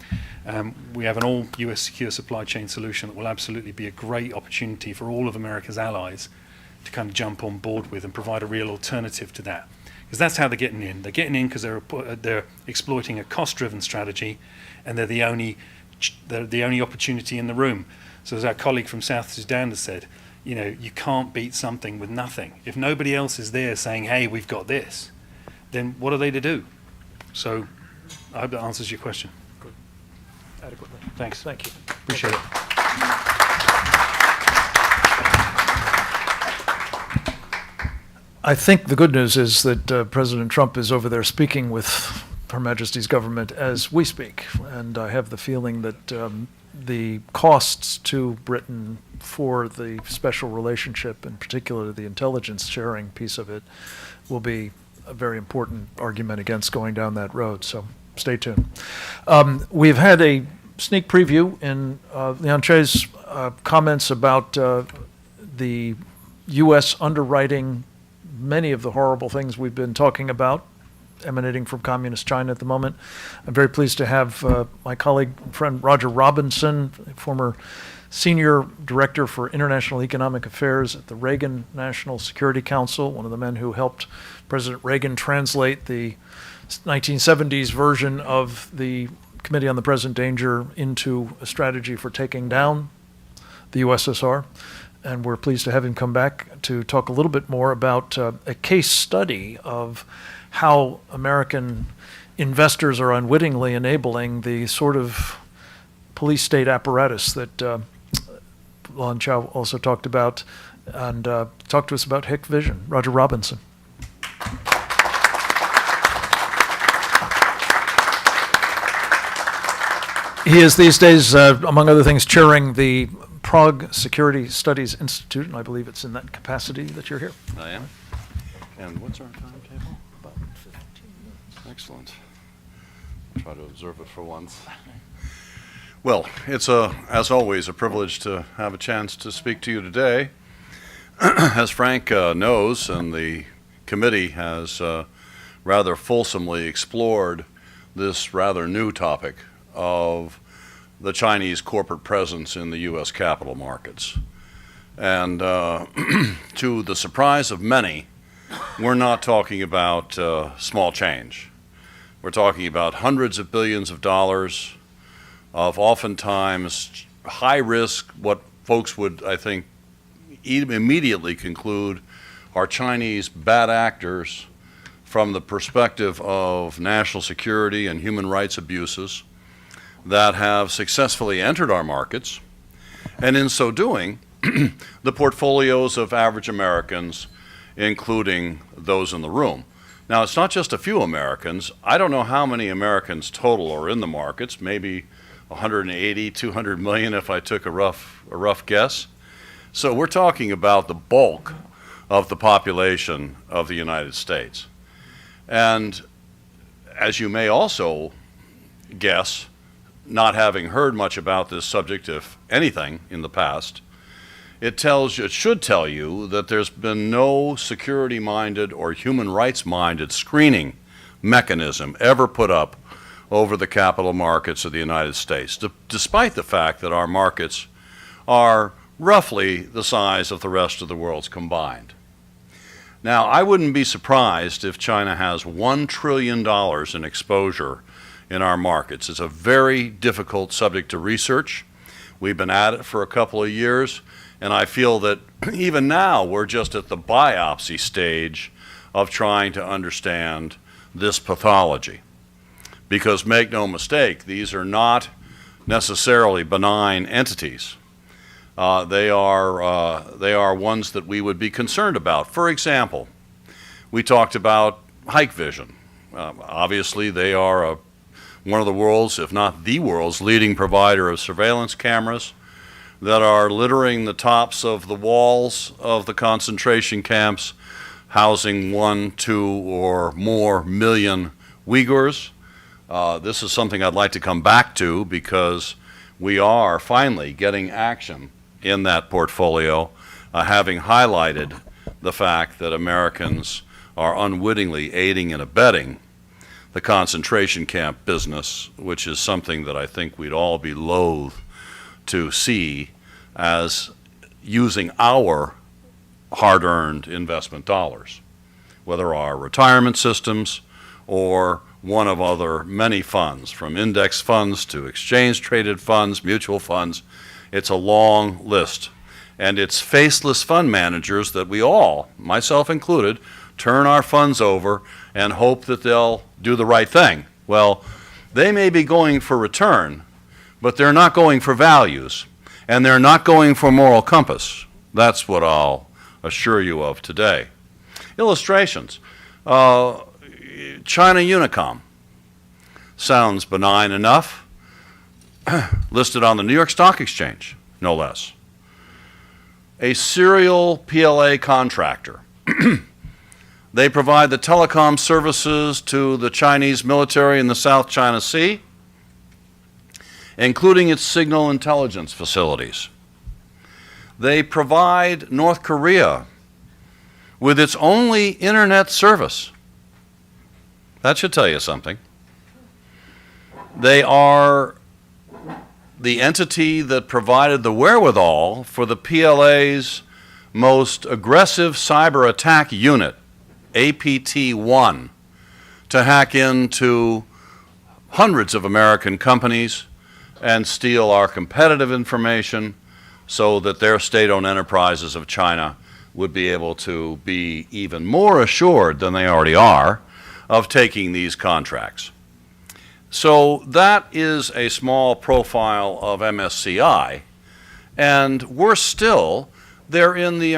We have an all US secure supply chain solution that will absolutely be a great opportunity for all of America's allies to kind of jump on board with and provide a real alternative to that. Because that's how they're getting in. They're getting in because they're exploiting a cost-driven strategy, and they're the only opportunity in the room. So as our colleague from South Sudan has said, you can't beat something with nothing. If nobody else is there saying, hey, we've got this, then what are they to do? So I hope that answers your question. Good. Adequately. Thanks. Thank you. Appreciate it. I think the good news is that President Trump is over there speaking with Her Majesty's government as we speak, and I have the feeling that the costs to Britain for the special relationship, in particular the intelligence sharing piece of it, will be a very important argument against going down that road, so stay tuned. We've had a sneak preview in Liang Che's comments about the U.S. underwriting many of the horrible things we've been talking about emanating from communist China at the moment. I'm very pleased to have my colleague, friend Roger Robinson, former Senior Director for International Economic Affairs at the Reagan National Security Council, one of the men who helped President Reagan translate the 1970s version of the Committee on the Present Danger into a strategy for taking down the USSR. And we're pleased to have him come back to talk a little bit more about a case study of how American investors are unwittingly enabling the sort of police state apparatus that Lon Chow also talked about, and talked to us about Hick Vision. Roger Robinson. He is these days, among other things, chairing the Prague Security Studies Institute, and I believe it's in that capacity that you're here. I am. And what's our timetable? About 15 minutes. Excellent. I'll try to observe it for once. Well, it's, as always, a privilege to have a chance to speak to you today. As Frank knows, and the committee has rather fulsomely explored this rather new topic of the Chinese corporate presence in the U.S. capital markets. And to the surprise of many, we're not talking about small change. We're talking about hundreds of billions of dollars of oftentimes high risk, what folks would, I think, immediately conclude are Chinese bad actors from the perspective of national security and human rights abuses that have successfully entered our markets, and in so doing, the portfolios of average Americans, including those in the room. Now, it's not just a few Americans. I don't know how many Americans total are in the markets, maybe 180, 200 million if I took a rough guess. So we're talking about the bulk of the population of the United States. And as you may also guess, not having heard much about this subject, if anything, in the past, it should tell you that there's been no security-minded or human rights-minded screening mechanism ever put up over the capital markets of the United States, despite the fact that our markets are roughly the size of the rest of the world's combined. Now, I wouldn't be surprised if China has $1 trillion in exposure in our markets. It's a very difficult subject to research. We've been at it for a couple of years, and I feel that even now we're just at the biopsy stage of trying to understand this pathology. Because make no mistake, these are not necessarily benign entities. They are ones that we would be concerned about. For example, we talked about Hick Vision. Obviously, they are one of the world's, if not the world's, leading provider of surveillance cameras that are littering the tops of the walls of the concentration camps, housing 1, 2, or more million Uyghurs. This is something I'd like to come back to because we are finally getting action in that portfolio, having highlighted the fact that Americans are unwittingly aiding and abetting the concentration camp business, which is something that I think we'd all be loath to see as using our hard-earned investment dollars, whether our retirement systems or one of other many funds, from index funds to exchange-traded funds, mutual funds. It's a long list. And it's faceless fund managers that we all, myself included, turn our funds over and hope that they'll do the right thing. Well, they may be going for return, but they're not going for values, and they're not going for moral compass. That's what I'll assure you of today. Illustrations. China Unicom sounds benign enough. Listed on the New York Stock Exchange, no less. A serial PLA contractor. They provide the telecom services to the Chinese military in the South China Sea, including its signal intelligence facilities. They provide North Korea with its only internet service. That should tell you something. They are the entity that provided the wherewithal for the PLA's most aggressive cyber attack unit, APT-1, to hack into hundreds of American companies and steal our competitive information so that their state-owned enterprises of China would be able to be even more assured than they already are of taking these contracts. So that is a small profile of MSCI, and we're still, they're in the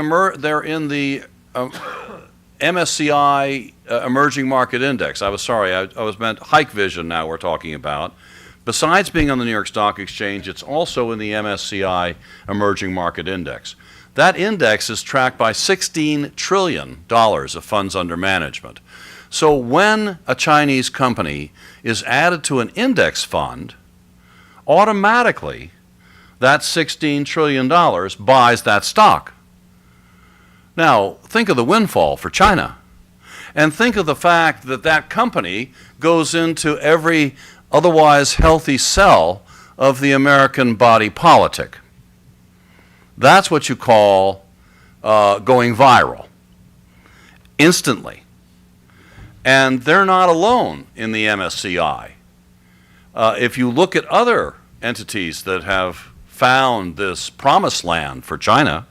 MSCI Emerging Market Index. I was sorry, I was meant Hike Vision now we're talking about. Besides being on the New York Stock Exchange, it's also in the MSCI Emerging Market Index. That index is tracked by $16 trillion of funds under management. So when a Chinese company is added to an index fund, automatically that $16 trillion buys that stock. Now, think of the windfall for China. And think of the fact that that company goes into every otherwise healthy cell of the American body politic. That's what you call going viral, instantly. And they're not alone in the MSCI. If you look at other entities that have found this promised land for China,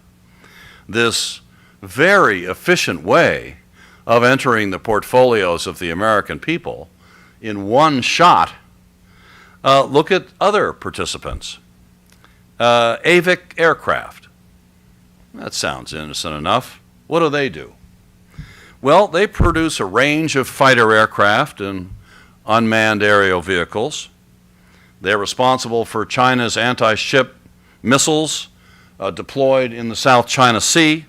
this very efficient way of entering the portfolios of the American people in one shot, look at other participants. AVIC Aircraft. That sounds innocent enough. What do? Well, they produce a range of fighter aircraft and unmanned aerial vehicles. They're responsible for China's anti-ship missiles deployed in the South China Sea.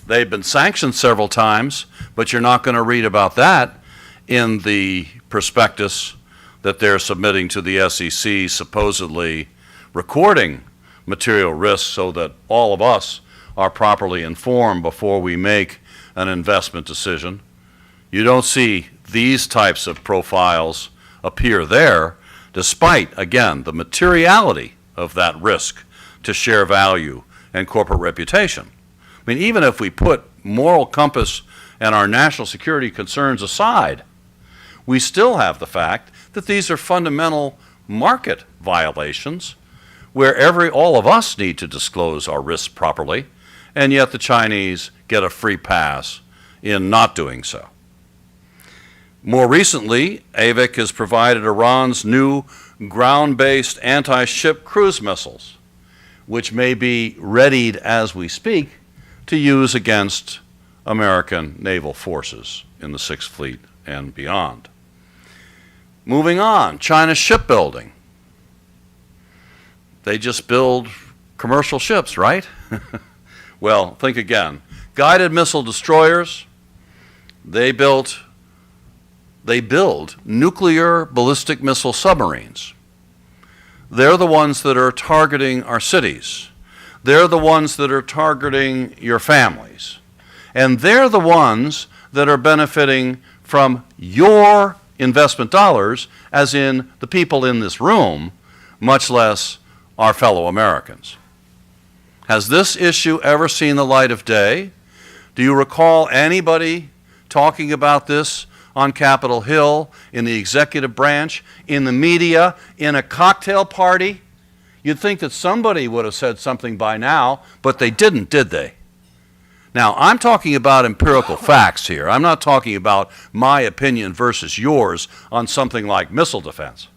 They've been sanctioned several times, but you're not going to read about that in the prospectus that they're submitting to the SEC, supposedly recording material risks so that all of us are properly informed before we make an investment decision. You don't see these types of profiles appear there, despite, again, the materiality of that risk to share value and corporate reputation. I mean, even if we put moral compass and our national security concerns aside, we still have the fact that these are fundamental market violations where all of us need to disclose our risks properly, and yet the Chinese get a free pass in not doing so. More recently, AVIC has provided Iran's new ground-based anti-ship cruise missiles, which may be readied as we speak to use against American naval forces in the Sixth Fleet and beyond. Moving on, China shipbuilding. They just build commercial ships, right? Well, think again. Guided missile destroyers. They build nuclear ballistic missile submarines. They're the ones that are targeting our cities. They're the ones that are targeting your families. And they're the ones that are benefiting from your investment dollars, as in the people in this room, much less our fellow Americans. Has this issue ever seen the light of day? Do you recall anybody talking about this on Capitol Hill, in the executive branch, in the media, in a cocktail party? You'd think that somebody would have said something by now, but they didn't, did they? Now, I'm talking about empirical facts here. I'm not talking about my opinion versus yours on something like missile defense.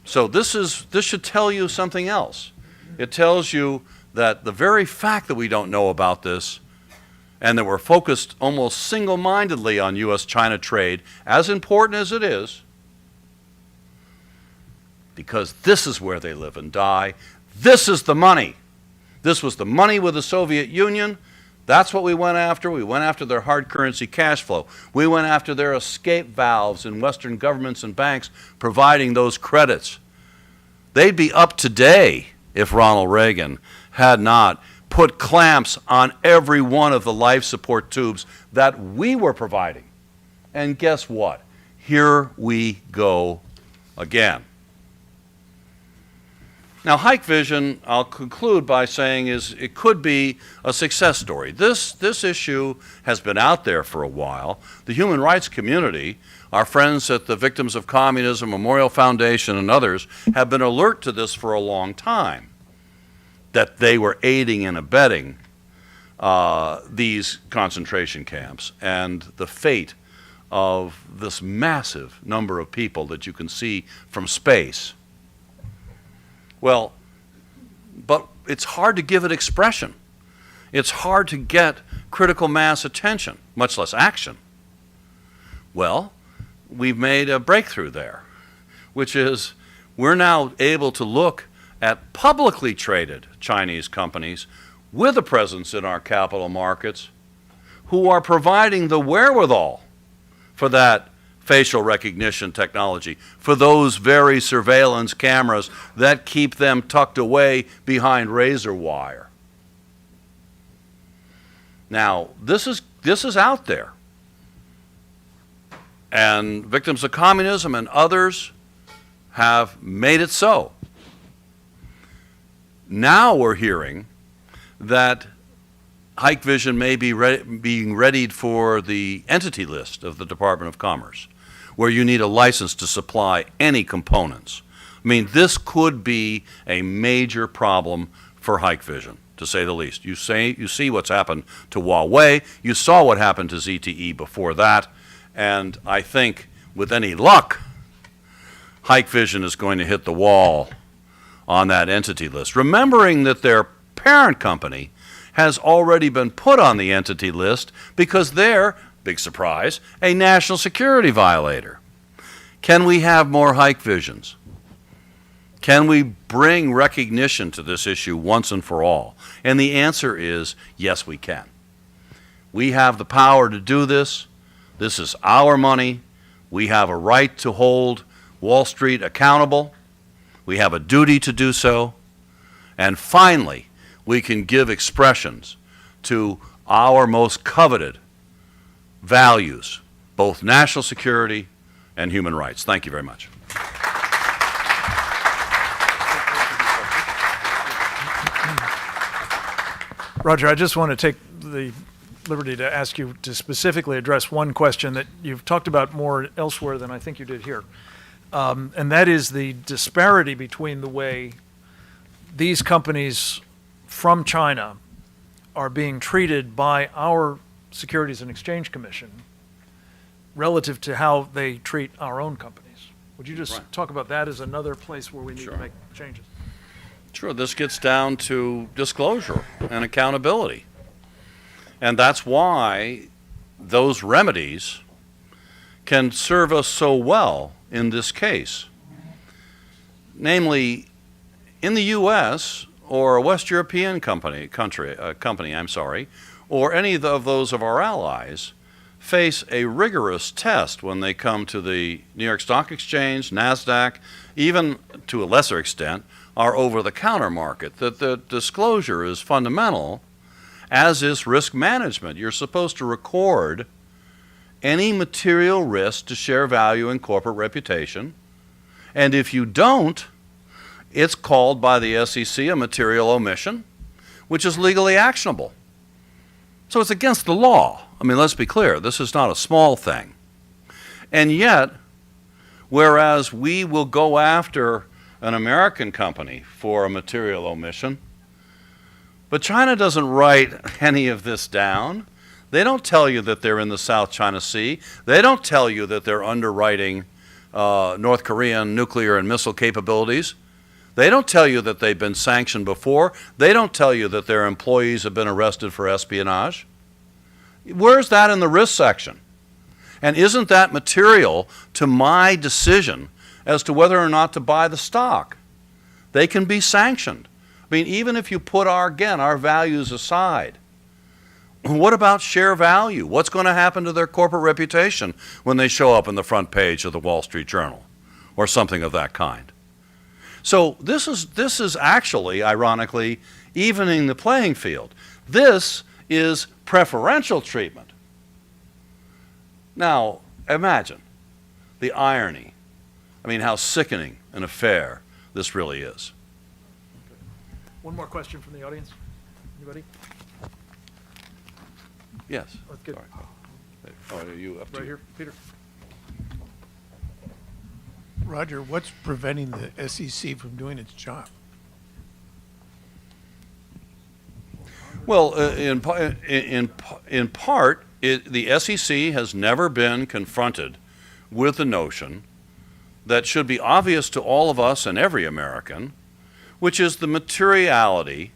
So this should tell you something else. It tells you that the very fact that we don't know about this and that we're focused almost single-mindedly on U.S.-China trade, as important as it is, because this is where they live and die. This is the money. This was the money with the Soviet Union. That's what we went after. We went after their hard currency cash flow. We went after their escape valves in Western governments and banks providing those credits. They'd be up today if Ronald Reagan had not put clamps on every one of the life support tubes that we were providing. And guess what? Here we go again. Now, Hikvision, I'll conclude by saying, it could be a success story. This issue has been out there for a while. The human rights community, our friends at the Victims of Communism Memorial Foundation and others, have been alert to this for a long time, that they were aiding and abetting these concentration camps and the fate of this massive number of people that you can see from space. Well, but it's hard to give it expression. It's hard to get critical mass attention, much less action. Well, we've made a breakthrough there, which is we're now able to look at publicly traded Chinese companies with a presence in our capital markets who are providing the wherewithal for that facial recognition technology, for those very surveillance cameras that keep them tucked away behind razor wire. Now, this is out there. And Victims of Communism and others have made it so. Now we're hearing that Hikvision may be being readied for the entity list of the Department of Commerce, where you need a license to supply any components. I mean, this could be a major problem for Hikvision, to say the least. You see what's happened to Huawei. You saw what happened to ZTE before that. And I think, with any luck, Hikvision is going to hit the wall on that entity list, remembering that their parent company has already been put on the entity list because they're, big surprise, a national security violator. Can we have more Hikvisions? Can we bring recognition to this issue once and for all? And the answer is yes, we can. We have the power to do this. This is our money. We have a right to hold Wall Street accountable. We have a duty to do so. And finally, we can give expressions to our most coveted values, both national security and human rights. Thank you very much. Roger, I just want to take the liberty to ask you to specifically address one question that you've talked about more elsewhere than I think you did here. And that is the disparity between the way these companies from China are being treated by our Securities and Exchange Commission relative to how they treat our own companies. Would you just talk about that as another place where we need to make changes? Sure, this gets down to disclosure and accountability. And that's why those remedies can serve us so well in this case. Namely, in the U.S. or a West European company, or any of those of our allies, face a rigorous test when they come to the New York Stock Exchange, NASDAQ, even to a lesser extent, our over-the-counter market, that the disclosure is fundamental, as is risk management. You're supposed to record any material risk to share value and corporate reputation, and if you don't, it's called by the SEC a material omission, which is legally actionable. So it's against the law. I mean, let's be clear, this is not a small thing. And yet, whereas we will go after an American company for a material omission, but China doesn't write any of this down. They don't tell you that they're in the South China Sea. They don't tell you that they're underwriting North Korean nuclear and missile capabilities. They don't tell you that they've been sanctioned before. They don't tell you that their employees have been arrested for espionage. Where's that in the risk section? And isn't that material to my decision as to whether or not to buy the stock? They can be sanctioned. I mean, even if you put our values aside, what about share value? What's going to happen to their corporate reputation when they show up on the front page of the Wall Street Journal or something of that kind? So this is actually, ironically, evening the playing field. This is preferential treatment. Now, imagine the irony. I mean, how sickening an affair this really is. One more question from the audience. Anybody? Yes. Let's get Sorry. Oh, are you up to right here, Peter. Roger, what's preventing the SEC from doing its job? Well, in part, the SEC has never been confronted with the notion that should be obvious to all of us and every American, which is the materiality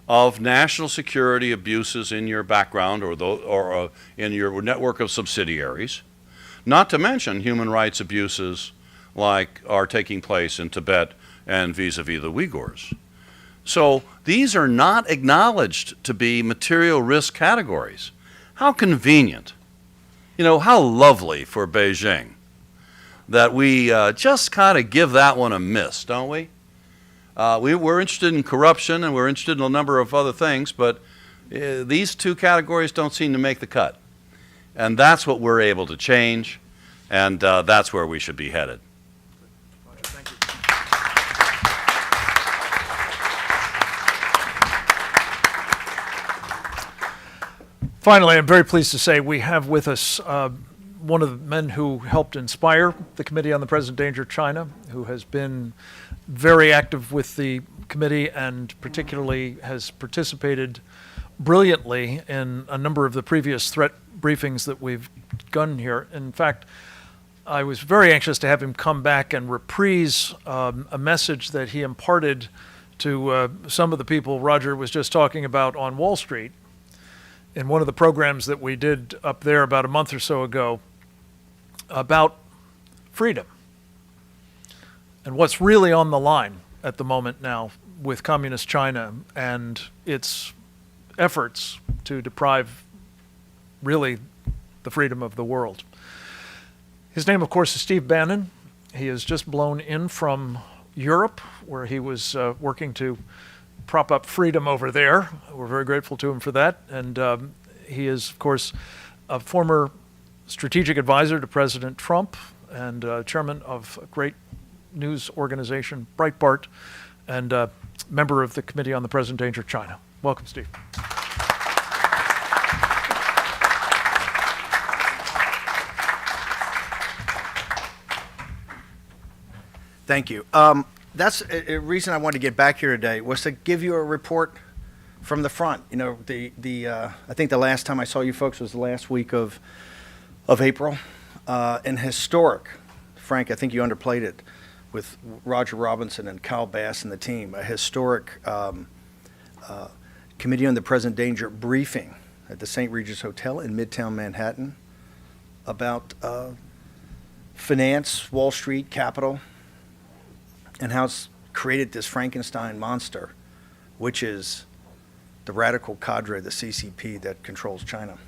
of national security abuses in your background or in your network of subsidiaries, not to mention human rights abuses like are taking place in Tibet and vis-a-vis the Uyghurs. So these are not acknowledged to be material risk categories. How convenient. You know, how lovely for Beijing that we just kind of give that one a miss, don't we? We're interested in corruption and we're interested in a number of other things, but these two categories don't seem to make the cut. And that's what we're able to change, and that's where we should be headed. Thank you. Finally, I'm very pleased to say we have with us one of the men who helped inspire the Committee on the Present Danger China, who has been very active with the committee and particularly has participated brilliantly in a number of the previous threat briefings that we've done here. In fact, I was very anxious to have him come back and reprise a message that he imparted to some of the people Roger was just talking about on Wall Street in one of the programs that we did up there about a month or so ago about freedom and what's really on the line at the moment now with Communist China and its efforts to deprive really the freedom of the world. His name, of course, is Steve Bannon. He has just blown in from Europe, where he was working to prop up freedom over there. We're very grateful to him for that. And he is, of course, a former strategic advisor to President Trump and chairman of a great news organization, Breitbart, and member of the Committee on the Present Danger China. Welcome, Steve. Thank you. That's a reason I wanted to get back here today was to give you a report from the front. You know, I think the last time I saw you folks was the last week of April, and historic. Frank, I think you underplayed it with Roger Robinson and Kyle Bass and the team. A historic Committee on the Present Danger briefing at the St. Regis Hotel in Midtown Manhattan about finance, Wall Street, capital, and how it's created this Frankenstein monster, which is the radical cadre, the CCP, that controls China.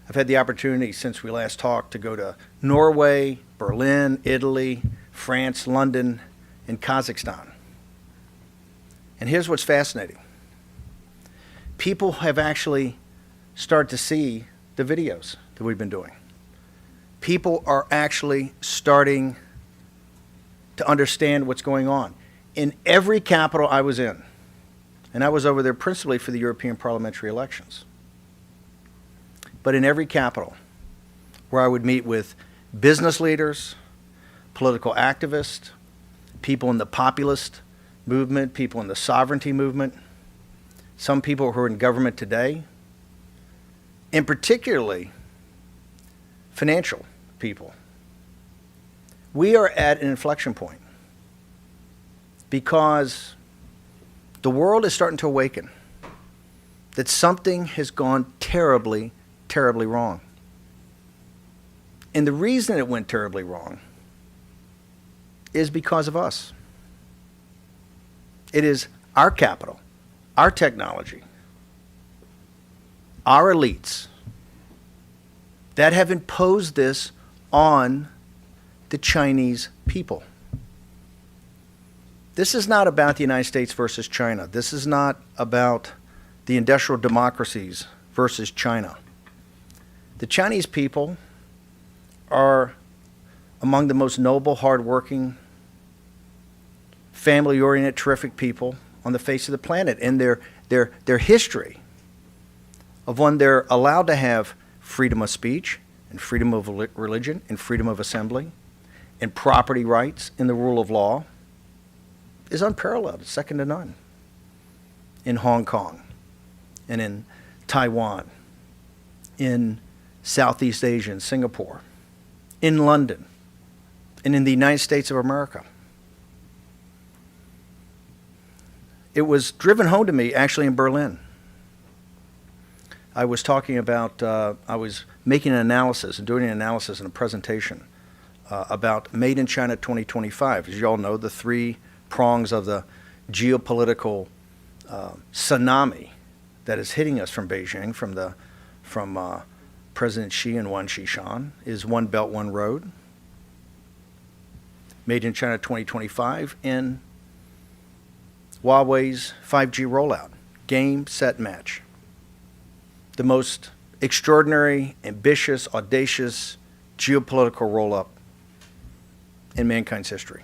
I've had the opportunity since we last talked to go to Norway, Berlin, Italy, France, London, and Kazakhstan. And here's what's fascinating. People have actually started to see the videos that we've been doing. People are actually starting to understand what's going on. In every capital I was in, and I was over there principally for the European parliamentary elections, but in every capital where I would meet with business leaders, political activists, people in the populist movement, people in the sovereignty movement, some people who are in government today, and particularly financial people. We are at an inflection point because the world is starting to awaken that something has gone terribly, terribly wrong. And the reason it went terribly wrong is because of us. It is our capital, our technology, our elites that have imposed this on the Chinese people. This is not about the United States versus China. This is not about the industrial democracies versus China. The Chinese people are among the most noble, hardworking, family-oriented, terrific people on the face of the planet in their history of when they're allowed to have freedom of speech and freedom of religion and freedom of assembly and property rights and the rule of law is unparalleled. It's second to none. In Hong Kong and in Taiwan, in Southeast Asia and Singapore, in London, and in the United States of America. It was driven home to me actually in Berlin. I was talking about, I was making an analysis and doing an analysis in a presentation about Made in China 2025. As you all know, the three prongs of the geopolitical tsunami that is hitting us from Beijing, from President Xi and Wan Xishan, is One Belt, One Road, Made in China 2025, and Huawei's 5G rollout. Game, set, match. The most extraordinary, ambitious, audacious geopolitical roll-up in mankind's history.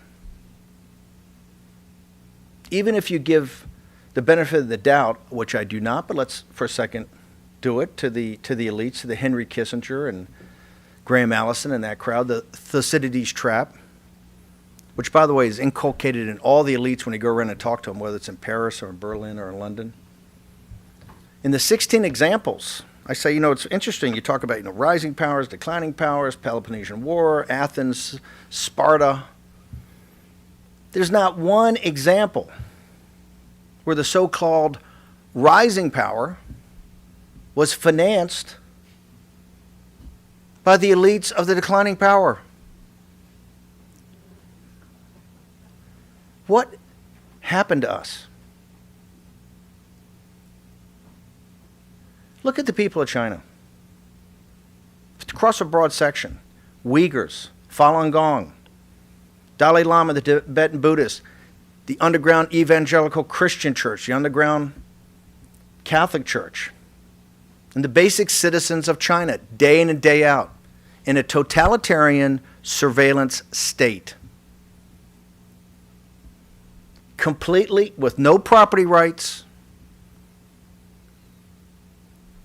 Even if you give the benefit of the doubt, which I do not, but let's for a second do it, to the elites, to the Henry Kissinger and Graham Allison and that crowd, the Thucydides trap, which, by the way, is inculcated in all the elites when you go around and talk to them, whether it's in Paris or in Berlin or in London. In the 16 examples, I say, it's interesting. You talk about, rising powers, declining powers, Peloponnesian War, Athens, Sparta. There's not one example where the so-called rising power was financed by the elites of the declining power. What happened to us? Look at the people of China. Across a broad section. Uyghurs, Falun Gong, Dalai Lama, the Tibetan Buddhists, the underground evangelical Christian church, the underground Catholic church, and the basic citizens of China, day in and day out, in a totalitarian surveillance state. Completely with no property rights,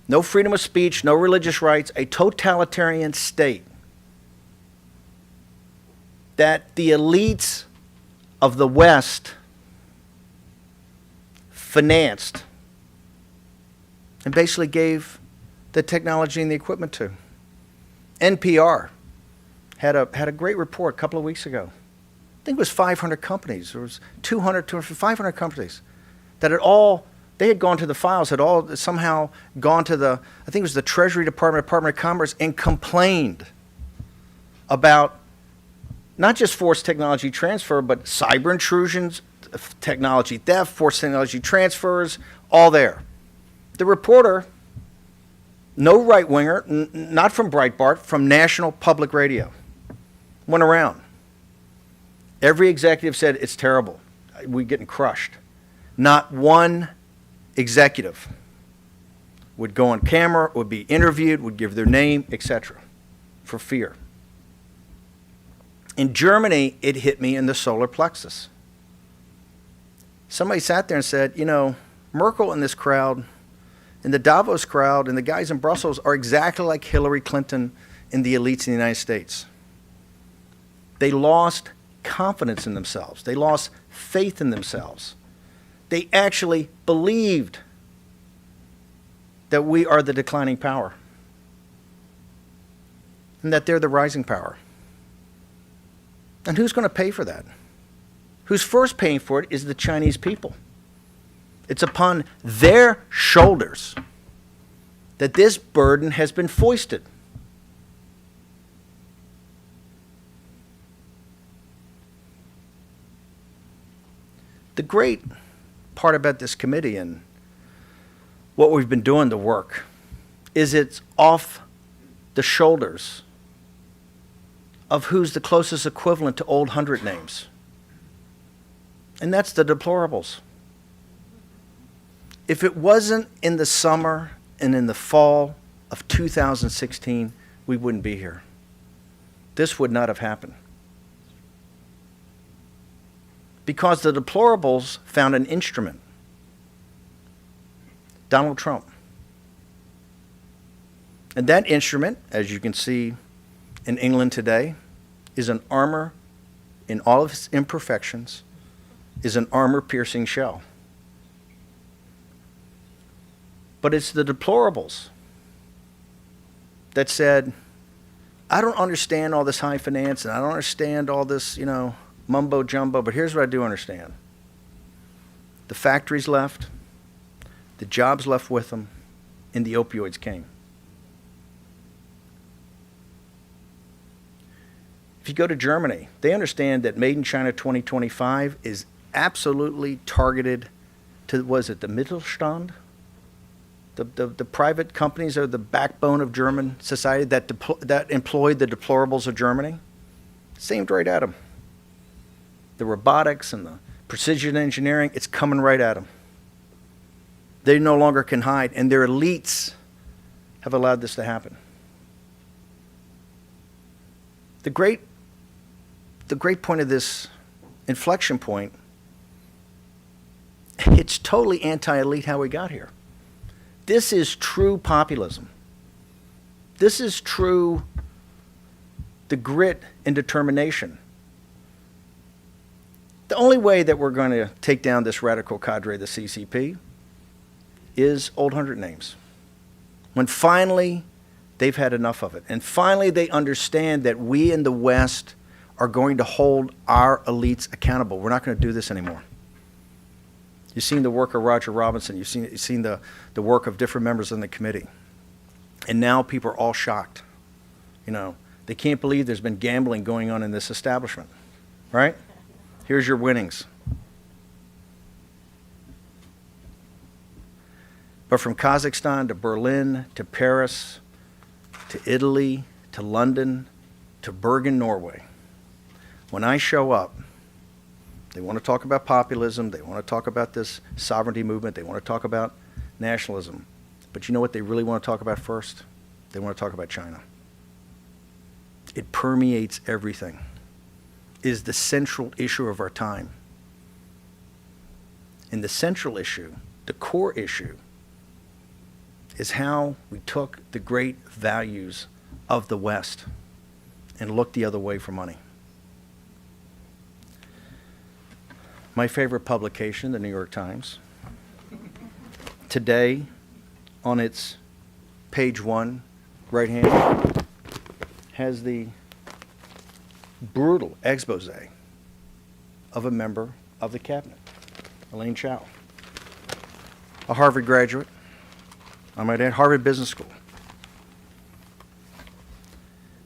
no freedom of speech, no religious rights, a totalitarian state that the elites of the West financed and basically gave the technology and the equipment to. NPR had a great report a couple of weeks ago. I think it was 500 companies. There was 200, 500 companies that they had gone to the files, had all somehow gone to I think it was the Treasury Department, Department of Commerce, and complained about not just forced technology transfer, but cyber intrusions, technology theft, forced technology transfers, all there. The reporter, no right-winger, not from Breitbart, from National Public Radio, went around. Every executive said, it's terrible. We're getting crushed. Not one executive would go on camera, would be interviewed, would give their name, etc., for fear. In Germany, it hit me in the solar plexus. Somebody sat there and said, Merkel and this crowd, and the Davos crowd, and the guys in Brussels are exactly like Hillary Clinton and the elites in the United States. They lost confidence in themselves. They lost faith in themselves. They actually believed that we are the declining power and that they're the rising power. And who's going to pay for that? Who's first paying for it is the Chinese people. It's upon their shoulders that this burden has been foisted. The great part about this committee and what we've been doing, the work, is it's off the shoulders of who's the closest equivalent to old 100 names. And that's the deplorables. If it wasn't in the summer and in the fall of 2016, we wouldn't be here. This would not have happened. Because the deplorables found an instrument. Donald Trump. And that instrument, as you can see in England today, is an armor, in all of its imperfections, is an armor-piercing shell. But it's the deplorables that said, I don't understand all this high finance, and I don't understand all this, mumbo-jumbo, but here's what I do understand. The factories left, the jobs left with them, and the opioids came. If you go to Germany, they understand that Made in China 2025 is absolutely targeted to, was it the Mittelstand? The private companies are the backbone of German society that employed the deplorables of Germany. It's aimed right at them. The robotics and the precision engineering, it's coming right at them. They no longer can hide, and their elites have allowed this to happen. The great point of this inflection point, it's totally anti-elite how we got here. This is true populism. This is true, the grit and determination. The only way that we're going to take down this radical cadre, the CCP, is old 100 names. When finally they've had enough of it, and finally they understand that we in the West are going to hold our elites accountable. We're not going to do this anymore. You've seen the work of Roger Robinson. You've seen the work of different members in the committee. And now people are all shocked. They can't believe there's been gambling going on in this establishment, right? Here's your winnings. But from Kazakhstan to Berlin to Paris to Italy to London to Bergen, Norway, when I show up, they want to talk about populism, they want to talk about this sovereignty movement, they want to talk about nationalism. But you know what they really want to talk about first? They want to talk about China. It permeates everything. It is the central issue of our time. And the central issue, the core issue, is how we took the great values of the West and looked the other way for money. My favorite publication, the New York Times, today on its page 1, right hand, has the brutal expose of a member of the cabinet, Elaine Chao, a Harvard graduate, I might add, Harvard Business School,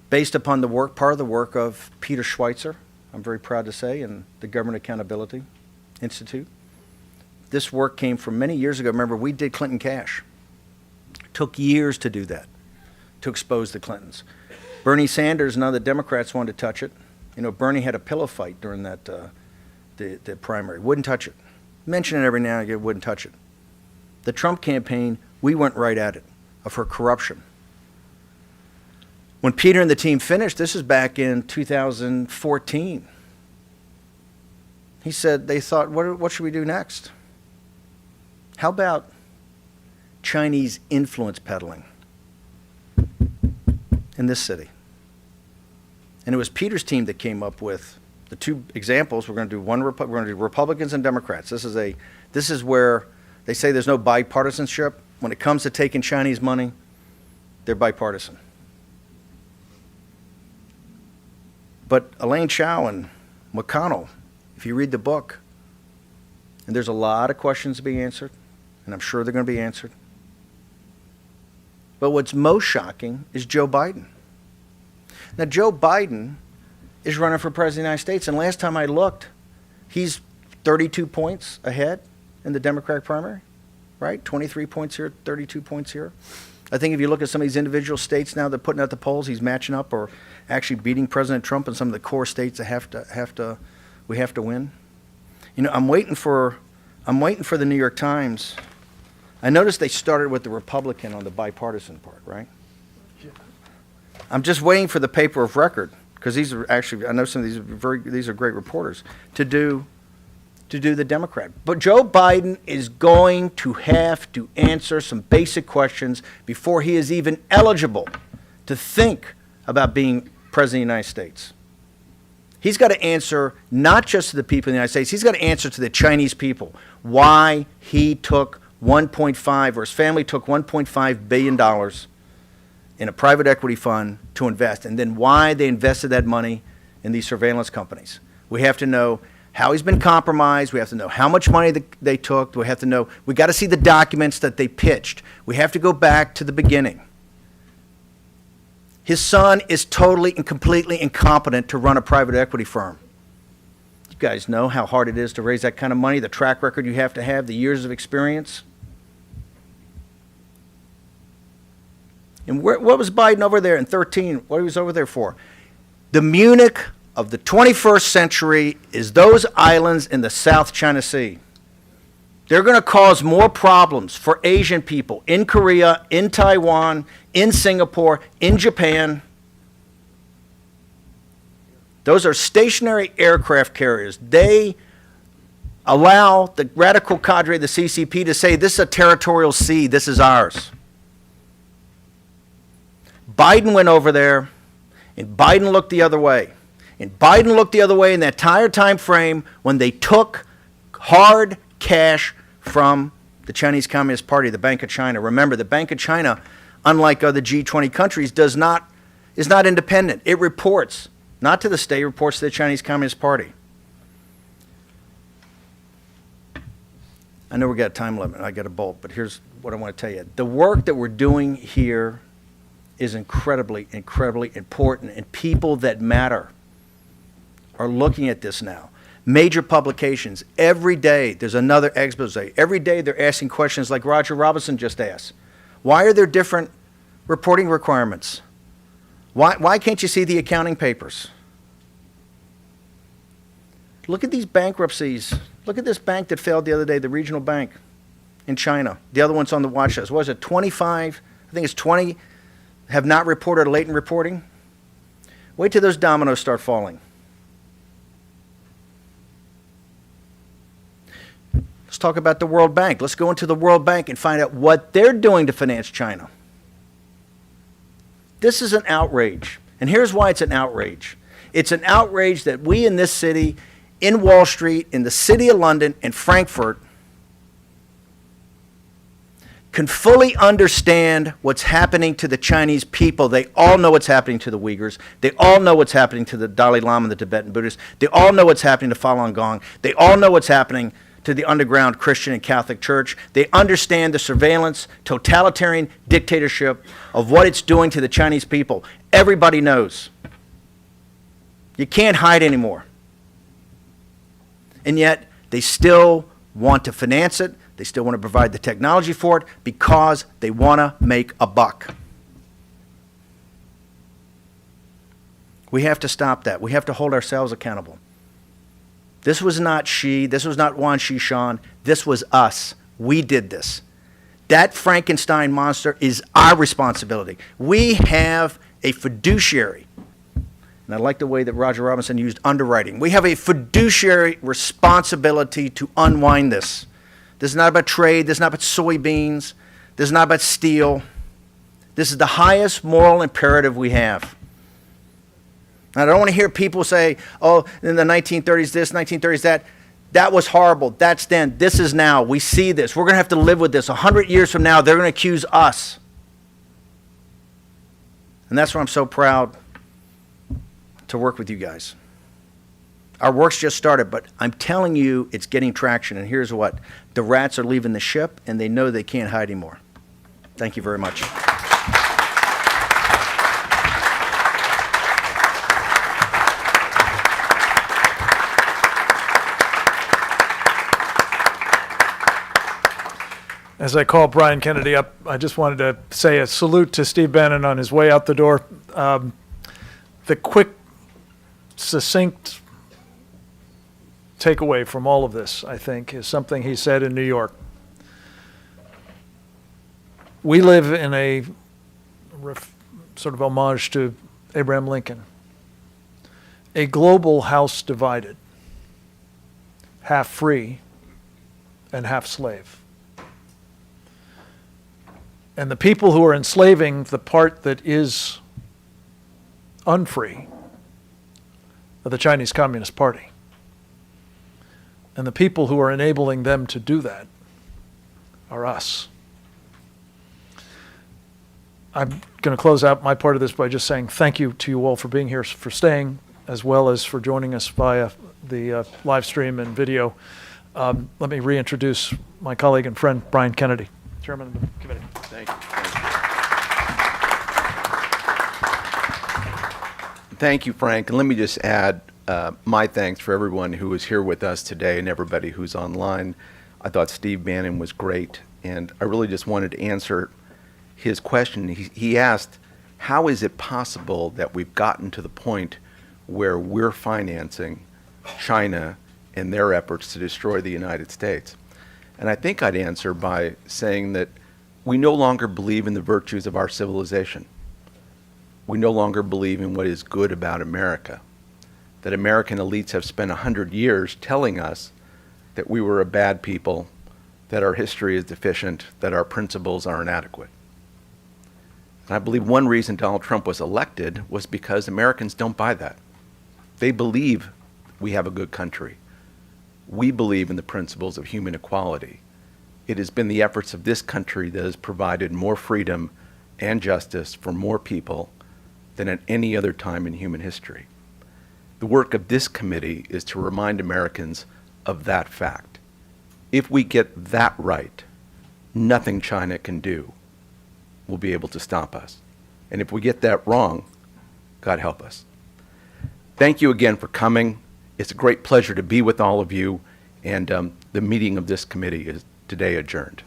based upon the work, part of the work of Peter Schweitzer, I'm very proud to say, and the Government Accountability Institute. This work came from many years ago. Remember, we did Clinton Cash. Took years to do that, to expose the Clintons. Bernie Sanders and other Democrats wanted to touch it. Bernie had a pillow fight during that the primary. Wouldn't touch it. Mention it every now and again, wouldn't touch it. The Trump campaign, we went right at it, of her corruption. When Peter and the team finished, this is back in 2014, he said they thought, what should we do next? How about Chinese influence peddling in this city? And it was Peter's team that came up with the two examples. We're going to do we're going to do Republicans and Democrats. This is where they say there's no bipartisanship. When it comes to taking Chinese money, they're bipartisan. But Elaine Chao and McConnell, if you read the book, and there's a lot of questions to be answered, and I'm sure they're going to be answered. But what's most shocking is Joe Biden. Now, Joe Biden is running for president of the United States, and last time I looked, he's 32 points ahead in the Democratic primary, right? 23 points here, 32 points here. I think if you look at some of these individual states now that are putting out the polls, he's matching up or actually beating President Trump in some of the core states that we have to win. I'm waiting for the New York Times. I noticed they started with the Republican on the bipartisan part, right? I'm just waiting for the paper of record, because these are actually, I know some of these are great reporters, to do to do the Democrat. But Joe Biden is going to have to answer some basic questions before he is even eligible to think about being president of the United States. He's got to answer not just to the people in the United States, he's got to answer to the Chinese people why he took 1.5, or his family took $1.5 billion in a private equity fund to invest, and then why they invested that money in these surveillance companies. We have to know how he's been compromised. We have to know how much money they took. We have to know, we got to see the documents that they pitched. We have to go back to the beginning. His son is totally and completely incompetent to run a private equity firm. You guys know how hard it is to raise that kind of money, the track record you have to have, the years of experience. And what was Biden over there in 2013? What he was over there for? The Munich of the 21st century is those islands in the South China Sea. They're going to cause more problems for Asian people in Korea, in Taiwan, in Singapore, in Japan. Those are stationary aircraft carriers. They allow the radical cadre, the CCP, to say this is a territorial sea, this is ours. Biden went over there, and Biden looked the other way. And Biden looked the other way in that entire time frame when they took hard cash from the Chinese Communist Party, the Bank of China. Remember, the Bank of China, unlike other G20 countries, is not independent. It reports not to the state, it reports to the Chinese Communist Party. I know we got a time limit. I got a bolt, but here's what I want to tell you. The work that we're doing here is incredibly, incredibly important, and people that matter are looking at this now. Major publications, every day there's another expose. Every day they're asking questions like Roger Robinson just asked. Why are there different reporting requirements? Why can't you see the accounting papers? Look at these bankruptcies. Look at this bank that failed the other day, the regional bank in China. The other one's on the watch list. What was it, 25? I think it's 20 have not reported latent reporting. Wait till those dominoes start falling. Let's talk about the World Bank. Let's go into the World Bank and find out what they're doing to finance China. This is an outrage. And here's why it's an outrage. It's an outrage that we in this city, in Wall Street, in the city of London, in Frankfurt, can fully understand what's happening to the Chinese people. They all know what's happening to the Uyghurs. They all know what's happening to the Dalai Lama and the Tibetan Buddhists. They all know what's happening to Falun Gong. They all know what's happening to the underground Christian and Catholic Church. They understand the surveillance, totalitarian dictatorship of what it's doing to the Chinese people. Everybody knows. You can't hide anymore. And yet, they still want to finance it. They still want to provide the technology for it because they want to make a buck. We have to stop that. We have to hold ourselves accountable. This was not Xi. This was not Wan Xishan. This was us. We did this. That Frankenstein monster is our responsibility. We have a fiduciary. And I like the way that Roger Robinson used underwriting. We have a fiduciary responsibility to unwind this. This is not about trade. This is not about soybeans. This is not about steel. This is the highest moral imperative we have. And I don't want to hear people say, oh, in the 1930s this, 1930s that. That was horrible. That's then. This is now. We see this. We're going to have to live with this. 100 years from now, they're going to accuse us. And that's why I'm so proud to work with you guys. Our work's just started, but I'm telling you it's getting traction. And here's what. The rats are leaving the ship, and they know they can't hide anymore. Thank you very much. As I call Brian Kennedy up, I just wanted to say a salute to Steve Bannon on his way out the door. The quick, succinct takeaway from all of this, I think, is something he said in New York. We live in a sort of homage to Abraham Lincoln. A global house divided half free and half slave. And the people who are enslaving the part that is unfree are the Chinese Communist Party. And the people who are enabling them to do that are us. I'm going to close out my part of this by just saying thank you to you all for being here, for staying, as well as for joining us via the live stream and video. Let me reintroduce my colleague and friend, Brian Kennedy, Chairman of the committee. Thank you. Thank you, Frank. And let me just add my thanks for everyone who was here with us today and everybody who's online. I thought Steve Bannon was great, and I really just wanted to answer his question. He asked, how is it possible that we've gotten to the point where we're financing China and their efforts to destroy the United States? And I think I'd answer by saying that we no longer believe in the virtues of our civilization. We no longer believe in what is good about America. That American elites have spent 100 years telling us that we were a bad people, that our history is deficient, that our principles are inadequate. And I believe one reason Donald Trump was elected was because Americans don't buy that. They believe we have a good country. We believe in the principles of human equality. It has been the efforts of this country that has provided more freedom and justice for more people than at any other time in human history. The work of this committee is to remind Americans of that fact. If we get that right, nothing China can do will be able to stop us. And if we get that wrong, God help us. Thank you again for coming. It's a great pleasure to be with all of you, and the meeting of this committee is today adjourned.